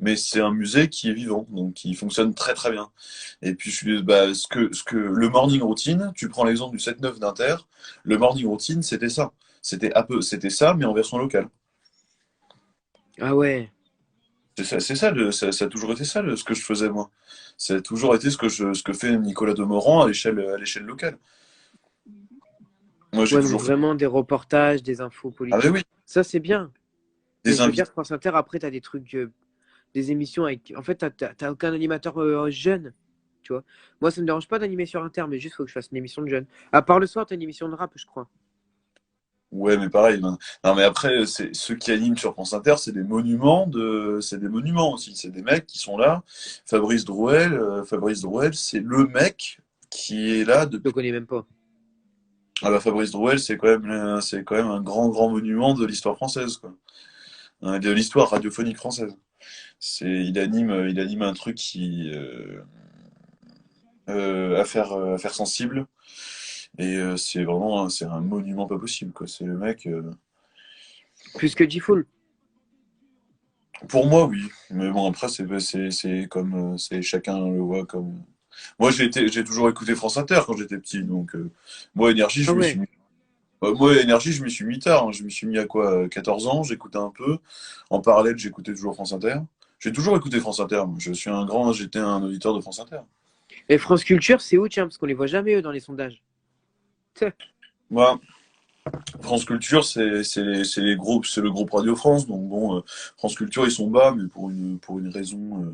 Mais c'est un musée qui est vivant, donc qui fonctionne très très bien. Et puis bah, ce que le morning routine, tu prends l'exemple du 7-9 d'Inter, le morning routine, c'était ça. C'était ça, mais en version locale. Ah ouais. C'est ça, ça a toujours été ça, ce que je faisais moi. Ça a toujours été ce que fait Nicolas Demorand à l'échelle locale. Moi, j'ai Ouais, donc toujours fait. vraiment des reportages, des infos Ah ben politiques. oui, Ça, c'est bien. Mais des je veux dire, invités. France Inter, après, t'as des trucs, des émissions avec. En fait, t'as aucun animateur jeune. Tu vois. Moi, ça me dérange pas d'animer sur Inter, mais juste faut que je fasse une émission de jeunes. À part le soir, t'as une émission de rap, je crois. Ouais, mais pareil. Non, mais après, ceux qui animent sur France Inter, c'est des monuments aussi. C'est des mecs qui sont là. Fabrice Drouel, c'est le mec qui est là Je le depuis. connais même pas. Ah bah, Fabrice Drouel, c'est quand même un grand, grand monument de l'histoire française, quoi. Hein, de l'histoire radiophonique française. Il anime un truc qui affaire sensible et c'est vraiment c'est un monument pas possible quoi. C'est le mec. Plus que G-Fool. Pour moi oui, mais bon après c'est comme c'est chacun le voit comme. Moi j'ai toujours écouté France Inter quand j'étais petit donc moi énergie Ah je me suis ouais. mis. Moi énergie je m'y suis mis tard. Hein. Je m'y suis mis à quoi 14 ans. J'écoutais un peu. En parallèle j'écoutais toujours France Inter. J'ai toujours écouté France Inter. Moi. J'étais un auditeur de France Inter. Et France Culture, c'est où, tiens? Parce qu'on les voit jamais, eux, dans les sondages. Moi, France Culture, c'est les groupes, c'est le groupe Radio France. Donc bon, France Culture, ils sont bas, mais pour une raison,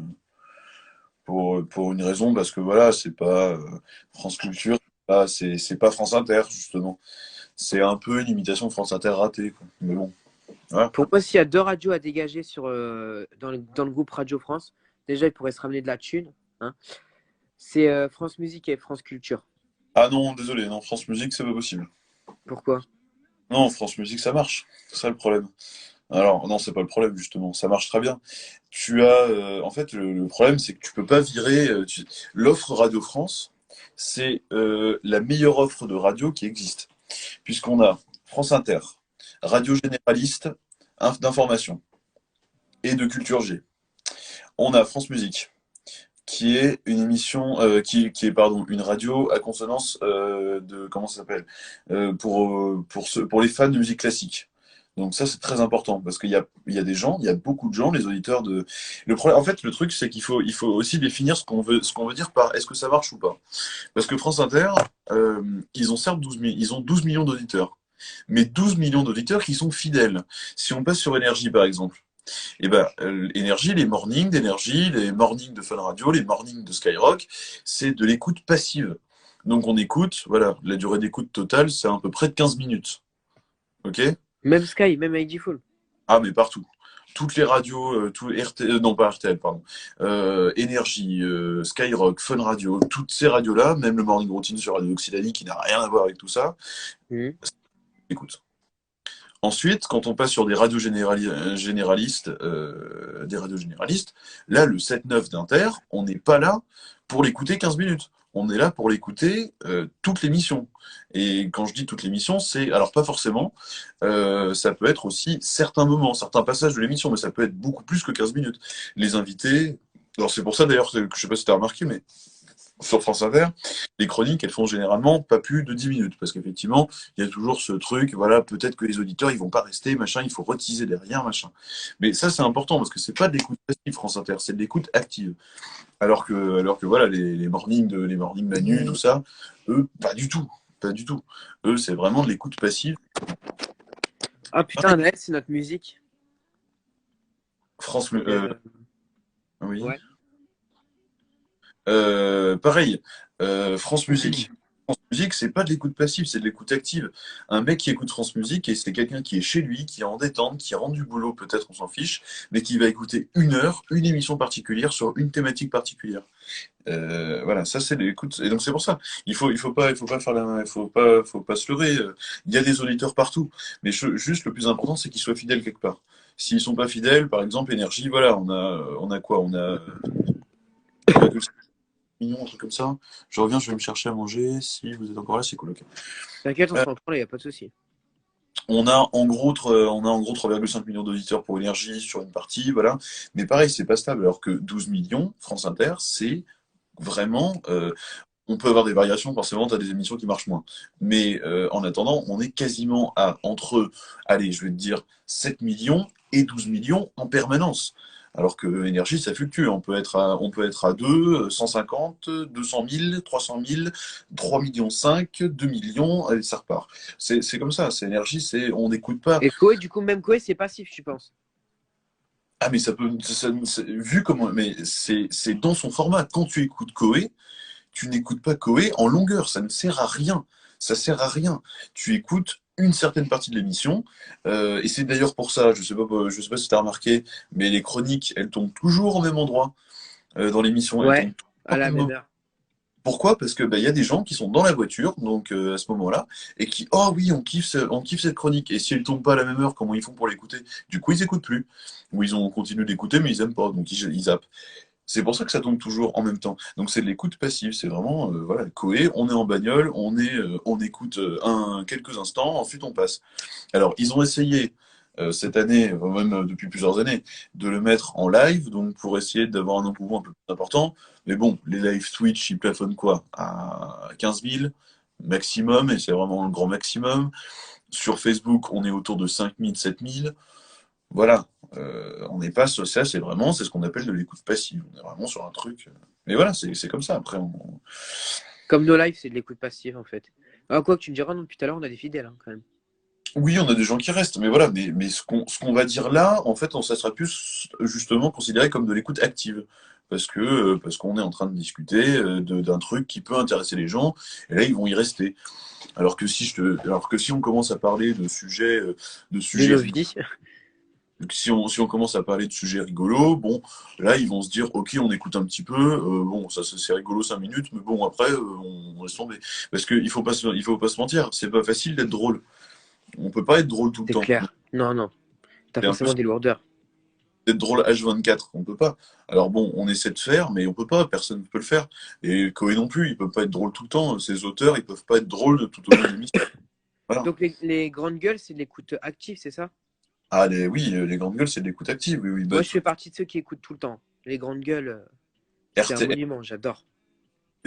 pour une raison, parce que voilà, c'est pas France Culture, c'est pas France Inter justement. C'est un peu une imitation de France Inter ratée, quoi. Mais bon, voilà. Pour moi, s'il y a deux radios à dégager dans le groupe Radio France, déjà, ils pourraient se ramener de la thune. Hein. C'est France Musique et France Culture. Ah non, désolé, non, France Musique, c'est pas possible. Pourquoi? Non, France Musique, ça marche. C'est ça le problème. Alors non, c'est pas le problème justement. Ça marche très bien. En fait, le problème, c'est que tu peux pas virer l'offre Radio France. c'est la meilleure offre de radio qui existe, puisqu'on a France Inter, radio généraliste d'information et de culture G. On a France Musique, qui est une émission, qui est pardon, une radio à consonance de comment ça s'appelle pour les fans de musique classique. Donc ça c'est très important parce qu'il y a des gens, il y a beaucoup de gens, les auditeurs de. Le problème, en fait, le truc c'est il faut aussi définir ce qu'on veut dire par est-ce que ça marche ou pas. Parce que France Inter, ils ont certes 12 millions d'auditeurs, mais 12 millions d'auditeurs qui sont fidèles. Si on passe sur Énergie par exemple. Et ben, Énergie, les mornings d'Énergie, les mornings de Fun Radio, les mornings de Skyrock, c'est de l'écoute passive. Donc on écoute, voilà, la durée d'écoute totale, c'est à peu près de 15 minutes. Ok? Même Sky, même ID Full. Ah, mais partout. Toutes les radios, non pas RTL, pardon, Énergie, Skyrock, Fun Radio, toutes ces radios-là, même le Morning Routine sur Radio Occitanie qui n'a rien à voir avec tout ça, écoute. Ensuite, quand on passe sur des radios généralistes, là, le 7-9 d'Inter, on n'est pas là pour l'écouter 15 minutes. On est là pour l'écouter toute l'émission. Et quand je dis toute l'émission, c'est, alors pas forcément, ça peut être aussi certains moments, certains passages de l'émission, mais ça peut être beaucoup plus que 15 minutes. Les invités, alors c'est pour ça d'ailleurs que je sais pas si tu as remarqué, mais sur France Inter, les chroniques, elles font généralement pas plus de 10 minutes. Parce qu'effectivement, il y a toujours ce truc, voilà, peut-être que les auditeurs, ils vont pas rester, machin, il faut reteaser derrière, machin. Mais ça, c'est important, parce que c'est pas de l'écoute passive France Inter, c'est de l'écoute active. Alors que voilà, les mornings Manu, tout ça, eux, pas du tout. Pas du tout. Eux, c'est vraiment de l'écoute passive. Ah putain, Anaël, c'est notre musique. France, oui. Ouais. Pareil, France Musique. France Musique, c'est pas de l'écoute passive, c'est de l'écoute active. Un mec qui écoute France Musique, et c'est quelqu'un qui est chez lui, qui est en détente, qui rentre du boulot, peut-être on s'en fiche, mais qui va écouter une heure, une émission particulière sur une thématique particulière. Voilà, ça c'est l'écoute. Et donc c'est pour ça. Il faut pas faire faut pas se leurrer. Il y a des auditeurs partout, mais juste le plus important, c'est qu'ils soient fidèles quelque part. S'ils sont pas fidèles, par exemple, Énergie, voilà, on a quoi? On a millions, un truc comme ça. Je reviens, je vais me chercher à manger. Si vous êtes encore là, c'est cool. Okay. T'inquiète, on s'en prend, il n'y a pas de souci. On a en gros 3,5 millions d'auditeurs pour Énergie sur une partie, voilà. Mais pareil, c'est pas stable. Alors que 12 millions, France Inter, c'est vraiment. On peut avoir des variations, forcément, tu as des émissions qui marchent moins. Mais en attendant, on est quasiment à entre, allez, je vais te dire, 7 millions et 12 millions en permanence. Alors que Énergie, ça fluctue. On peut être à 2, 150, 200 000, 300 000, 3 millions 5, 2 millions, allez, ça repart. C'est comme ça. C'est Énergie, on n'écoute pas. Et Koé, du coup, même Koé, c'est passif, tu penses? Ah, mais ça peut, vu comment, mais c'est dans son format. Quand tu écoutes Koé, tu n'écoutes pas Koé en longueur, ça ne sert à rien. Ça sert à rien. Tu écoutes une certaine partie de l'émission, et c'est d'ailleurs pour ça, je sais pas si tu as remarqué, mais les chroniques, elles tombent toujours au même endroit dans l'émission. Elles Ouais, tombent à la même toujours. heure. Pourquoi? Parce que y a des gens qui sont dans la voiture, donc à ce moment-là, et qui, oh oui, on kiffe cette chronique. Et si elle tombe pas à la même heure, comment ils font pour l'écouter? Du coup, ils écoutent plus. Ou ils ont continué d'écouter, mais ils aiment pas, donc ils zappent. C'est pour ça que ça tombe toujours en même temps. Donc c'est de l'écoute passive, c'est vraiment voilà, Koé, on est en bagnole, on écoute quelques instants, ensuite on passe. Alors ils ont essayé cette année, même depuis plusieurs années, de le mettre en live, donc pour essayer d'avoir un engouement un peu plus important. Mais bon, les live Twitch, ils plafonnent quoi? À 15 000 maximum, et c'est vraiment le grand maximum. Sur Facebook, on est autour de 5 000, 7 000. Voilà, on n'est pas sur ça, c'est ce qu'on appelle de l'écoute passive. On est vraiment sur un truc. Mais voilà, c'est comme ça. Après, Comme nos lives, c'est de l'écoute passive, en fait. Ah, quoi que tu me diras, non, depuis tout à l'heure, on a des fidèles, hein, quand même. oui, on a des gens qui restent, mais voilà, mais ce qu'on va dire là, en fait, ça sera plus justement considéré comme de l'écoute active. Parce qu'on est en train de discuter d'un truc qui peut intéresser les gens, et là ils vont y rester. Alors que si on commence à parler de De sujets nos vies. Donc, si on commence à parler de sujets rigolos, bon, là, ils vont se dire, ok, on écoute un petit peu, bon, ça, c'est rigolo 5 minutes, mais bon, après, on laisse tomber. Parce qu'il il faut pas se mentir, c'est pas facile d'être drôle. On peut pas être drôle tout le C'est temps. clair. Non, non. T'as Et en plus, forcément des lourdeurs. d'être drôle H24, on peut pas. Alors bon, on essaie de faire, mais on peut pas, personne ne peut le faire. Et Koé non plus, il peut pas être drôle tout le temps. Ses auteurs, ils peuvent pas être drôles tout au long de l'émission. Voilà. Donc les grandes gueules, c'est de l'écoute active, c'est ça? Ah oui, les grandes gueules, c'est de l'écoute active, oui, oui. Bah, Moi, je fais partie de ceux qui écoutent tout le temps. Les grandes gueules, c'est un RTL, monument, j'adore.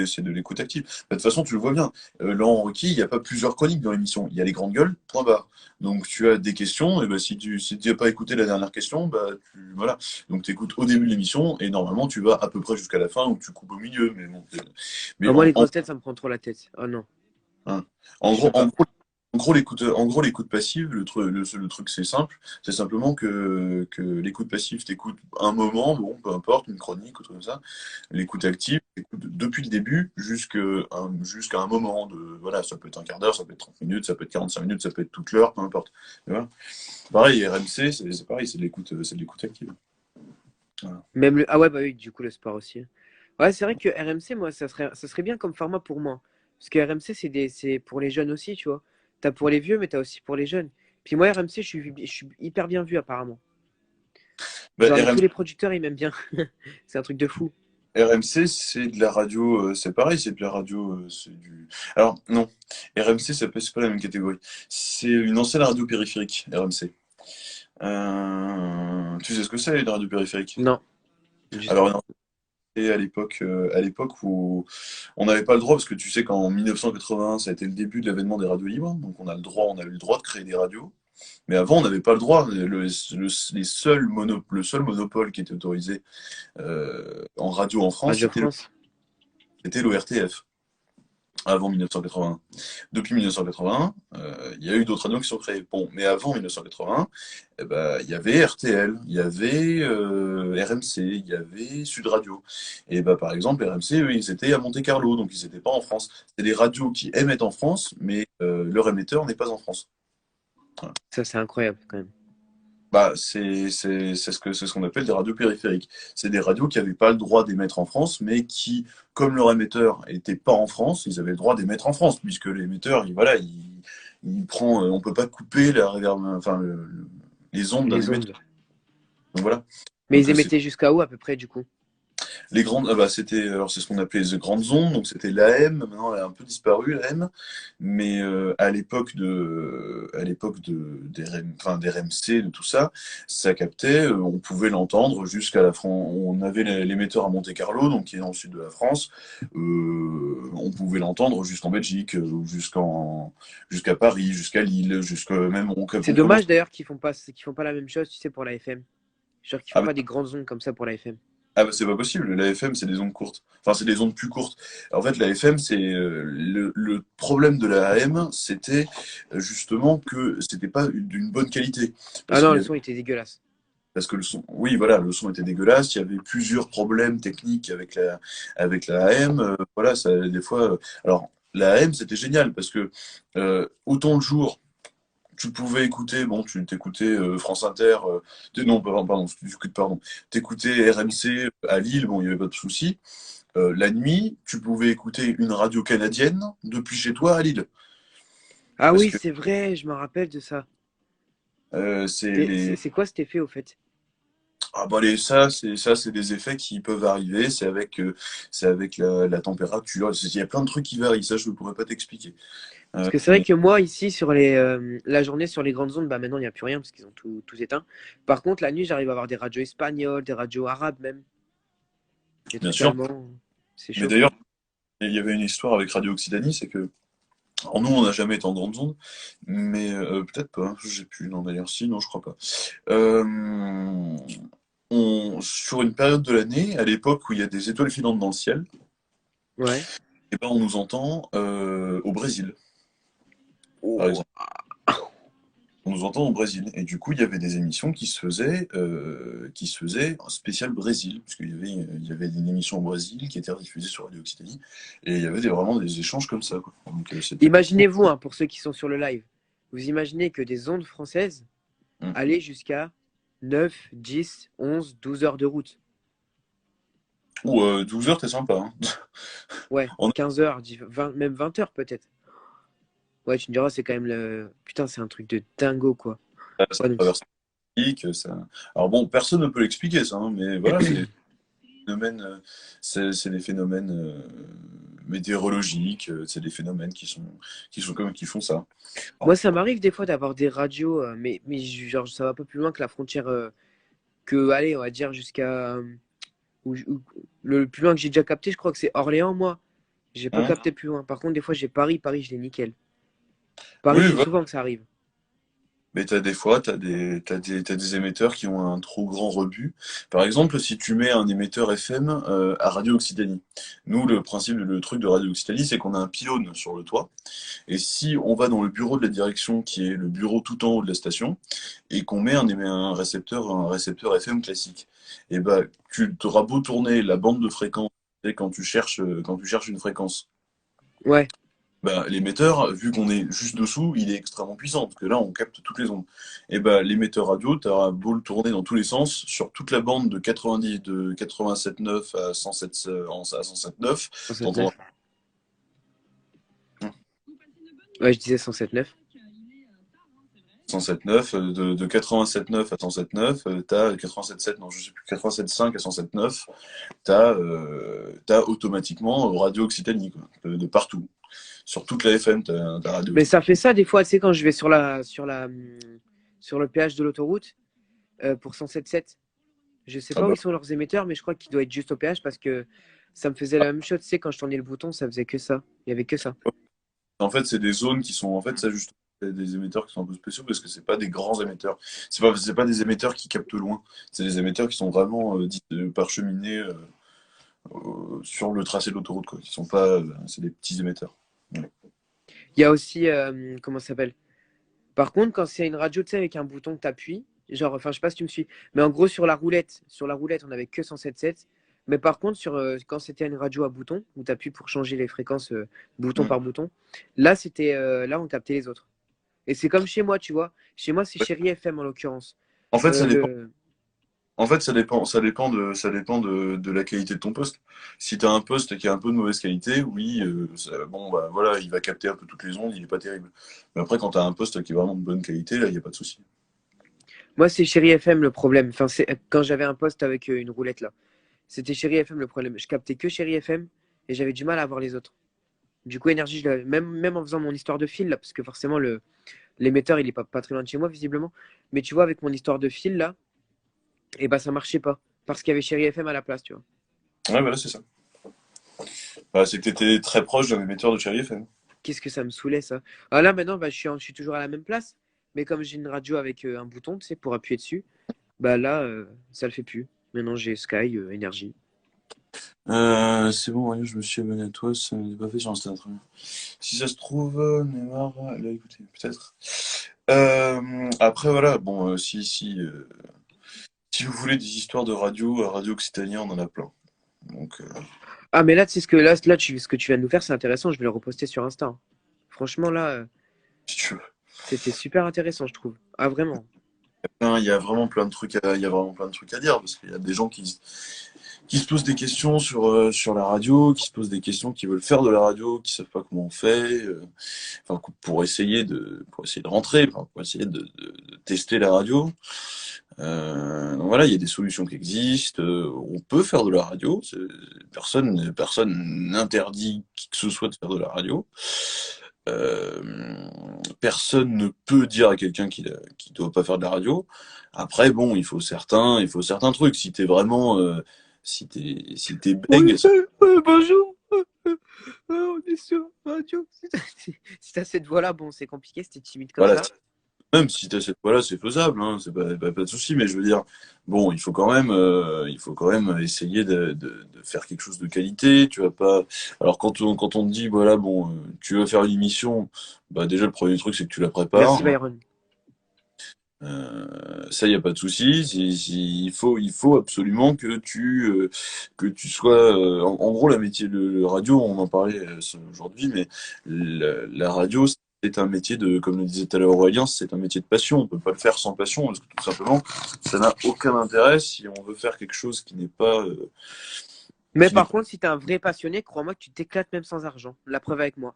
c'est de l'écoute active. Bah, de toute façon, tu le vois bien. Laurent Ruquier, il n'y a pas plusieurs chroniques dans l'émission. Il y a les grandes gueules, point barre. Donc tu as des questions, et bah, si tu n'as pas écouté la dernière question, bah, voilà. Donc tu écoutes au début de l'émission, et normalement tu vas à peu près jusqu'à la fin, ou tu coupes au milieu. Mais Ah, moi, les grosses têtes, ça me prend trop la tête. Oh non, hein. En je gros, peux pas. en gros, l'écoute passive, le truc, c'est simple. C'est simplement que l'écoute passive, t'écoutes un moment, bon, peu importe, une chronique ou tout comme ça. L'écoute active, t'écoutes depuis le début jusqu'à un moment de, voilà, ça peut être un quart d'heure, ça peut être 30 minutes, ça peut être 45 minutes, ça peut être toute l'heure, peu importe. Tu vois. Pareil, RMC, c'est pareil, c'est de l'écoute active. Voilà. Même le... Ah ouais, bah oui, du coup, le sport aussi. Ouais, c'est vrai que RMC, moi, ça serait bien comme format pour moi. Parce que RMC, c'est pour les jeunes aussi, tu vois. T'as pour les vieux, mais t'as aussi pour les jeunes. Puis moi, RMC, je suis hyper bien vu, apparemment. Bah, Genre, tous les producteurs, ils m'aiment bien. C'est un truc de fou. RMC, c'est de la radio, c'est pareil, c'est de la radio, c'est du. Alors, non, RMC, c'est pas la même catégorie. C'est une ancienne radio périphérique, RMC. Tu sais ce que c'est, une radio périphérique? Non, juste Alors, pas. non, c'est à l'époque où on n'avait pas le droit, parce que tu sais qu'en 1981, ça a été le début de l'avènement des radios libres, donc on a eu le droit de créer des radios. Mais avant, on n'avait pas le droit. Le seul monopole qui était autorisé en radio en France, Radio France. c'était l'ORTF. Avant 1981. Depuis 1981, il y a eu d'autres radios qui sont créées. Bon, mais avant 1981, eh ben, il y avait RTL, il y avait RMC, il y avait Sud Radio. Et ben, par exemple, RMC, eux, ils étaient à Monte-Carlo, donc ils n'étaient pas en France. C'est des radios qui émettent en France, mais leur émetteur n'est pas en France. Voilà. Ça, c'est incroyable, quand même. Bah, c'est ce qu'on appelle des radios périphériques. C'est des radios qui n'avaient pas le droit d'émettre en France, mais qui, comme leur émetteur n'était pas en France, ils avaient le droit d'émettre en France, puisque l'émetteur, voilà, il prend, on peut pas couper enfin, les ondes d'un Les émetteur. ondes. Donc voilà. Mais Donc ils émettaient jusqu'à où, à peu près, du coup? les grandes, ah bah, c'était, alors c'est ce qu'on appelait les grandes ondes, donc c'était l'AM. Maintenant, elle a un peu disparu l'AM, mais à l'époque enfin, des RMC, de tout ça, ça captait. On pouvait l'entendre jusqu'à la France. On avait l'émetteur à Monte-Carlo, donc qui est dans le sud de la France. On pouvait l'entendre jusqu'en Belgique, ou jusqu'à Paris, jusqu'à Lille, jusqu'à même C'est on commence. dommage, d'ailleurs, qu'ils font pas la même chose, tu sais, pour la FM. Genre qu'ils font Ah, pas des grandes ondes comme ça pour la FM. Ah bah c'est pas possible, la FM c'est des ondes courtes. Enfin c'est des ondes plus courtes. En fait la FM c'est le problème de la AM c'était justement que c'était pas d'une bonne qualité Ah parce non, qu'il y le avait son était dégueulasse. parce que le son oui voilà le son était dégueulasse, il y avait plusieurs problèmes techniques avec la AM voilà ça des fois alors la AM c'était génial parce que autant le jour tu pouvais écouter, bon, tu t'écoutais France Inter, non, pardon, pardon, t'écoutais RMC à Lille, bon, il n'y avait pas de souci. La nuit, tu pouvais écouter une radio canadienne depuis chez toi à Lille. Ah Parce oui, que c'est vrai, je me rappelle de ça. c'est C'est c'est- les. c'est quoi cet effet, au fait? Ah bah c'est des effets qui peuvent arriver, c'est avec la température, il y a plein de trucs qui varient, ça je ne pourrais pas t'expliquer. Parce que c'est vrai Mais que moi, ici, la journée sur les grandes ondes, bah maintenant, il n'y a plus rien parce qu'ils ont tout éteint. Par contre, la nuit, j'arrive à avoir des radios espagnoles, des radios arabes même, des bien trucs sûr. allemands. C'est Mais chaud. d'ailleurs, il y avait une histoire avec Radio Occitanie, c'est que alors nous, on n'a jamais été en grande zone, mais peut-être pas, hein, je sais plus. Non, d'ailleurs, si, non, je crois pas. Euh, sur une période de l'année, à l'époque où il y a des étoiles filantes dans le ciel, Ouais. eh ben, on nous entend au Brésil, par Oh. exemple. On nous entend au Brésil. Et du coup, il y avait des émissions qui se faisaient en spécial Brésil, parce il y avait une émission au Brésil qui était diffusée sur Radio Occitanie, et il y avait vraiment des échanges comme ça, quoi. Donc, c'était beaucoup. Imaginez-vous, hein, pour ceux qui sont sur le live, vous imaginez que des ondes françaises Hmm. allaient jusqu'à 9, 10, 11, 12 heures de route. Ou 12 heures, t'es sympa, hein. Ouais, On 15 heures, 20, même 20 heures peut-être. Ouais, tu me diras, c'est quand même le. Putain, c'est un truc de dingo, quoi. a ça Ouais, donc, traverse. Ça... Alors bon, personne ne peut l'expliquer ça, hein, mais voilà, c'est des phénomènes, c'est des phénomènes météorologiques, c'est des phénomènes qui sont comme qui font ça. Moi, Alors, ça m'arrive des fois d'avoir des radios, mais genre, ça va pas plus loin que la frontière, que, allez, on va dire jusqu'à. Le plus loin que j'ai déjà capté, je crois que c'est Orléans, moi. J'ai pas hein. capté plus loin. Par contre, des fois, j'ai Paris. Paris, je l'ai nickel. Paris, Oui, c'est voilà. souvent que ça arrive. Mais t'as des fois, t'as des émetteurs qui ont un trop grand rebut. Par exemple, si tu mets un émetteur FM à Radio Occitanie. Nous, le principe, le truc de Radio Occitanie, c'est qu'on a un pylône sur le toit. Et si on va dans le bureau de la direction, qui est le bureau tout en haut de la station, et qu'on met un récepteur FM classique, et ben, tu auras beau tourner la bande de fréquence, et quand tu cherches une fréquence, Ouais. bah, l'émetteur, vu qu'on est juste dessous, il est extrêmement puissant, parce que là, on capte toutes les ondes. Et bah, l'émetteur radio, tu auras beau le tourner dans tous les sens, sur toute la bande de 90, de 87,9 à 107, à 107,9, 107.9. t'entendras Ouais, je disais 107.9. 107,9, de 87,9 à 107,9, t'as 87,7, non, je sais plus, 87,5 à 107,9, t'as automatiquement Radio Occitanie, quoi, de partout. Sur toute la FM, t'as Radio Mais Occitanie. ça fait ça des fois, tu sais, quand je vais sur le péage de l'autoroute pour 107.7. Je sais Ah pas où bah, ils sont leurs émetteurs, mais je crois qu'il doit être juste au péage parce que ça me faisait la même chose. Tu sais, quand je tournais le bouton, ça faisait que ça. Il y avait que ça. en fait, c'est des zones qui sont, en fait, ça juste des émetteurs qui sont un peu spéciaux parce que c'est pas des grands émetteurs. C'est pas des émetteurs qui captent loin. C'est des émetteurs qui sont vraiment parcheminés sur le tracé de l'autoroute, quoi. Qui sont pas, c'est des petits émetteurs. Ouais. Il y a aussi, comment ça s'appelle? Par contre, quand c'est une radio, tu sais, avec un bouton que tu appuies, genre, enfin, je sais pas si tu me suis, mais en gros, sur la roulette, on avait que 107.7. Mais par contre, quand c'était une radio à bouton, où tu appuies pour changer les fréquences bouton Mm. par bouton, là, on captait les autres. Et c'est comme chez moi, tu vois. Chez moi, c'est Ouais. Chéri FM en l'occurrence. En fait, ça dépend. Le... En fait, ça dépend de la qualité de ton poste. Si tu as un poste qui a un peu de mauvaise qualité, oui, bon, bah, voilà, il va capter un peu toutes les ondes, il est pas terrible. Mais après, quand tu as un poste qui est vraiment de bonne qualité, là, il n'y a pas de souci. Moi, c'est Chéri FM le problème. Enfin, c'est quand j'avais un poste avec une roulette là. C'était Chéri FM le problème. Je captais que Chéri FM et j'avais du mal à voir les autres. Du coup, énergie, même en faisant mon histoire de fil là, parce que forcément l'émetteur il est pas très loin de chez moi visiblement. Mais tu vois, avec mon histoire de fil là, et bah ça marchait pas parce qu'il y avait Chéri FM à la place, tu vois. Ouais, voilà, c'est ça. Bah, c'est que tu étais très proche d'un émetteur de Chéri FM. Qu'est-ce que ça me saoulait ça. Ah là maintenant, bah, je suis toujours à la même place, mais comme j'ai une radio avec un bouton, tu sais, pour appuyer dessus, bah là, ça le fait plus. Maintenant, j'ai Sky, énergie. C'est bon, Mario, je me suis abonné à toi, ça n'est pas fait sur Insta. Très bien. Si ça se trouve, Neymar l'a écouté, peut-être. Après, voilà, bon, si vous voulez des histoires de radio, à Radio Occitanie, on en a plein. Donc, Ah, mais là, tu sais ce que tu viens de nous faire, c'est intéressant. Je vais le reposter sur Insta, hein. Franchement, là, si tu veux. c'était super intéressant, je trouve. Ah, vraiment. Il y a vraiment plein de trucs il y a vraiment plein de trucs à dire, parce qu'il y a des gens qui se posent des questions sur la radio, qui se posent des questions, qui veulent faire de la radio, qui savent pas comment on fait, enfin, pour essayer de rentrer, enfin, pour essayer de tester la radio. Donc voilà, il y a des solutions qui existent. On peut faire de la radio. Personne n'interdit qui que ce soit de faire de la radio. Personne ne peut dire à quelqu'un qui doit pas faire de la radio. Après, bon, il faut certains trucs. Si t'es vraiment, si t'es bègue, Oui, bonjour. On est sur radio. Si t'as cette voix-là, bon, c'est compliqué, c'était timide comme voilà. ça. Même si t'as cette voix-là, c'est faisable, hein, c'est pas de souci. Mais je veux dire, bon, il faut quand même essayer de faire quelque chose de qualité. Tu vas pas. Alors quand on te dit, voilà, bon, tu vas faire une émission, bah déjà le premier truc c'est que tu la prépares. Merci, Byron. Ça, il n'y a pas de souci. Il faut absolument que tu sois. En gros, le radio, on en parlait aujourd'hui, mais la radio, c'est un métier comme le disait tout à l'heure Aurélien, c'est un métier de passion. On peut pas le faire sans passion, parce que tout simplement, ça n'a aucun intérêt si on veut faire quelque chose qui n'est pas, Mais qui n'est par pas. contre, si t'es un vrai passionné, crois-moi que tu t'éclates même sans argent. La preuve avec moi.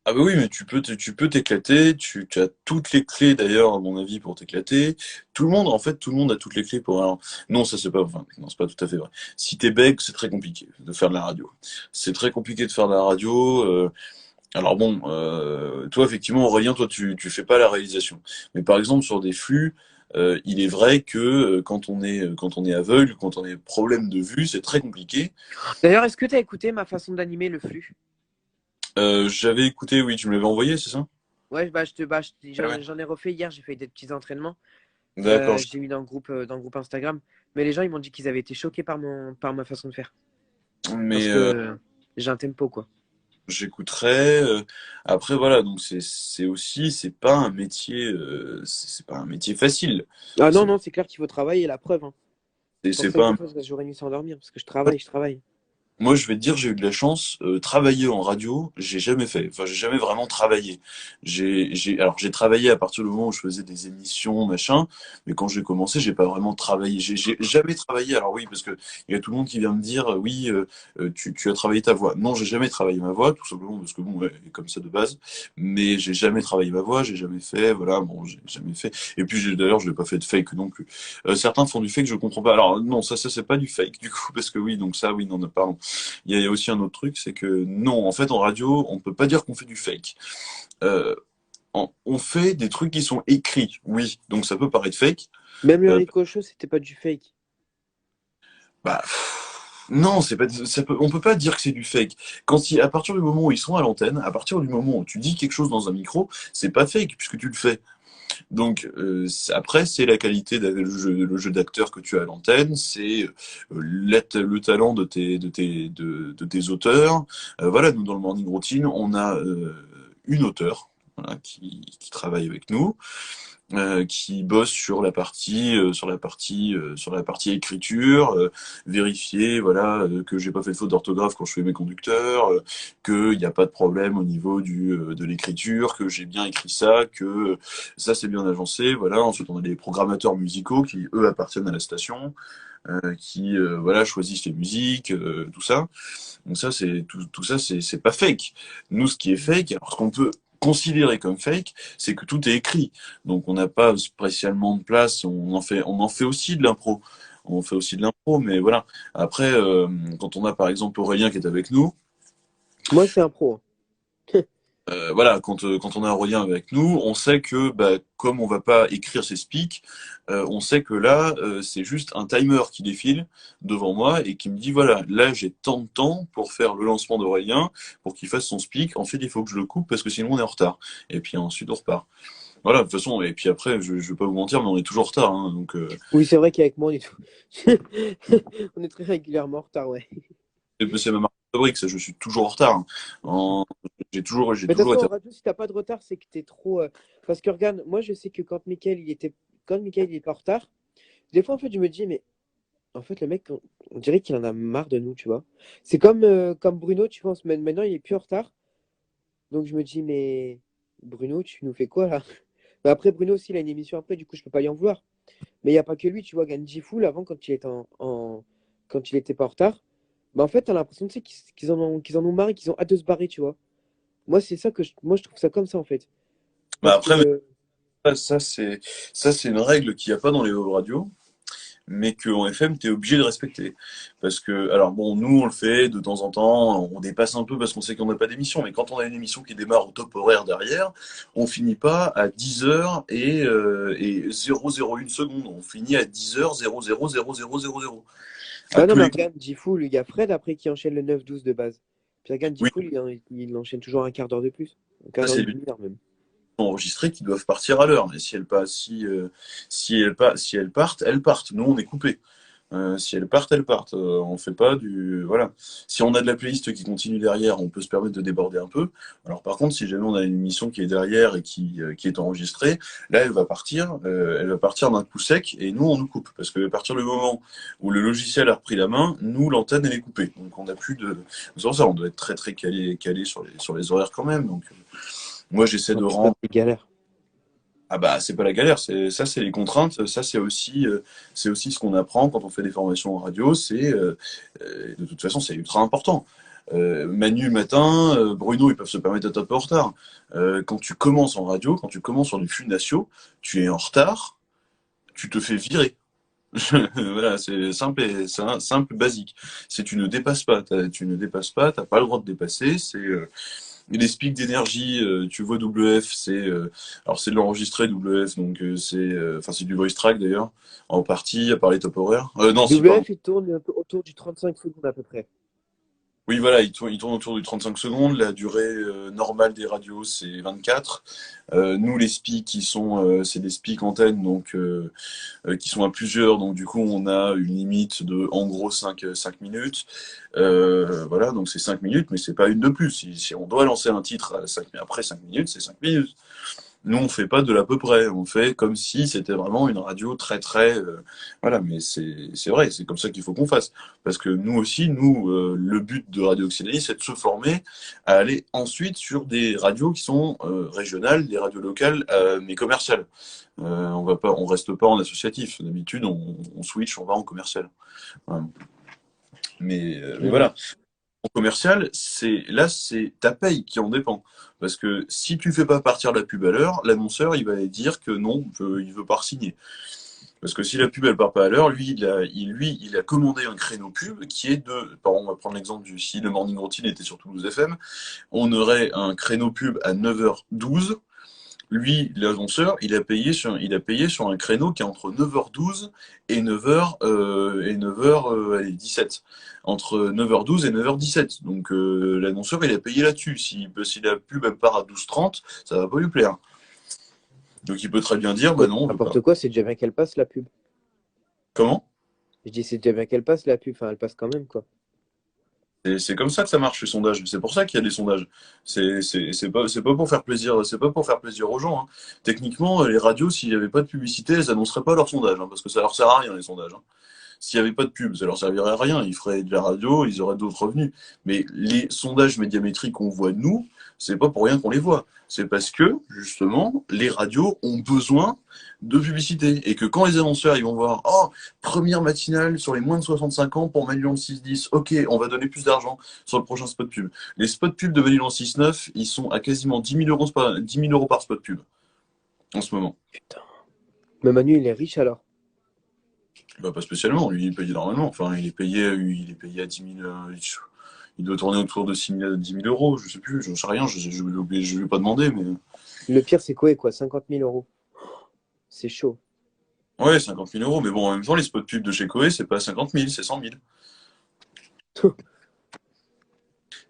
Ah bah oui, mais tu peux t'éclater, tu as toutes les clés d'ailleurs, à mon avis, pour t'éclater. Tout le monde, en fait, tout le monde a toutes les clés pour... Alors, non, ça c'est pas... Enfin, non, c'est pas tout à fait vrai. Si t'es bègue, c'est très compliqué de faire de la radio. C'est très compliqué de faire de la radio. Alors bon, toi, effectivement, Aurélien, toi, tu fais pas la réalisation. Mais par exemple, sur des flux, il est vrai que quand on est aveugle, quand on a problème de vue, c'est très compliqué. D'ailleurs, est-ce que tu as écouté ma façon d'animer le flux? J'avais écouté, oui, tu me l'avais envoyé, c'est ça? Ouais, Ah ouais. j'en ai refait hier, j'ai fait des petits entraînements. D'accord. J'ai mis dans le groupe Instagram. Mais les gens, ils m'ont dit qu'ils avaient été choqués par ma façon de faire. Parce Mais que j'ai un tempo, quoi. j'écouterai. Après voilà, donc c'est aussi c'est pas un métier c'est pas un métier facile. Ah non, C'est non, c'est clair qu'il faut travailler, la preuve, hein. C'est pour c'est ça que pas des un fois, je reste jour et nuit sans dormir, parce que je travaille. Moi, je vais te dire, j'ai eu de la chance. Travailler en radio, j'ai jamais fait. Enfin, j'ai jamais vraiment travaillé. Alors, j'ai travaillé à partir du moment où je faisais des émissions, machin. Mais quand j'ai commencé, j'ai pas vraiment travaillé. J'ai jamais travaillé. Alors oui, parce que il y a tout le monde qui vient me dire, oui, tu as travaillé ta voix. Non, j'ai jamais travaillé ma voix, tout simplement parce que bon, ouais, elle est comme ça de base. Mais j'ai jamais travaillé ma voix. J'ai jamais fait. Voilà, bon, j'ai jamais fait. Et puis, d'ailleurs, je n'ai pas fait de fake non plus. Certains font du fake, je comprends pas. Alors non, ça c'est pas du fake du coup, parce que oui, donc ça, oui, non, pardon. Il y a aussi un autre truc, c'est que non, en fait, en radio, on ne peut pas dire qu'on fait du fake. Euh, on fait des trucs qui sont écrits, oui, donc ça peut paraître fake. Même le Euh, Rico Show, c'était pas du fake. bah, non, c'est pas, on peut pas dire que c'est du fake. À partir du moment où ils sont à l'antenne, à partir du moment où tu dis quelque chose dans un micro, c'est pas fake puisque tu le fais. Donc après, c'est la qualité, le jeu d'acteur que tu as à l'antenne, c'est le talent de tes auteurs. Voilà, nous dans le Morning Routine, on a une auteure voilà, qui travaille avec nous qui bosse sur la partie écriture, vérifier voilà que j'ai pas fait de faute d'orthographe quand je fais mes conducteurs, qu'il n'y a pas de problème au niveau de l'écriture, que j'ai bien écrit ça, que ça c'est bien agencé. Voilà. Ensuite on a des programmateurs musicaux qui eux appartiennent à la station, qui voilà choisissent les musiques, tout ça. Donc ça, tout ça, c'est pas fake. Nous, ce qui est fake, alors ce qu'on peut considérer comme fake, c'est que tout est écrit. Donc on n'a pas spécialement de place. On en fait aussi de l'impro. On fait aussi de l'impro, mais voilà. Après, quand on a par exemple Aurélien qui est avec nous, Moi, c'est un pro, hein. voilà, quand on a Aurélien avec nous, on sait que bah, comme on va pas écrire ses speaks, on sait que là, c'est juste un timer qui défile devant moi et qui me dit voilà, là j'ai tant de temps pour faire le lancement d'Aurélien, pour qu'il fasse son speak. En fait, il faut que je le coupe parce que sinon on est en retard. Et puis ensuite on repart. Voilà, de toute façon, et puis après, je vais pas vous mentir, mais on est toujours en retard. Hein, donc, Oui, c'est vrai qu'avec moi, on est tout. On est très régulièrement en retard, ouais. c'est ma marque de fabrique, ça, je suis toujours en retard. Hein. J'ai Mais de toute toujours façon, été. en radio, si t'as pas de retard, c'est que t'es trop. Parce que regarde, moi, je sais que quand Mickaël il est pas en retard, des fois, en fait, je me dis, mais en fait, le mec, on dirait qu'il en a marre de nous, tu vois. C'est comme Bruno, tu vois, maintenant, il est plus en retard. Donc, je me dis, mais Bruno, tu nous fais quoi, là? Mais après, Bruno aussi, il a une émission après, du coup, je peux pas lui en vouloir. Mais il n'y a pas que lui, tu vois, Ganji Full, avant, quand il était pas en retard, bah, en fait, t'as l'impression, tu sais, qu'ils en ont marre et qu'ils ont hâte de se barrer, tu vois. Moi, c'est ça moi, je trouve ça comme ça, en fait. Bah Parce après, que, ça, ça, c'est une règle qu'il n'y a pas dans les web radios, mais qu'en FM, tu es obligé de respecter. Parce que, alors bon, nous, on le fait de temps en temps, on dépasse un peu parce qu'on sait qu'on n'a pas d'émission, mais quand on a une émission qui démarre au top horaire derrière, on finit pas à 10h et 001 seconde. On finit à 10h 000000. À bah non, tous mais les coups. regarde, Jifool, il y a Fred après qui enchaîne le 9-12 de base. Puis regarde, Oui, Jifool, il enchaîne toujours un quart d'heure de plus. Un quart ça, d'heure, c'est une les demi-heure même. enregistrés qui doivent partir à l'heure. Et si elles, pas, si elles partent, elles partent. Nous, on est coupés. Si elles partent, elles partent. On fait pas du. Voilà. Si on a de la playlist qui continue derrière, on peut se permettre de déborder un peu. Alors, par contre, si jamais on a une émission qui est derrière et qui est enregistrée, là, elle va partir d'un coup sec et nous, on nous coupe. Parce que à partir du moment où le logiciel a repris la main, nous, l'antenne, elle est coupée. Donc, on n'a plus de. C'est pour ça, on doit être très, très calé sur les horaires quand même. Donc, moi, j'essaie Ouais, de c'est pas rendre. des galères. Ah bah c'est pas la galère, c'est les contraintes, ça c'est aussi ce qu'on apprend quand on fait des formations en radio, c'est de toute façon c'est ultra important. Manu le matin, Bruno, ils peuvent se permettre d'être un peu en retard. Quand tu commences en radio, quand tu commences sur les flux nationaux, tu es en retard, tu te fais virer. Voilà, c'est simple et simple, basique. Si tu ne dépasses pas, tu ne dépasses pas, t'as pas le droit de dépasser. C'est les pics d'énergie, tu vois WF, alors c'est de l'enregistré WF, donc enfin c'est du voice track d'ailleurs, en partie à part les top horaires. Non, si pardon. WF, il tourne un peu autour du 35 secondes à peu près. Oui, voilà, il tourne autour du 35 secondes. La durée normale des radios, c'est 24. Nous, les speaks, c'est des speaks antennes, donc qui sont à plusieurs. Donc, du coup, on a une limite de, en gros, 5 minutes. Voilà, donc c'est 5 minutes, mais c'est pas une de plus. Si on doit lancer un titre après 5 minutes, c'est 5 minutes. Nous, on fait pas de l'à peu près. On fait comme si c'était vraiment une radio très, très. Voilà, mais c'est vrai, c'est comme ça qu'il faut qu'on fasse. Parce que nous aussi, le but de Radio Occitanie, c'est de se former à aller ensuite sur des radios qui sont régionales, des radios locales, mais commerciales. On reste pas en associatif. D'habitude, on switch, on va en commercial. Voilà. Mais Mhm. voilà. En commercial, c'est ta paye qui en dépend. Parce que si tu fais pas partir la pub à l'heure, l'annonceur, il va dire que non, il veut pas signer. Parce que si la pub elle part pas à l'heure, il a commandé un créneau pub qui est de, par exemple, on va prendre l'exemple si le Morning Routine était sur Toulouse FM, on aurait un créneau pub à 9h12. Lui, l'annonceur, il a payé sur un créneau qui est entre 9h12 et 9h17. Entre 9h12 et 9h17. Donc l'annonceur, il a payé là-dessus. Si la pub elle part à 12h30, ça va pas lui plaire. Donc il peut très bien dire, bah non, on veut pas. N'importe quoi, c'est déjà bien qu'elle passe la pub. Comment? Je dis c'est déjà bien qu'elle passe la pub, enfin elle passe quand même quoi. C'est comme ça que ça marche les sondages. C'est pour ça qu'il y a des sondages. C'est pas pour faire plaisir. C'est pas pour faire plaisir aux gens, hein. Techniquement, les radios, s'il n'y avait pas de publicité, elles annonceraient pas leurs sondages, hein, parce que ça leur sert à rien les sondages, hein. S'il n'y avait pas de pub, ça leur servirait à rien. Ils feraient de la radio, ils auraient d'autres revenus. Mais les sondages médiamétriques qu'on voit de nous, c'est pas pour rien qu'on les voit. C'est parce que, justement, les radios ont besoin de publicité. Et que quand les annonceurs, ils vont voir, oh, première matinale sur les moins de 65 ans pour Manuel 610, ok, on va donner plus d'argent sur le prochain spot pub. Les spots pub de Manuel 6.9, ils sont à quasiment 10 000 euros 10 000 euros par spot pub, en ce moment. Putain. Mais Manu, il est riche alors. Bah, pas spécialement, lui il est payé normalement. Enfin, il est payé à 10 000. Il doit tourner autour de 6 000 à 10 000 euros, je sais plus, je sais rien, je lui ai pas demandé, mais. Le pire, c'est quoi? 50 000 euros. C'est chaud. Ouais, 50 000 euros, mais bon, en même temps, les spots pubs de chez Koé, c'est pas 50 000, c'est 100 000.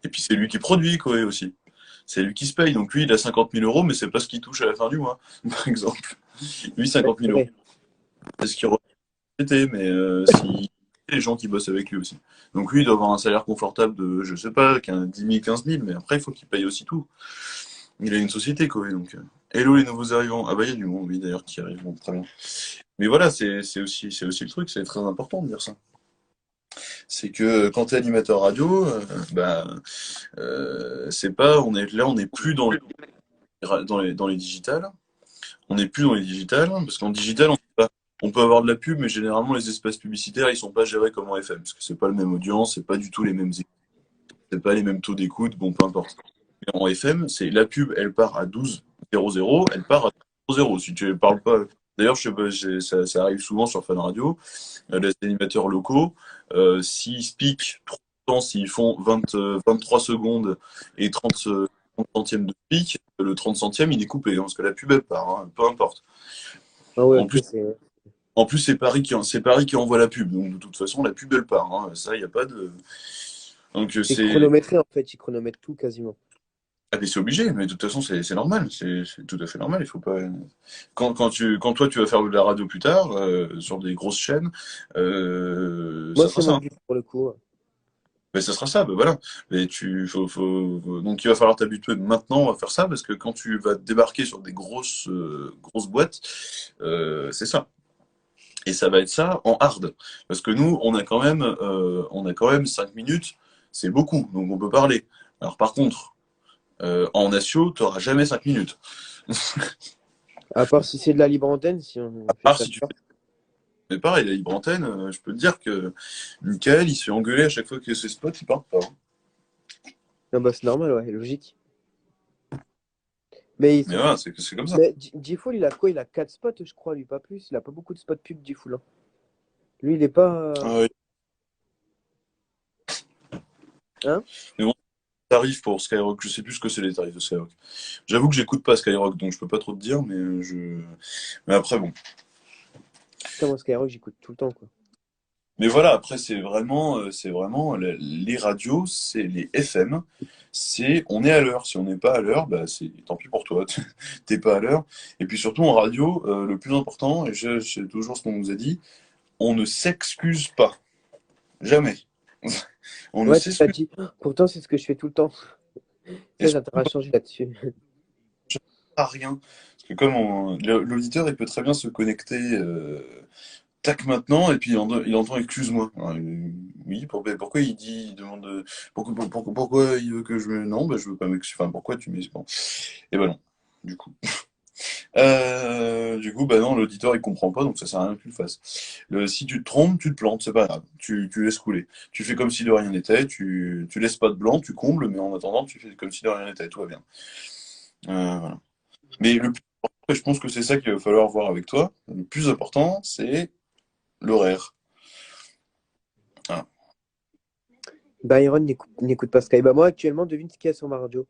Et puis c'est lui qui produit Koé aussi. C'est lui qui se paye, donc lui il a 50 000 euros, mais c'est pas ce qu'il touche à la fin du mois, par exemple. Lui, Ouais, 50 c'est 000 euros, vrai. c'est ce qu'il reflétait, mais si les gens qui bossent avec lui aussi. Donc lui, il doit avoir un salaire confortable de, je sais pas, 10 000, 15 000, mais après, il faut qu'il paye aussi tout. Il a une société, quoi, donc. Hello les nouveaux arrivants. Ah bah il y a du monde, oui, d'ailleurs, qui arrive, bon, très bien. Mais voilà, c'est aussi le truc, c'est très important de dire ça. C'est que quand tu es animateur radio, bah, c'est pas, on n'est plus dans les digitales. On n'est plus dans les digitales, parce qu'en digital, on peut avoir de la pub, mais généralement, les espaces publicitaires, ils sont pas gérés comme en FM, parce que c'est pas la même audience, c'est pas du tout les mêmes écoutes, c'est pas les mêmes taux d'écoute, bon, peu importe. Mais en FM, c'est la pub, elle part à 12,00, elle part à 0,0. Si tu ne parles pas. D'ailleurs, je sais pas, ça arrive souvent sur Fun Radio, les animateurs locaux, s'ils speak trop de temps, s'ils font 23 secondes et 30 centièmes de speak, le 30 centièmes, il est coupé, hein, parce que la pub, elle part, hein, peu importe. Ah ouais, En ok, plus, c'est Paris qui envoie la pub, donc de toute façon, la pub, elle part, hein. Ça, il n'y a pas de. Donc, c'est c'est. chronométré en fait, ils chronomètrent tout quasiment. Ah, mais c'est obligé, mais de toute façon, c'est normal, c'est tout à fait normal. Il faut pas. Quand toi, tu vas faire de la radio plus tard, sur des grosses chaînes, Moi, ça sera c'est ça, mon hein. but pour le coup. Mais ça sera ça, ben voilà. Mais donc il va falloir t'habituer maintenant à faire ça, parce que quand tu vas débarquer sur des grosses boîtes, c'est ça. Et ça va être ça en hard. Parce que nous, on a quand même 5 minutes, c'est beaucoup, donc on peut parler. Alors par contre, en Natio, tu n'auras jamais 5 minutes. À part si c'est de la libre antenne, si on À fait part ça. si tu fais. Mais pareil, la libre antenne, je peux te dire que Michael, il se fait engueuler à chaque fois que ses spots, il partent pas, hein. Ah bah, c'est normal, ouais, logique. Mais ils Mais sont... voilà, c'est comme ça. Mais G-Fool, il a quoi? Il a 4 spots, je crois, lui, pas plus. Il a pas beaucoup de spots pub, G-Fool, hein. Lui, il est pas. Ouais. Hein? Mais bon, tarifs pour Skyrock, je sais plus ce que c'est les tarifs de Skyrock. J'avoue que j'écoute pas Skyrock, donc je peux pas trop te dire, mais après bon. Putain, moi, Skyrock, j'écoute tout le temps, quoi. Mais voilà, après c'est vraiment les radios, c'est les FM, c'est on est à l'heure. Si on n'est pas à l'heure, bah c'est tant pis pour toi, t'es pas à l'heure. Et puis surtout en radio, le plus important, et c'est toujours ce qu'on nous a dit, on ne s'excuse pas, jamais. On ne Ouais, tu l'as s'excuse dit. Pourtant, c'est ce que je fais tout le temps. et Ça, surtout j'intéresse à changer là-dessus. pas rien. Parce que l'auditeur, il peut très bien se connecter tac maintenant, et puis il entend excuse-moi. Oui, pourquoi il demande pourquoi il veut que je me. Non, bah, je veux pas m'excuser. Enfin, pourquoi tu m'excuses? Bon. Et ben non, du coup. Du coup, bah non, l'auditeur il comprend pas, donc ça sert à rien que tu le fasses. Si tu te trompes, tu te plantes, c'est pas grave. Tu laisses couler. Tu fais comme si de rien n'était, tu laisses pas de blanc, tu combles, mais en attendant, tu fais comme si de rien n'était, tout va bien. Voilà. Mais le plus important, et je pense que c'est ça qu'il va falloir voir avec toi, le plus important, c'est l'horaire. Voilà. Byron n'écoute pas Sky. Bah, moi, actuellement, devine ce qu'il y a sur ma radio.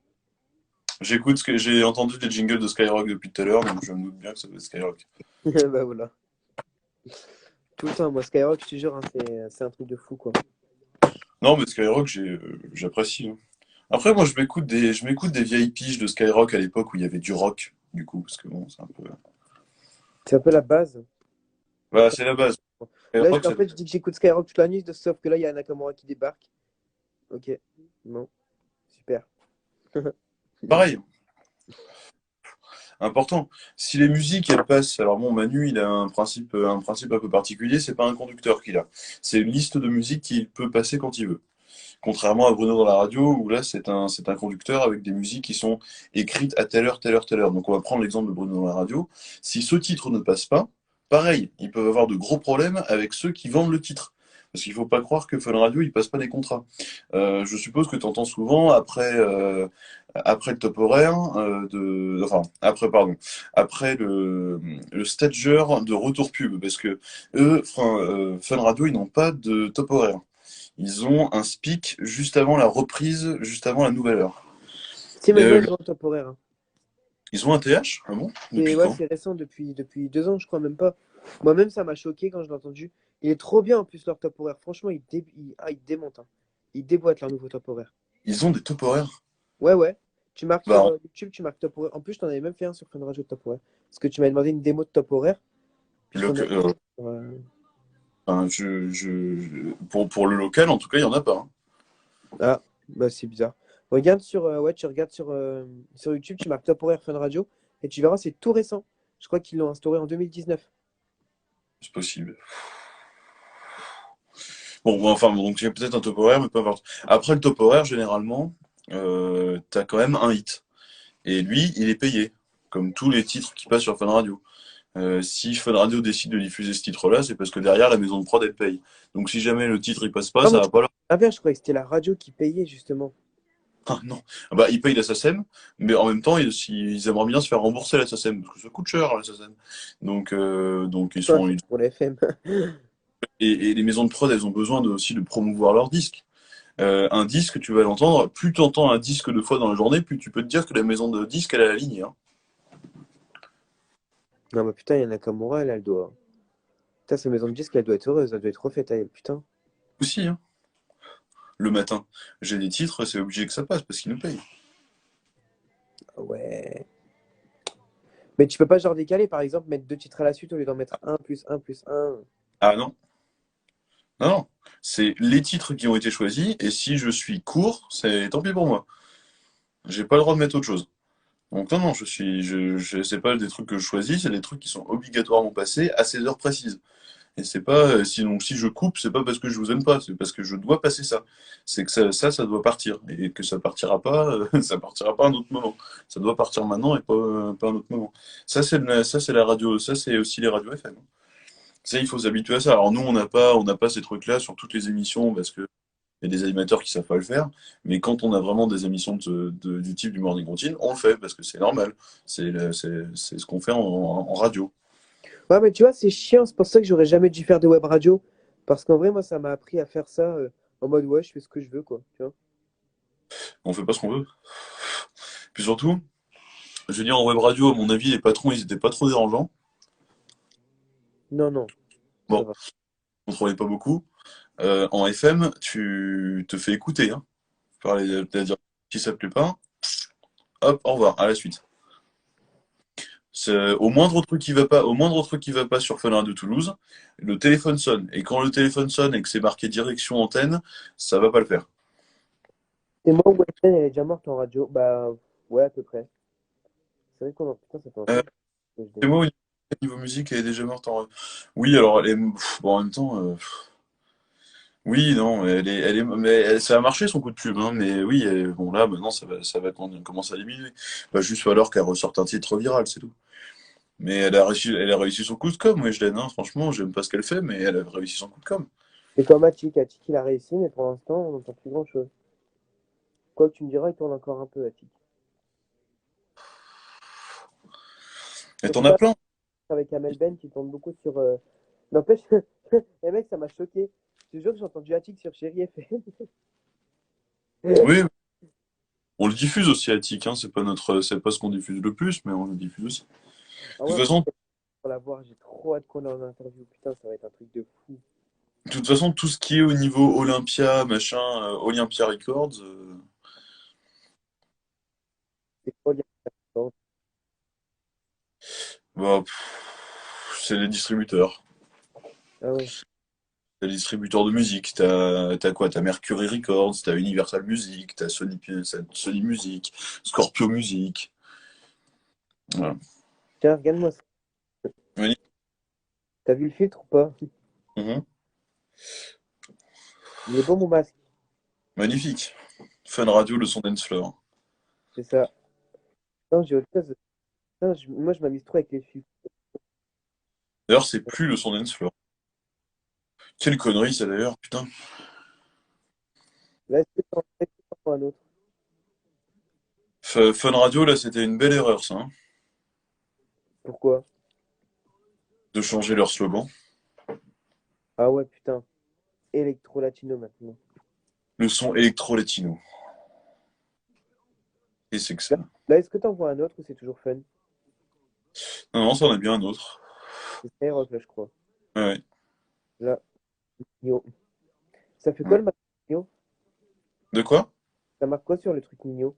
J'écoute ce que j'ai entendu des jingles de Skyrock depuis tout à l'heure, donc je me doute bien que ça doit être Skyrock. Bah, voilà. Tout le temps, moi, Skyrock, je te jure, hein, c'est un truc de fou, quoi. Non, mais Skyrock, j'apprécie, hein. Après, moi, je m'écoute des vieilles piges de Skyrock à l'époque où il y avait du rock, du coup, parce que bon, c'est un peu. C'est un peu la base. Voilà, c'est la base. Là, Skyrock, en c'est fait, je dis que j'écoute Skyrock toute la nuit, sauf que là, il y a Nakamura qui débarque. Ok. Bon, super. pareil, important. Si les musiques, elles passent, alors bon, Manu, il a un principe un peu particulier, c'est pas un conducteur qu'il a. C'est une liste de musiques qu'il peut passer quand il veut. Contrairement à Bruno dans la radio, où là, c'est un conducteur avec des musiques qui sont écrites à telle heure, telle heure, telle heure. Donc, on va prendre l'exemple de Bruno dans la radio. Si ce titre ne passe pas, pareil, ils peuvent avoir de gros problèmes avec ceux qui vendent le titre. Parce qu'il ne faut pas croire que Fun Radio, il passe pas des contrats. Je suppose que tu entends souvent après le top horaire enfin après pardon, après le stager de retour pub, parce que eux, Fun Radio, ils n'ont pas de top horaire. Ils ont un speak juste avant la reprise, juste avant la nouvelle heure. Si, maintenant, Euh, ils ont un top horaire, hein. Ils ont un TH? Ah bon? C'est Depuis ouais, quand? c'est récent, depuis 2 ans, je crois, même pas. Moi-même, ça m'a choqué quand je l'ai entendu. Il est trop bien, en plus, leur top horaire. Franchement, ils démontent, hein. Ils déboîtent leur nouveau top horaire. Ils ont des top horaires? Ouais, ouais. Tu marques sur Bah, YouTube, tu marques top horaire. En plus, je t'en avais même fait un sur Fun Radio de top horaire. Parce que tu m'as demandé une démo de top horaire. Puis je t'en avais fait. enfin, pour le local, en tout cas, il n'y en a pas, hein. Ah, bah c'est bizarre. Regarde ouais, tu regardes sur YouTube, tu marques top horaire Fun Radio. Et tu verras, c'est tout récent. Je crois qu'ils l'ont instauré en 2019. C'est possible. Bon, enfin, bon, donc j'ai peut-être un top horaire, mais peu importe. Après le top horaire, généralement, t'as quand même un hit. Et lui, il est payé, comme tous les titres qui passent sur Fun Radio. Si Fun Radio décide de diffuser ce titre-là, c'est parce que derrière, la maison de prod, elle paye. Donc si jamais le titre, il passe pas, Ah, ça moi, va pas leur. je croyais que c'était la radio qui payait, justement. Ah non. Ah bah, ils payent la SACEM, mais en même temps, ils aimeraient bien se faire rembourser la SACEM, parce que ça coûte cher, la SACEM. Donc ils Ouais, sont. pour la FM. Et les maisons de prod, elles ont besoin aussi de promouvoir leurs disques. Un disque, tu vas l'entendre, plus tu entends un disque 2 fois dans la journée, plus tu peux te dire que la maison de disques, elle a la ligne, hein. Non, mais putain, il y en a Nakamura, elle doit. Putain, sa maison de disque, elle doit être heureuse, elle doit être refaite à elle, putain. Aussi, hein. Le matin, j'ai des titres, c'est obligé que ça passe, parce qu'ils nous payent. Ah ouais. Mais tu peux pas, genre, décaler, par exemple, mettre 2 titres à la suite au lieu d'en mettre un plus un plus un. Ah non, non, non. C'est les titres qui ont été choisis, et si je suis court, c'est tant pis pour moi. J'ai pas le droit de mettre autre chose. Donc non, non, c'est pas des trucs que je choisis, c'est des trucs qui sont obligatoirement passés à ces heures précises. Et c'est pas, sinon, si je coupe, c'est pas parce que je vous aime pas, c'est parce que je dois passer ça. C'est que ça doit partir. Et que ça partira pas, ça partira pas à un autre moment. Ça doit partir maintenant et pas à un autre moment. Ça, c'est la radio, ça, c'est aussi les radios FM. Ça, il faut s'habituer à ça. Alors nous, on n'a pas ces trucs-là sur toutes les émissions parce que Il y a des animateurs qui savent pas le faire. Mais quand on a vraiment des émissions du type du Morning Routine, on le fait parce que c'est normal. C'est ce qu'on fait en radio. Ouais, mais tu vois, c'est chiant, c'est pour ça que j'aurais jamais dû faire de web radio. Parce qu'en vrai, moi, ça m'a appris à faire ça en mode, ouais, je fais ce que je veux, quoi. Tu vois? On fait pas ce qu'on veut. Puis surtout, je veux dire, en web radio, à mon avis, les patrons, ils étaient pas trop dérangeants. Non, non, ça Bon, va. on contrôlait pas beaucoup. En FM, tu te fais écouter, hein. Parler, c'est-à-dire, si ça te plaît pas, hop, au revoir, à la suite. Au moindre truc qui va pas, au moindre truc qui va pas sur Fun Radio Toulouse, le téléphone sonne. Et quand le téléphone sonne et que c'est marqué direction antenne, ça va pas le faire. Et moi, Weshden, elle est déjà morte en radio. Bah, ouais, à peu près. C'est vrai qu'on en... Putain, ça fait Euh, longtemps. et Weshden. moi, au niveau musique, elle est déjà morte en. Oui, alors bon, en même temps, oui, non, mais ça a marché son coup de pub, hein, mais oui, bon là, maintenant, ça va commencer à diminuer. Va juste falloir qu'elle ressorte un titre viral, c'est tout. Mais elle a réussi son coup de com', Weshden, hein, franchement, j'aime pas ce qu'elle fait, mais elle a réussi son coup de com'. C'est comme Attic. Attic, il a réussi, mais pour l'instant, on n'entend plus grand-chose. Quoi que tu me diras, il tourne encore un peu, Attic. Et Surtout t'en as là, plein. avec Amel Ben qui tourne beaucoup sur. N'empêche, les mecs, ça m'a choqué. Je te jure que j'ai entendu Attic sur Chéri FM. Oui, on le diffuse aussi à TIC, hein, c'est pas ce qu'on diffuse le plus, mais on le diffuse aussi. Ah De toute ouais, façon, pour la voir, j'ai trop hâte qu'on ait en interview. Putain, ça va être un truc de fou. tout ce qui est au niveau Olympia, machin, Olympia Records, C'est trop bien. bah, c'est les distributeurs. Ah ouais. T'as les distributeurs de musique, t'as quoi? T'as Mercury Records, t'as Universal Music, t'as Sony Music, Scorpio Music. Voilà. Tiens, regarde-moi ça. Magnifique. T'as vu le filtre ou pas? Mhm. Il est beau mon masque. Magnifique. Fun Radio, le son dance floor. C'est ça. Non, j'ai autre chose. Putain, moi, je m'amuse trop avec les filtres. D'ailleurs, c'est plus le son dance floor. Quelle connerie, ça d'ailleurs, putain. Là, est-ce que t'en prends un autre? Fun Radio, là, c'était une belle erreur, ça, hein, Pourquoi? de changer leur slogan. Ah ouais, putain. Electro Latino maintenant. Le son électro-latino. Et c'est que ça. Là, est-ce que t'en vois un autre ou c'est toujours fun? Non, non, ça en est bien un autre. C'est Skyrock, là, je crois. Ouais, ouais. Là, Nio. Ça fait quoi Ouais. le masque Nio? De quoi? Ça marque quoi sur le truc Nio?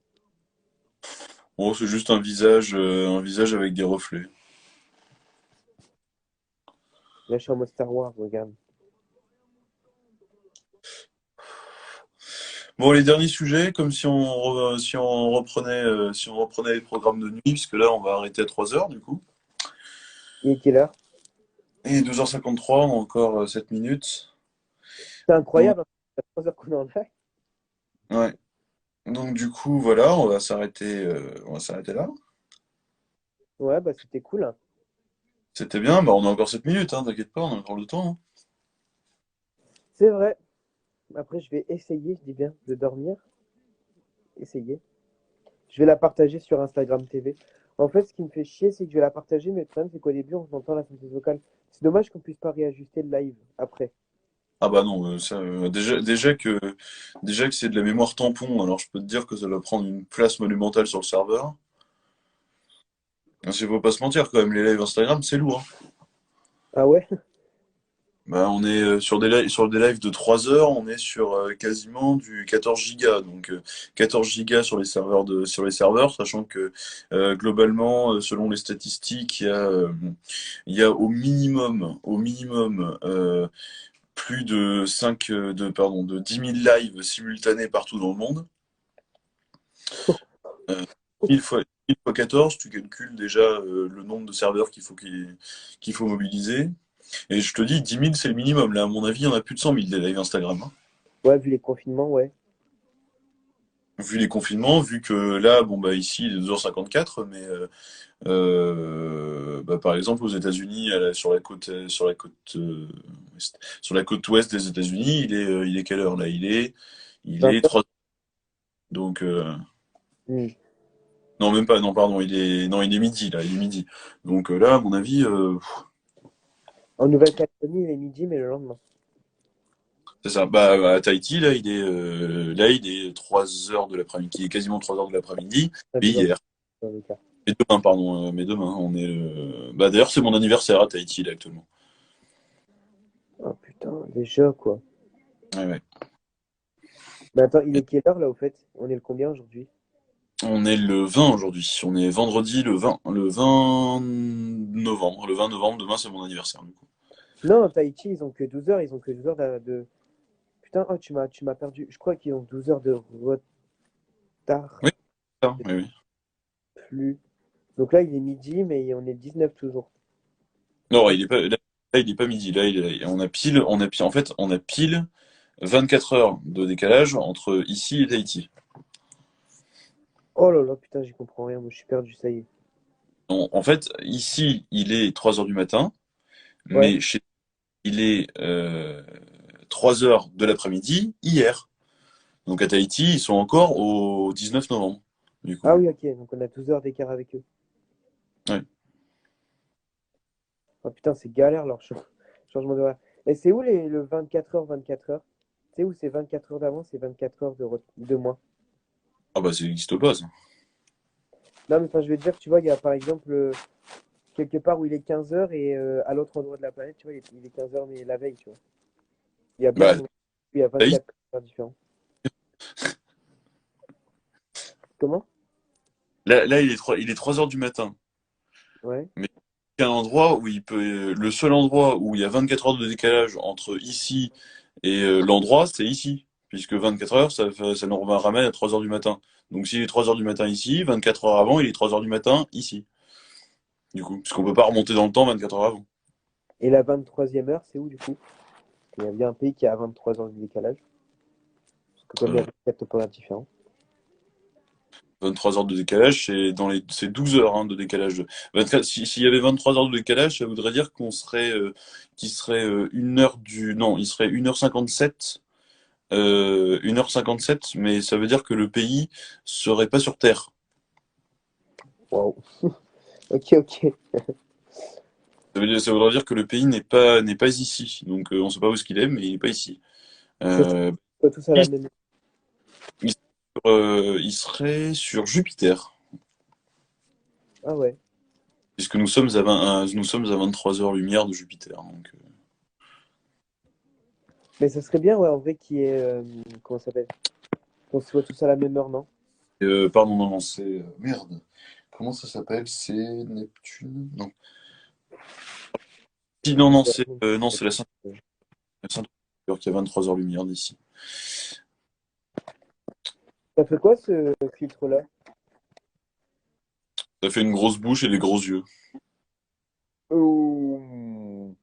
Oh, c'est juste un visage avec des reflets. Là, je suis en mode Star Wars, regarde. Bon, les derniers sujets, comme si on reprenait les programmes de nuit, puisque là, on va arrêter à 3 heures, du coup. Il est quelle heure? Et 2h53, on a encore 7 minutes. C'est Donc, incroyable, hein. Ça fait 3 heures qu'on est en live. ouais. Donc, du coup, voilà, on va s'arrêter là. Ouais, bah c'était cool, hein. C'était bien, bah, on a encore 7 minutes, hein, t'inquiète pas, on a encore le temps, hein. C'est vrai. Après, je vais essayer, je dis bien, de dormir. Essayer. Je vais la partager sur Instagram TV. En fait, ce qui me fait chier, c'est que je vais la partager, mais le problème, c'est qu'au début, on entend la synthèse vocale. C'est dommage qu'on puisse pas réajuster le live après. Ah bah non, ça, déjà que c'est de la mémoire tampon, alors je peux te dire que ça va prendre une place monumentale sur le serveur. Parce qu'il faut pas se mentir, quand même, les lives Instagram, c'est lourd, hein. Ah ouais? Bah, on est sur des lives de 3 heures, on est sur quasiment du 14 gigas. Donc 14 gigas sur les serveurs, sachant que globalement, selon les statistiques, il y a au minimum plus de 5 de 10 000 lives simultanés partout dans le monde. Euh, 1000 fois 14, tu calcules déjà le nombre de serveurs qu'il faut mobiliser. Et je te dis, 10 000, c'est le minimum. Là, à mon avis, il y en a plus de 100 000 des lives Instagram, hein. Ouais, vu les confinements, ouais. Vu les confinements, vu que là, bon, bah, ici, il est 2h54, mais bah, par exemple, aux États-Unis, sur la côte ouest. Sur la côte ouest des États-Unis, il est quelle heure là? Il est 20 heures. 3. Donc, Hmm. non, même pas, non, pardon, non, il est midi, là, il est midi. Donc là, à mon avis, En Nouvelle-Calédonie, il est midi, mais le lendemain. c'est ça. Bah, à Tahiti, là, il est 3 heures de l'après-midi, il est quasiment 3 heures de l'après-midi, À mais 2 heures hier. dans le cas. Et demain, pardon, mais demain, Bah, d'ailleurs, c'est mon anniversaire à Tahiti, là, actuellement. Oh putain, déjà quoi. Ouais, ouais. Mais attends, il est quelle heure là au fait? On est le combien aujourd'hui? On est le 20 aujourd'hui. On est vendredi le 20 novembre. Le 20 novembre, demain, c'est mon anniversaire, du coup. Non, Tahiti, ils ont que 12 heures, ils ont que 12 heures Putain, oh, tu m'as perdu. Je crois qu'ils ont 12 heures de retard. Oui, ça, oui, oui. Plus. Donc là, il est midi, mais on est 19 toujours. Non, Ah, il est pas midi. En fait, on a pile 24 heures de décalage entre ici et Tahiti. oh là là, putain, j'y comprends rien. Moi, je suis perdu, ça y est. En fait, ici, il est 3 heures du matin, Ouais. mais il est 3 heures de l'après-midi hier. Donc à Tahiti, ils sont encore au 19 novembre, du coup. Ah oui, ok. Donc on a 12 heures d'écart avec eux. Ouais. Oh putain, c'est galère leur changement d'horaire. Et c'est où le 24 heures, 24 heures? Tu sais où c'est 24 heures d'avance et 24 heures de moins? Ah bah, ça n'existe pas, ça. Non, mais enfin, je vais te dire, tu vois, il y a par exemple quelque part où il est 15 heures et à l'autre endroit de la planète, tu vois, il est 15 heures, mais la veille, tu vois. Il y a bien un Bah, moment où il y a Tahiti, 24 heures différents. Comment? là, il est 3 heures du matin. Ouais. Mais le seul endroit où il y a 24 heures de décalage entre ici et l'endroit, c'est ici. Puisque 24 heures, ça nous ramène à 3 heures du matin. Donc s'il est 3 heures du matin ici, 24 heures avant, il est 3 heures du matin ici. Du coup, puisqu'on peut pas remonter dans le temps 24 heures avant. Et la 23e heure, c'est où du coup? Il y a bien un pays qui a 23 heures de décalage. Parce que comme il y a Euh, 24 horaires différents. 23 heures de décalage, c'est 12 heures hein, de décalage. 24, s'il y avait 23 heures de décalage, ça voudrait dire qu'il serait 1 heure non, il serait 1h57, 1h57, mais ça veut dire que le pays serait pas sur Terre. Waouh. Ok, ok. Ça voudrait dire que le pays n'est pas ici. Donc on sait pas où est-ce qu'il est, mais il n'est pas ici. Ça serait Euh, pas tous à la il, même. il serait sur Jupiter, Ah ouais. puisque nous sommes à 23 heures lumière de Jupiter. Donc, Mais ça serait bien, ouais, en vrai, qui est. Comment ça s'appelle? Qu'on soit tous à la même heure, non? pardon, non, non, c'est merde. Comment ça s'appelle? C'est Neptune? Non. Si, non, non, c'est la Sainte qui a 23 heures lumière d'ici. Ça fait quoi ce filtre-là? Ça fait une grosse bouche et des gros yeux. Oh.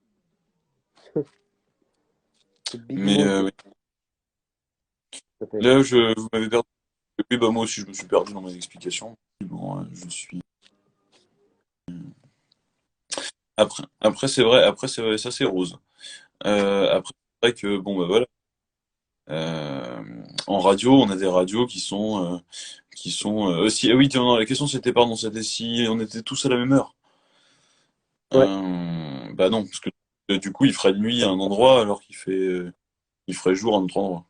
C'est Big Mais Mojo, oui. ça s'appelle. Là, vous m'avez perdu. Oui, bah moi aussi, je me suis perdu dans mes explications. Bon, je suis. Après, c'est vrai. Après, c'est vrai, ça c'est rose. Après, c'est vrai que bon, bah voilà. Euh, En radio, on a des radios qui sont aussi. Ah oui, tiens, non, la question c'était pardon, c'était si on était tous à la même heure. Ouais. Bah non, parce que du coup, il ferait nuit à un endroit alors il ferait jour à un autre endroit.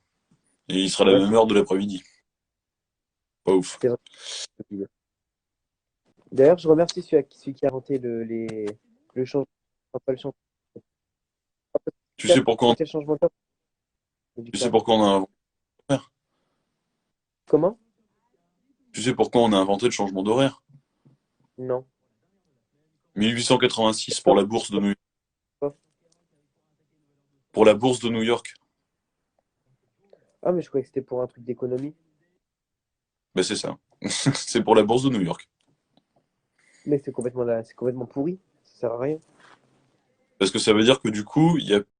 Et il sera à la Ouais, même heure de l'après-midi. Pas ouf. c'est vrai. D'ailleurs, je remercie celui qui a inventé le changement. Enfin, pas le changement. Tu Qui a sais pourquoi on, inventé le changement d'heure, tu sais producteur. pourquoi on a inventé l'horaire. Comment? Tu sais pourquoi on a inventé le changement d'horaire. Non. 1886 pour la bourse de New York. Pour la bourse de New York. Ah, mais je croyais que c'était pour un truc d'économie. Ben c'est ça. C'est pour la bourse de New York. Mais c'est complètement pourri. Ça sert à rien. Parce que ça veut dire que du coup, il y a